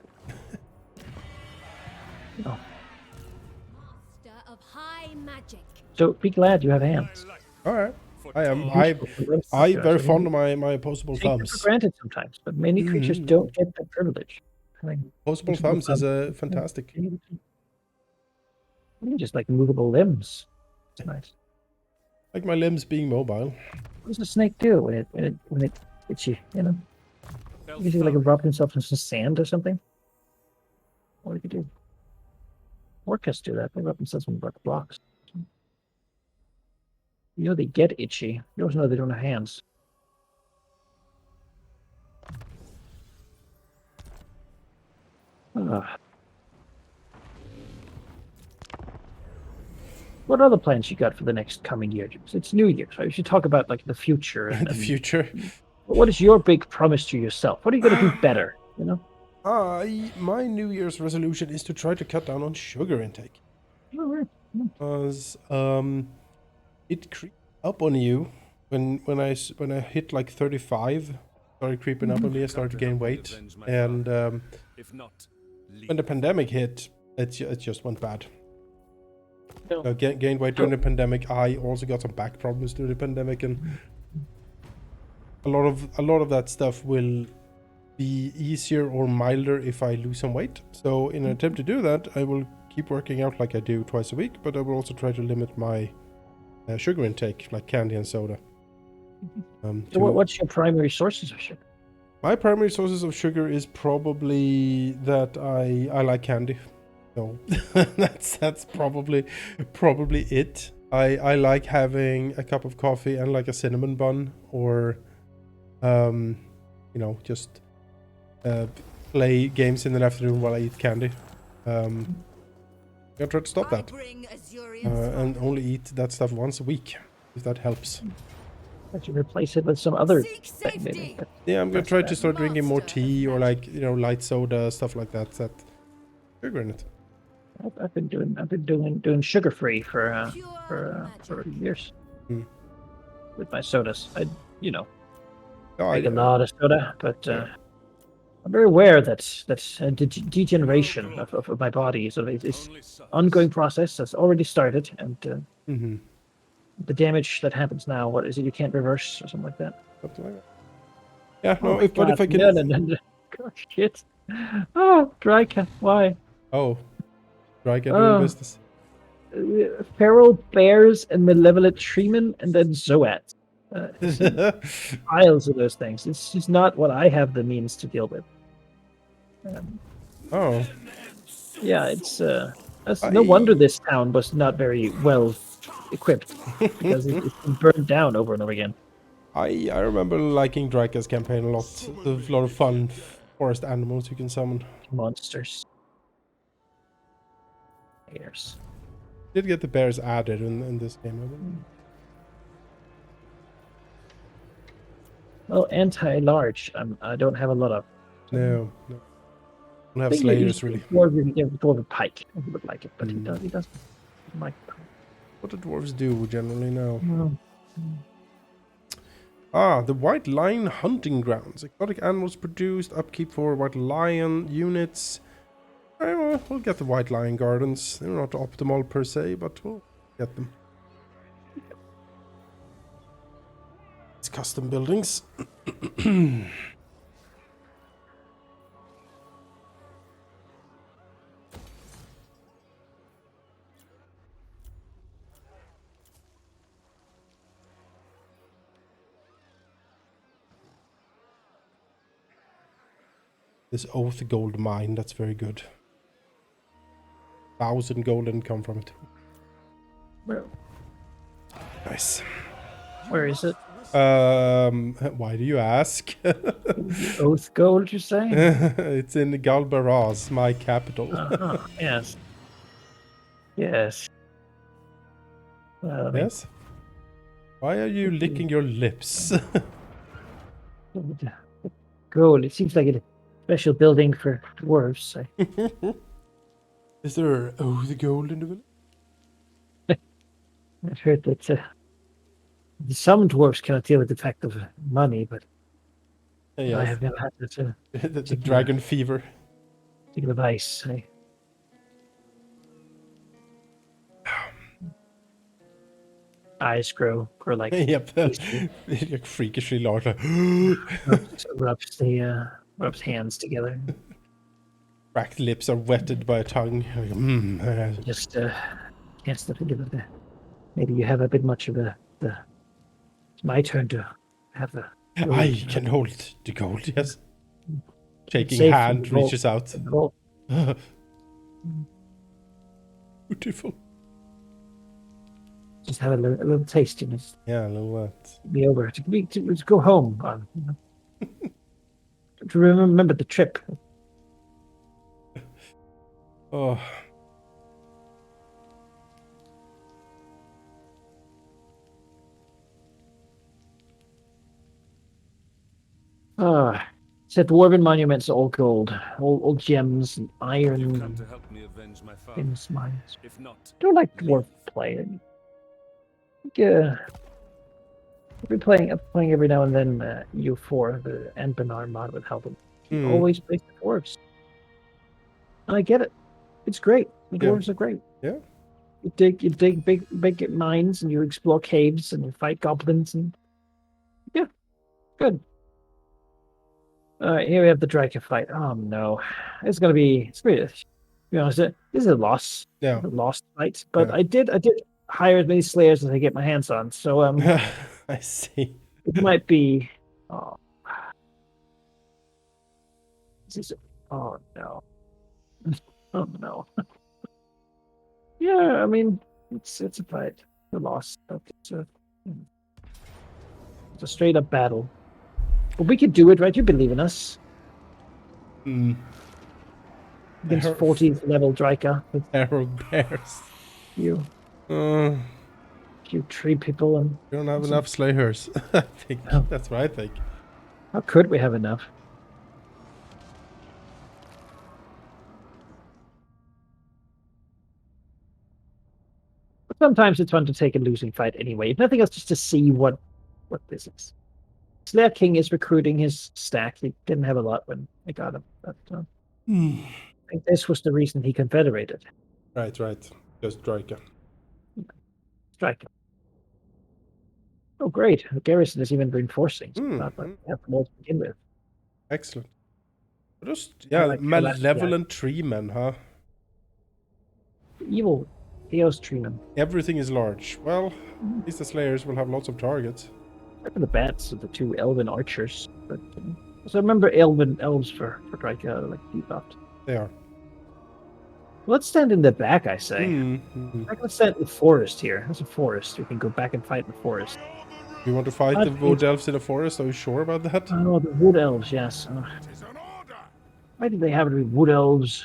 Oh. Master of high magic. So be glad you have hands. All right. I very fond of my opposable Take them thumbs. for granted sometimes, but many creatures don't get that privilege. I mean, Opposable thumbs is a fantastic. Just like movable limbs. It's nice. Like my limbs being mobile. What does a snake do when it hits you? You know, usually like rub himself in some sand or something. What do you do? Orcas do that. They rub themselves in blocks. You know they get itchy. You also know they don't have hands. What other plans you got for the next coming year? It's New Year, so you should talk about like the future. And, The future. What is your big promise to yourself? What are you going to do better? You know. My New Year's resolution is to try to cut down on sugar intake. All right. Because it creeps up on you when I hit like 35. Started creeping up on me. I started to gain weight, and when the pandemic hit, it just went bad. Gained weight during the pandemic. I also got some back problems during the pandemic, and a lot of that stuff will be easier or milder if I lose some weight. So in an attempt to do that, I will keep working out like I do twice a week, but I will also try to limit my sugar intake, like candy and soda. So what's your primary sources of sugar? My primary sources of sugar is probably that I like candy. So that's probably it. I like having a cup of coffee and like a cinnamon bun, or just play games in the afternoon while I eat candy. I'm gonna try to stop that and only eat that stuff once a week, if that helps. But you replace it with some other Seek thing, maybe. safety. Yeah, I'm gonna try to start drinking more Master of tea or like magic. light soda, stuff like that. That sugar in it. I've been doing sugar free for Pure for magic. years Hmm. with my sodas. I Oh, drink a lot of soda, but I'm very aware that degeneration of my body. So it's Only sons. ongoing process that's already started, and Mm-hmm. the damage that happens now, what is it? You can't reverse or something like that. Something like that. Yeah, Oh no. my But if I God, can. no. Gosh, shit. Oh, dry cat. Why? Oh, dragon doing Oh, business. feral bears and malevolent treemen, and then zoats. Piles of those things. It's just not what I have the means to deal with. Oh, Yeah, it's no wonder this town was not very well equipped because it's been burned down over and over again. I remember liking Draca's campaign a lot. There's a lot of fun forest animals you can summon. Monsters. Bears. Did get the bears added in this game, I think. Well, anti-large. I don't have a lot of. No. Don't have I think slayers really. Dwarven pike. He would like it, but he doesn't like it. What do dwarves do generally now? No. Ah, the White Lion Hunting Grounds. Exotic animals produced. Upkeep for White Lion units. Alright, well, we'll get the White Lion Gardens. They're not optimal per se, but we'll get them. It's custom buildings. This Oath gold mine, that's very good. 1,000 gold income from it. Where, Nice. where is it? Why do you ask? Oath Gold, you say? It's in Galbaraz, my capital. Yes. Yes. Well, I mean, Yes? Why are you licking your lips? gold. It seems like a special building for dwarves. Is there the gold in the village? I've heard that some dwarves cannot deal with the fact of money, but I Yes. have never had that the dragon fever. particular vice. Eyes grow like Yep. Like freakishly large. Like, rubs hands together. cracked lips are wetted by a tongue. Like, Just can't stop thinking of that. Maybe you have a bit much of the. It's my turn to have the. I can hold the gold, yes. Shaking safe hand from the vault. reaches out. Roll. Beautiful. Just have a little taste, Yeah, a little be over to go home. To remember the trip. Oh. Said dwarven monuments are all gold, all gems and You come iron to help me avenge my father. things. Mines. If not, Don't like dwarf playing. I've been playing every now and then U4, the Enbenar mod with Halldamir. He Hmm. always plays the dwarves. And I get it. It's great. The Yeah. dwarves are great. Yeah. You dig big mines and you explore caves and you fight goblins and yeah, good. Here we have the dragon fight. Oh no, it's gonna be. To be honest, this is a loss. Yeah. A lost fight. But Yeah. I did hire as many Slayers as I get my hands on. So I see. it might be. Oh, oh no. Oh no. Yeah, I mean, it's a fight. A loss. It's a straight up battle. But we could do it, right? You believe in us. Hmm. Against Her- 40th level Drika with Arrow bears. you Uh, tree people and we don't have enough slayers. I think No. that's what I think. how could we have enough? But sometimes it's fun to take a losing fight anyway. If nothing else, just to see what this is. Slayer King is recruiting his stack. He didn't have a lot when I got him, but I think this was the reason he confederated. Right. Just Drika. Strike. Oh, great! The garrison is even reinforcing. So it's not like we have more to begin with. Excellent. Just I like how that's malevolent tree men, huh? Evil Chaos Treeman. Everything is large. Well, at least the slayers will have lots of targets. Except for the bats of the two elven archers. But so I remember elves for Drika like debuffed. They are. Let's stand in the back, I say. Mm-hmm. Let's stand in the forest here. There's a forest. We can go back and fight in the forest. You want to fight the wood elves in the forest? Are you sure about that? Oh, the wood elves, yes. Tis an order. Why did they have it with wood elves?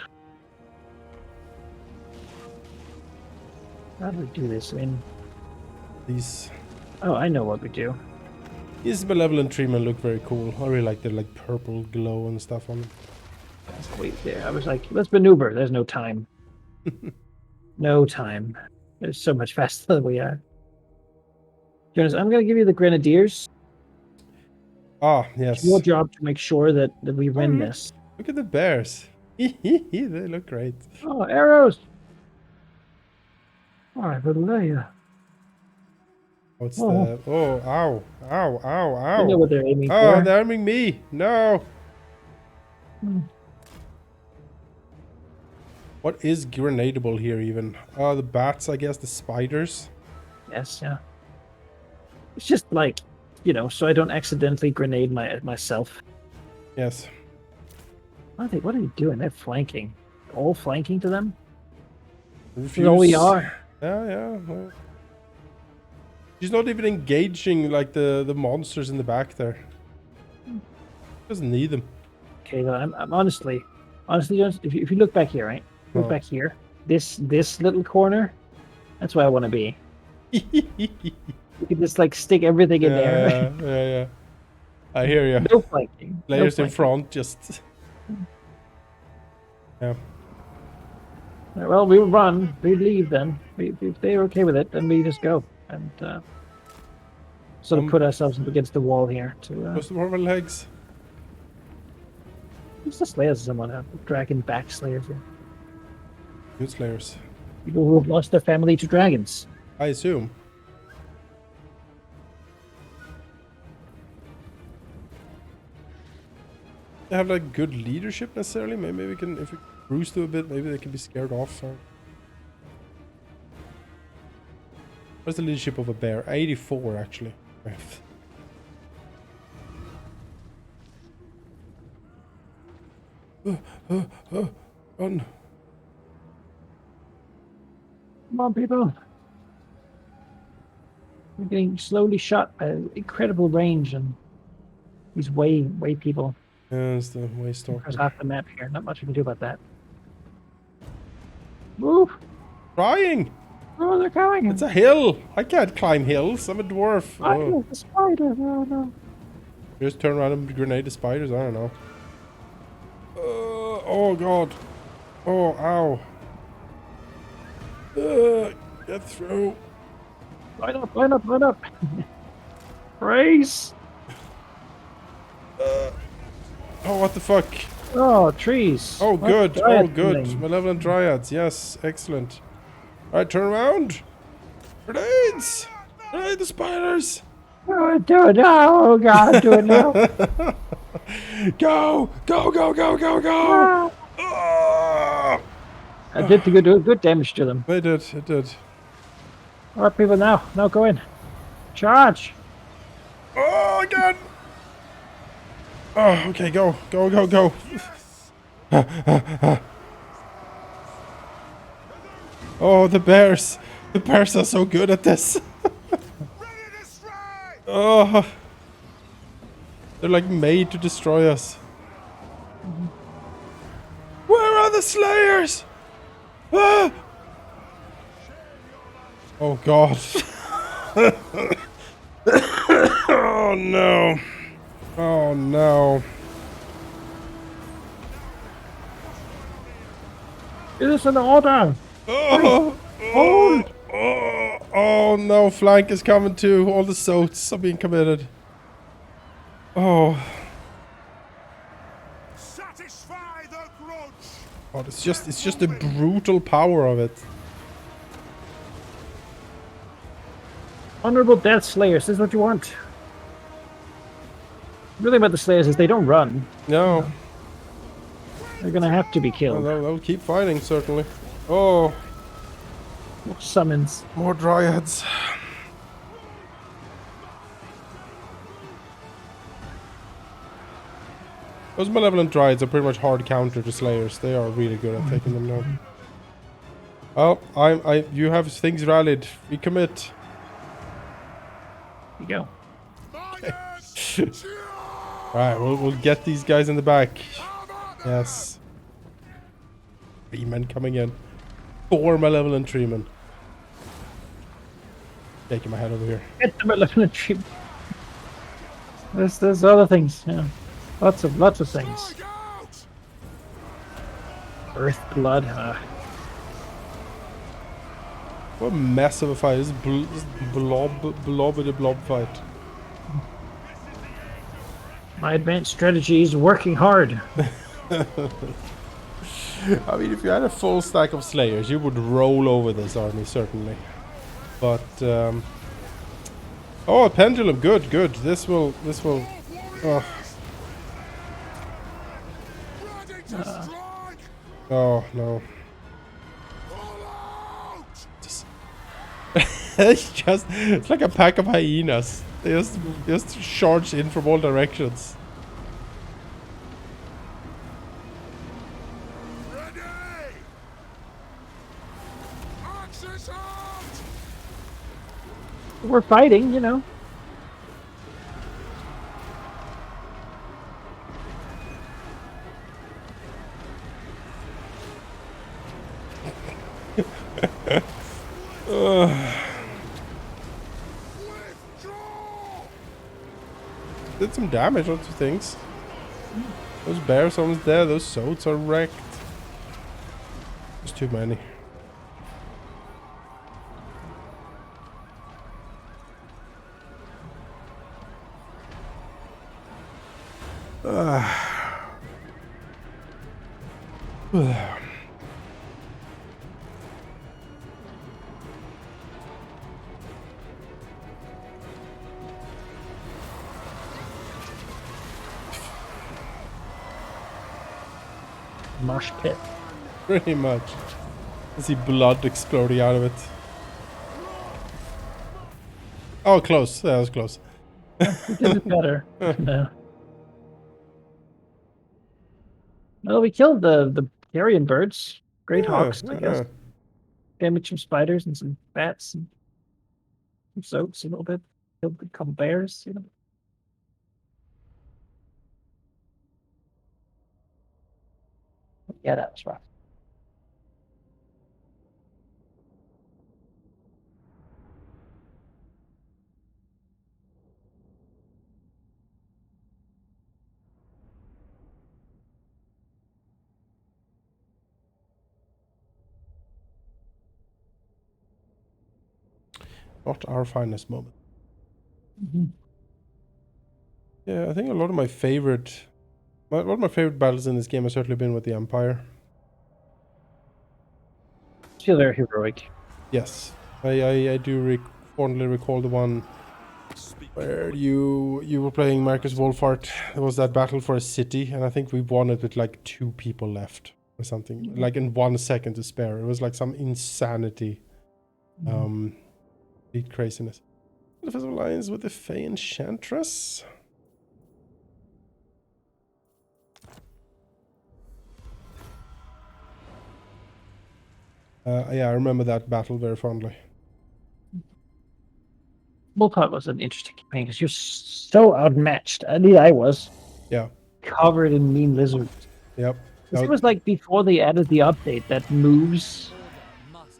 How do we do this? I mean, These I know what we do. malevolent tree men look very cool. I really like the purple glow and stuff on them. Wait there. I was like, let's maneuver. There's no time. No time. There's so much faster than we are. Jonas, I'm going to give you the Grenadiers. Ah, yes. It's your job to make sure that we win this. Look at the bears. They look great. Oh, arrows! All right, Belegar. What's Oh. the... Oh, ow. Ow, ow, I know ow. what they're aiming Oh, for. they're aiming me. No. What is grenadable here even? Oh, the bats, I guess. The spiders. Yes, yeah. It's just like, so I don't accidentally grenade myself. Yes. What are they doing? They're flanking. All flanking to them? Refuse. No, we are. Yeah. Well. She's not even engaging like the monsters in the back there. Doesn't need them. Okay, well, I'm honestly, Jonas, if you look back here, right? Look Oh. back here. This little corner, that's where I want to be. You can just stick everything in there. Yeah. I hear you. No flanking. no Layers in flanking. front, just. Yeah. Well, we run. We leave then. If they're okay with it, then we just go and sort of put ourselves up against the wall here to. Just more of my legs. Who's the Slayers? Someone dragon back Slayers here. Good slayers. People who have lost their family to dragons. I assume. They have good leadership necessarily. Maybe we can, if we cruise to a bit, maybe they can be scared off. What's the leadership of a bear? 84 actually. Run. Come on, people. We're getting slowly shot at incredible range, and these way people Yeah, it's the way across stalker. half the map here. Not much we can do about that. Move! Trying! Oh, they're coming! It's a hill! I can't climb hills. I'm a dwarf. I Oh. the spider! Oh no! Just turn around and grenade the spiders? I don't know. Oh god. Oh, ow. Get through. Line up! Race! Oh, what the fuck? Oh, trees! Oh, What good. Oh, giant good. thing. Malevolent dryads. Yes, excellent. Alright, turn around. Grenades! Grenade the spiders! Do it now! Oh god, do it now! Go! Go! Ah! I did good damage to them. It did. All right, people, now go in. Charge. Oh, again! Oh, okay, go. Oh, the bears. The bears are so good at this. Ready to strike! Oh, they're like made to destroy us. Where are the slayers? Ah! Oh god. Oh no. Oh no. It is an order. Oh, oh no, flank is coming too. All the soats are being committed. Oh. Satisfy the grudge! Oh, it's just the brutal power of it. Honorable death slayers. This is what you want. The thing about the slayers is they don't run. No. They're gonna have to be Well, killed. they'll keep fighting, certainly. Oh, Summons. more dryads. Those malevolent dryads are pretty much hard counter to slayers. They are really good at taking them down. Oh, you have things rallied. We commit. Here you go. Alright, we'll get these guys in the back. Yes. 3 men coming in. 4 malevolent treemen. Taking my head over here. Get the malevolent tree. There's other things. Yeah. Lots of things. Earth blood. What a mess of a fight. This is blob fight. My advanced strategy is working hard. I mean, if you had a full stack of slayers, you would roll over this army, certainly. But, oh, a pendulum. Good. This will, oh. Oh, no. It's like a pack of hyenas. They just charge in from all directions. Ready! Axis out! We're fighting, you know. Did some damage onto things. Those bears almost there. Those soats are wrecked. There's too many. Mosh pit. Pretty much. I see blood exploding out of it. Oh, close. That was close. We did it better. No. Well, we killed the carrion birds. Great hawks, I guess. Damaged some spiders and some bats and some soats a little bit. Killed a couple bears, you know. Yeah, that was rough. Not our finest moment. Mm-hmm. Yeah, I think a lot of my favorite battles in this game have certainly been with the Empire. Feel very heroic. Yes, I do fondly recall the one where you were playing Marcus Wolfhart. There was that battle for a city, and I think we won it with like 2 people left or something, like in 1 second to spare. It was like some insanity. Complete craziness. Defensive alliance with the Fey Enchantress. Yeah, I remember that battle very fondly. Bullpup was an interesting campaign because you're so outmatched. At least I was. Yeah. Covered in mean lizards. Yep. It was like before they added the update that moves,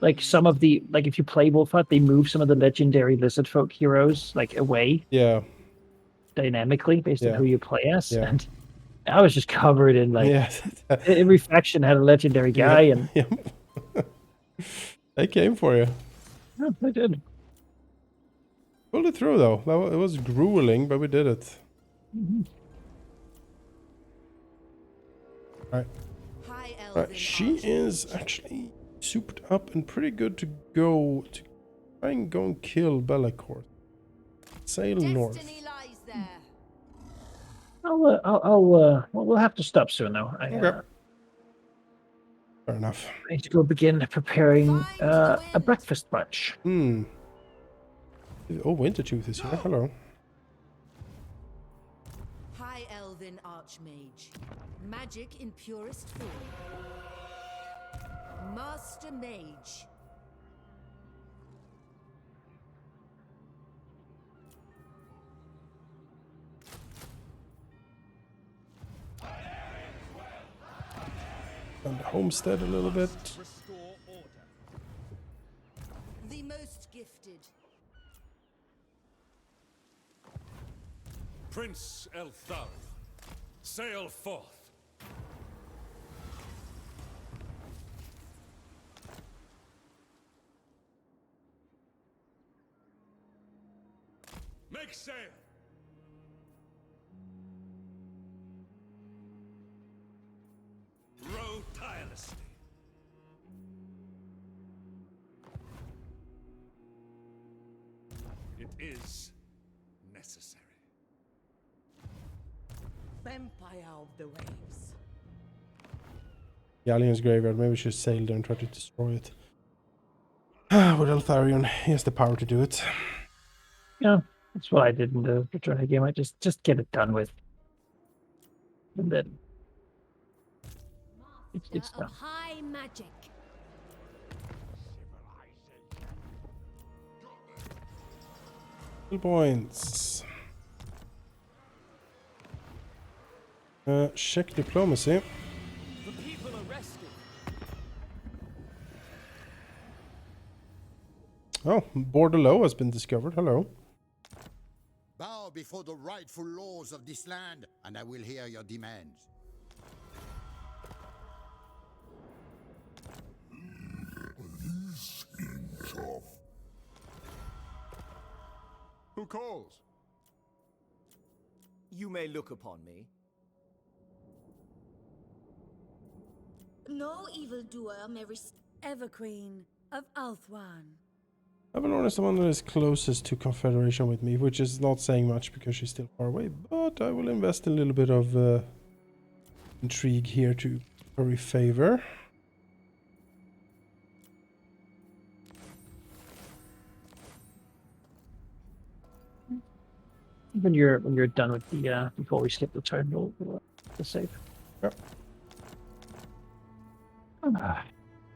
like some of the, like if you play Wolfheart, they move some of the legendary lizard folk heroes like away. Yeah. Dynamically based on who you play as. Yeah. And I was just covered in like every faction had a legendary guy and they came for you. Yeah, they did. Pulled it through though. It was grueling, but we did it. Right. Right. She is actually souped up and pretty good to go to try and go and kill Belegar. Sail north. We'll have to stop soon though. Okay. Fair enough. I need to go begin preparing a breakfast bunch. Oh, Wintertooth is here. Hello. High Elven Archmage. Magic in purest form. Master Mage. And homestead a little bit. Restore order. The most gifted. Prince Eltharion, sail forth. Make sail. Row tirelessly. It is necessary. Vampire of the waves. Galleon's graveyard. Maybe we should sail there and try to destroy it. With Eltharion, he has the power to do it. Yeah, that's what I did in the Return game. I just get it done with. And then it's Of done. high magic. Points. Check diplomacy. The people arrested. Oh, Bordelot has been discovered. Hello. Bow before the rightful laws of this land, and I will hear your demands. Who calls? You may look upon me. No evildoer may Everqueen of Althwan. Avalon is the one that is closest to Confederation with me, which is not saying much because she's still far away, but I will invest a little bit of intrigue here to curry favor. When you're done with the before we skip the turn, we'll save. Yep.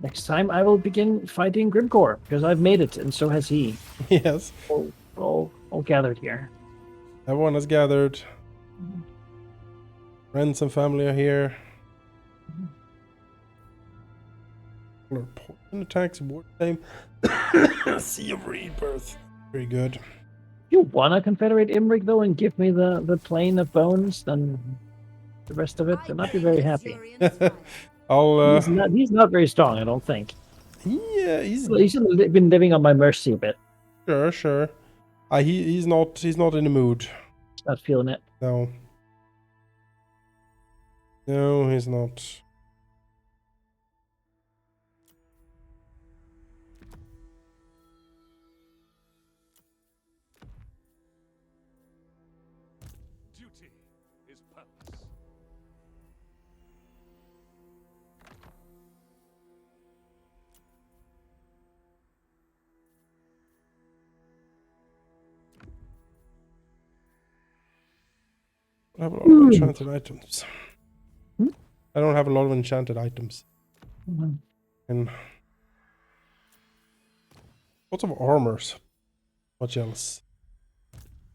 Next time I will begin fighting Grimcore because I've made it and so has he. Yes. All gathered here. Everyone has gathered. Friends and family are here. Poison attacks, war time. Sea of Rebirth. Very good. If you want to confederate Imrig though and give me the plane of bones, then the rest of it, then I'd be very happy. I'll. He's not very strong, I don't think. Yeah, he's been living on my mercy a bit. Sure. He's not in the mood. He's not feeling it. No, he's not. Duty is purpose. I have a lot of enchanted items. Hmm? I don't have a lot of enchanted items. Mhm. And lots of armors. Much else?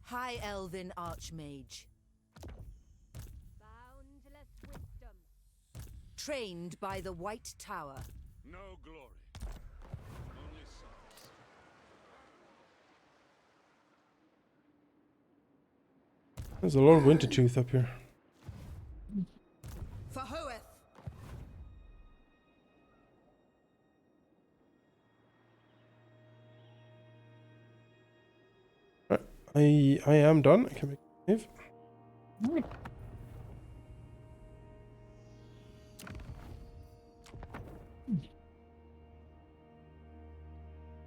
High Elven Archmage. Boundless wisdom. Trained by the White Tower. No glory. Only sons. There's a lot of winter tooth up here. For Hoeth. I am done. I can make a save. Alright.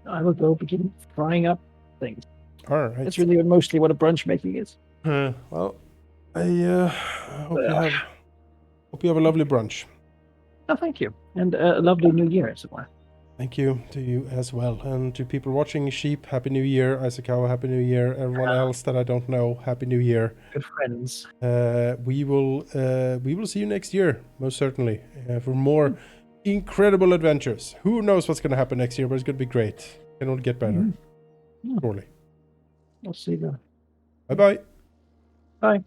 I will go begin frying up things. Alright. That's really mostly what a brunch making is. Well, I hope you have a lovely brunch. Oh, thank you. And a lovely new year as well. Thank you to you as well. And to people watching Sheep, Happy New Year. Isakawa, Happy New Year. Everyone else that I don't know, Happy New Year. Good friends. We will see you next year, most certainly, for more incredible adventures. Who knows what's going to happen next year, but it's going to be great. Can only get better. Yeah. Surely. We'll see you. Bye-bye. Bye.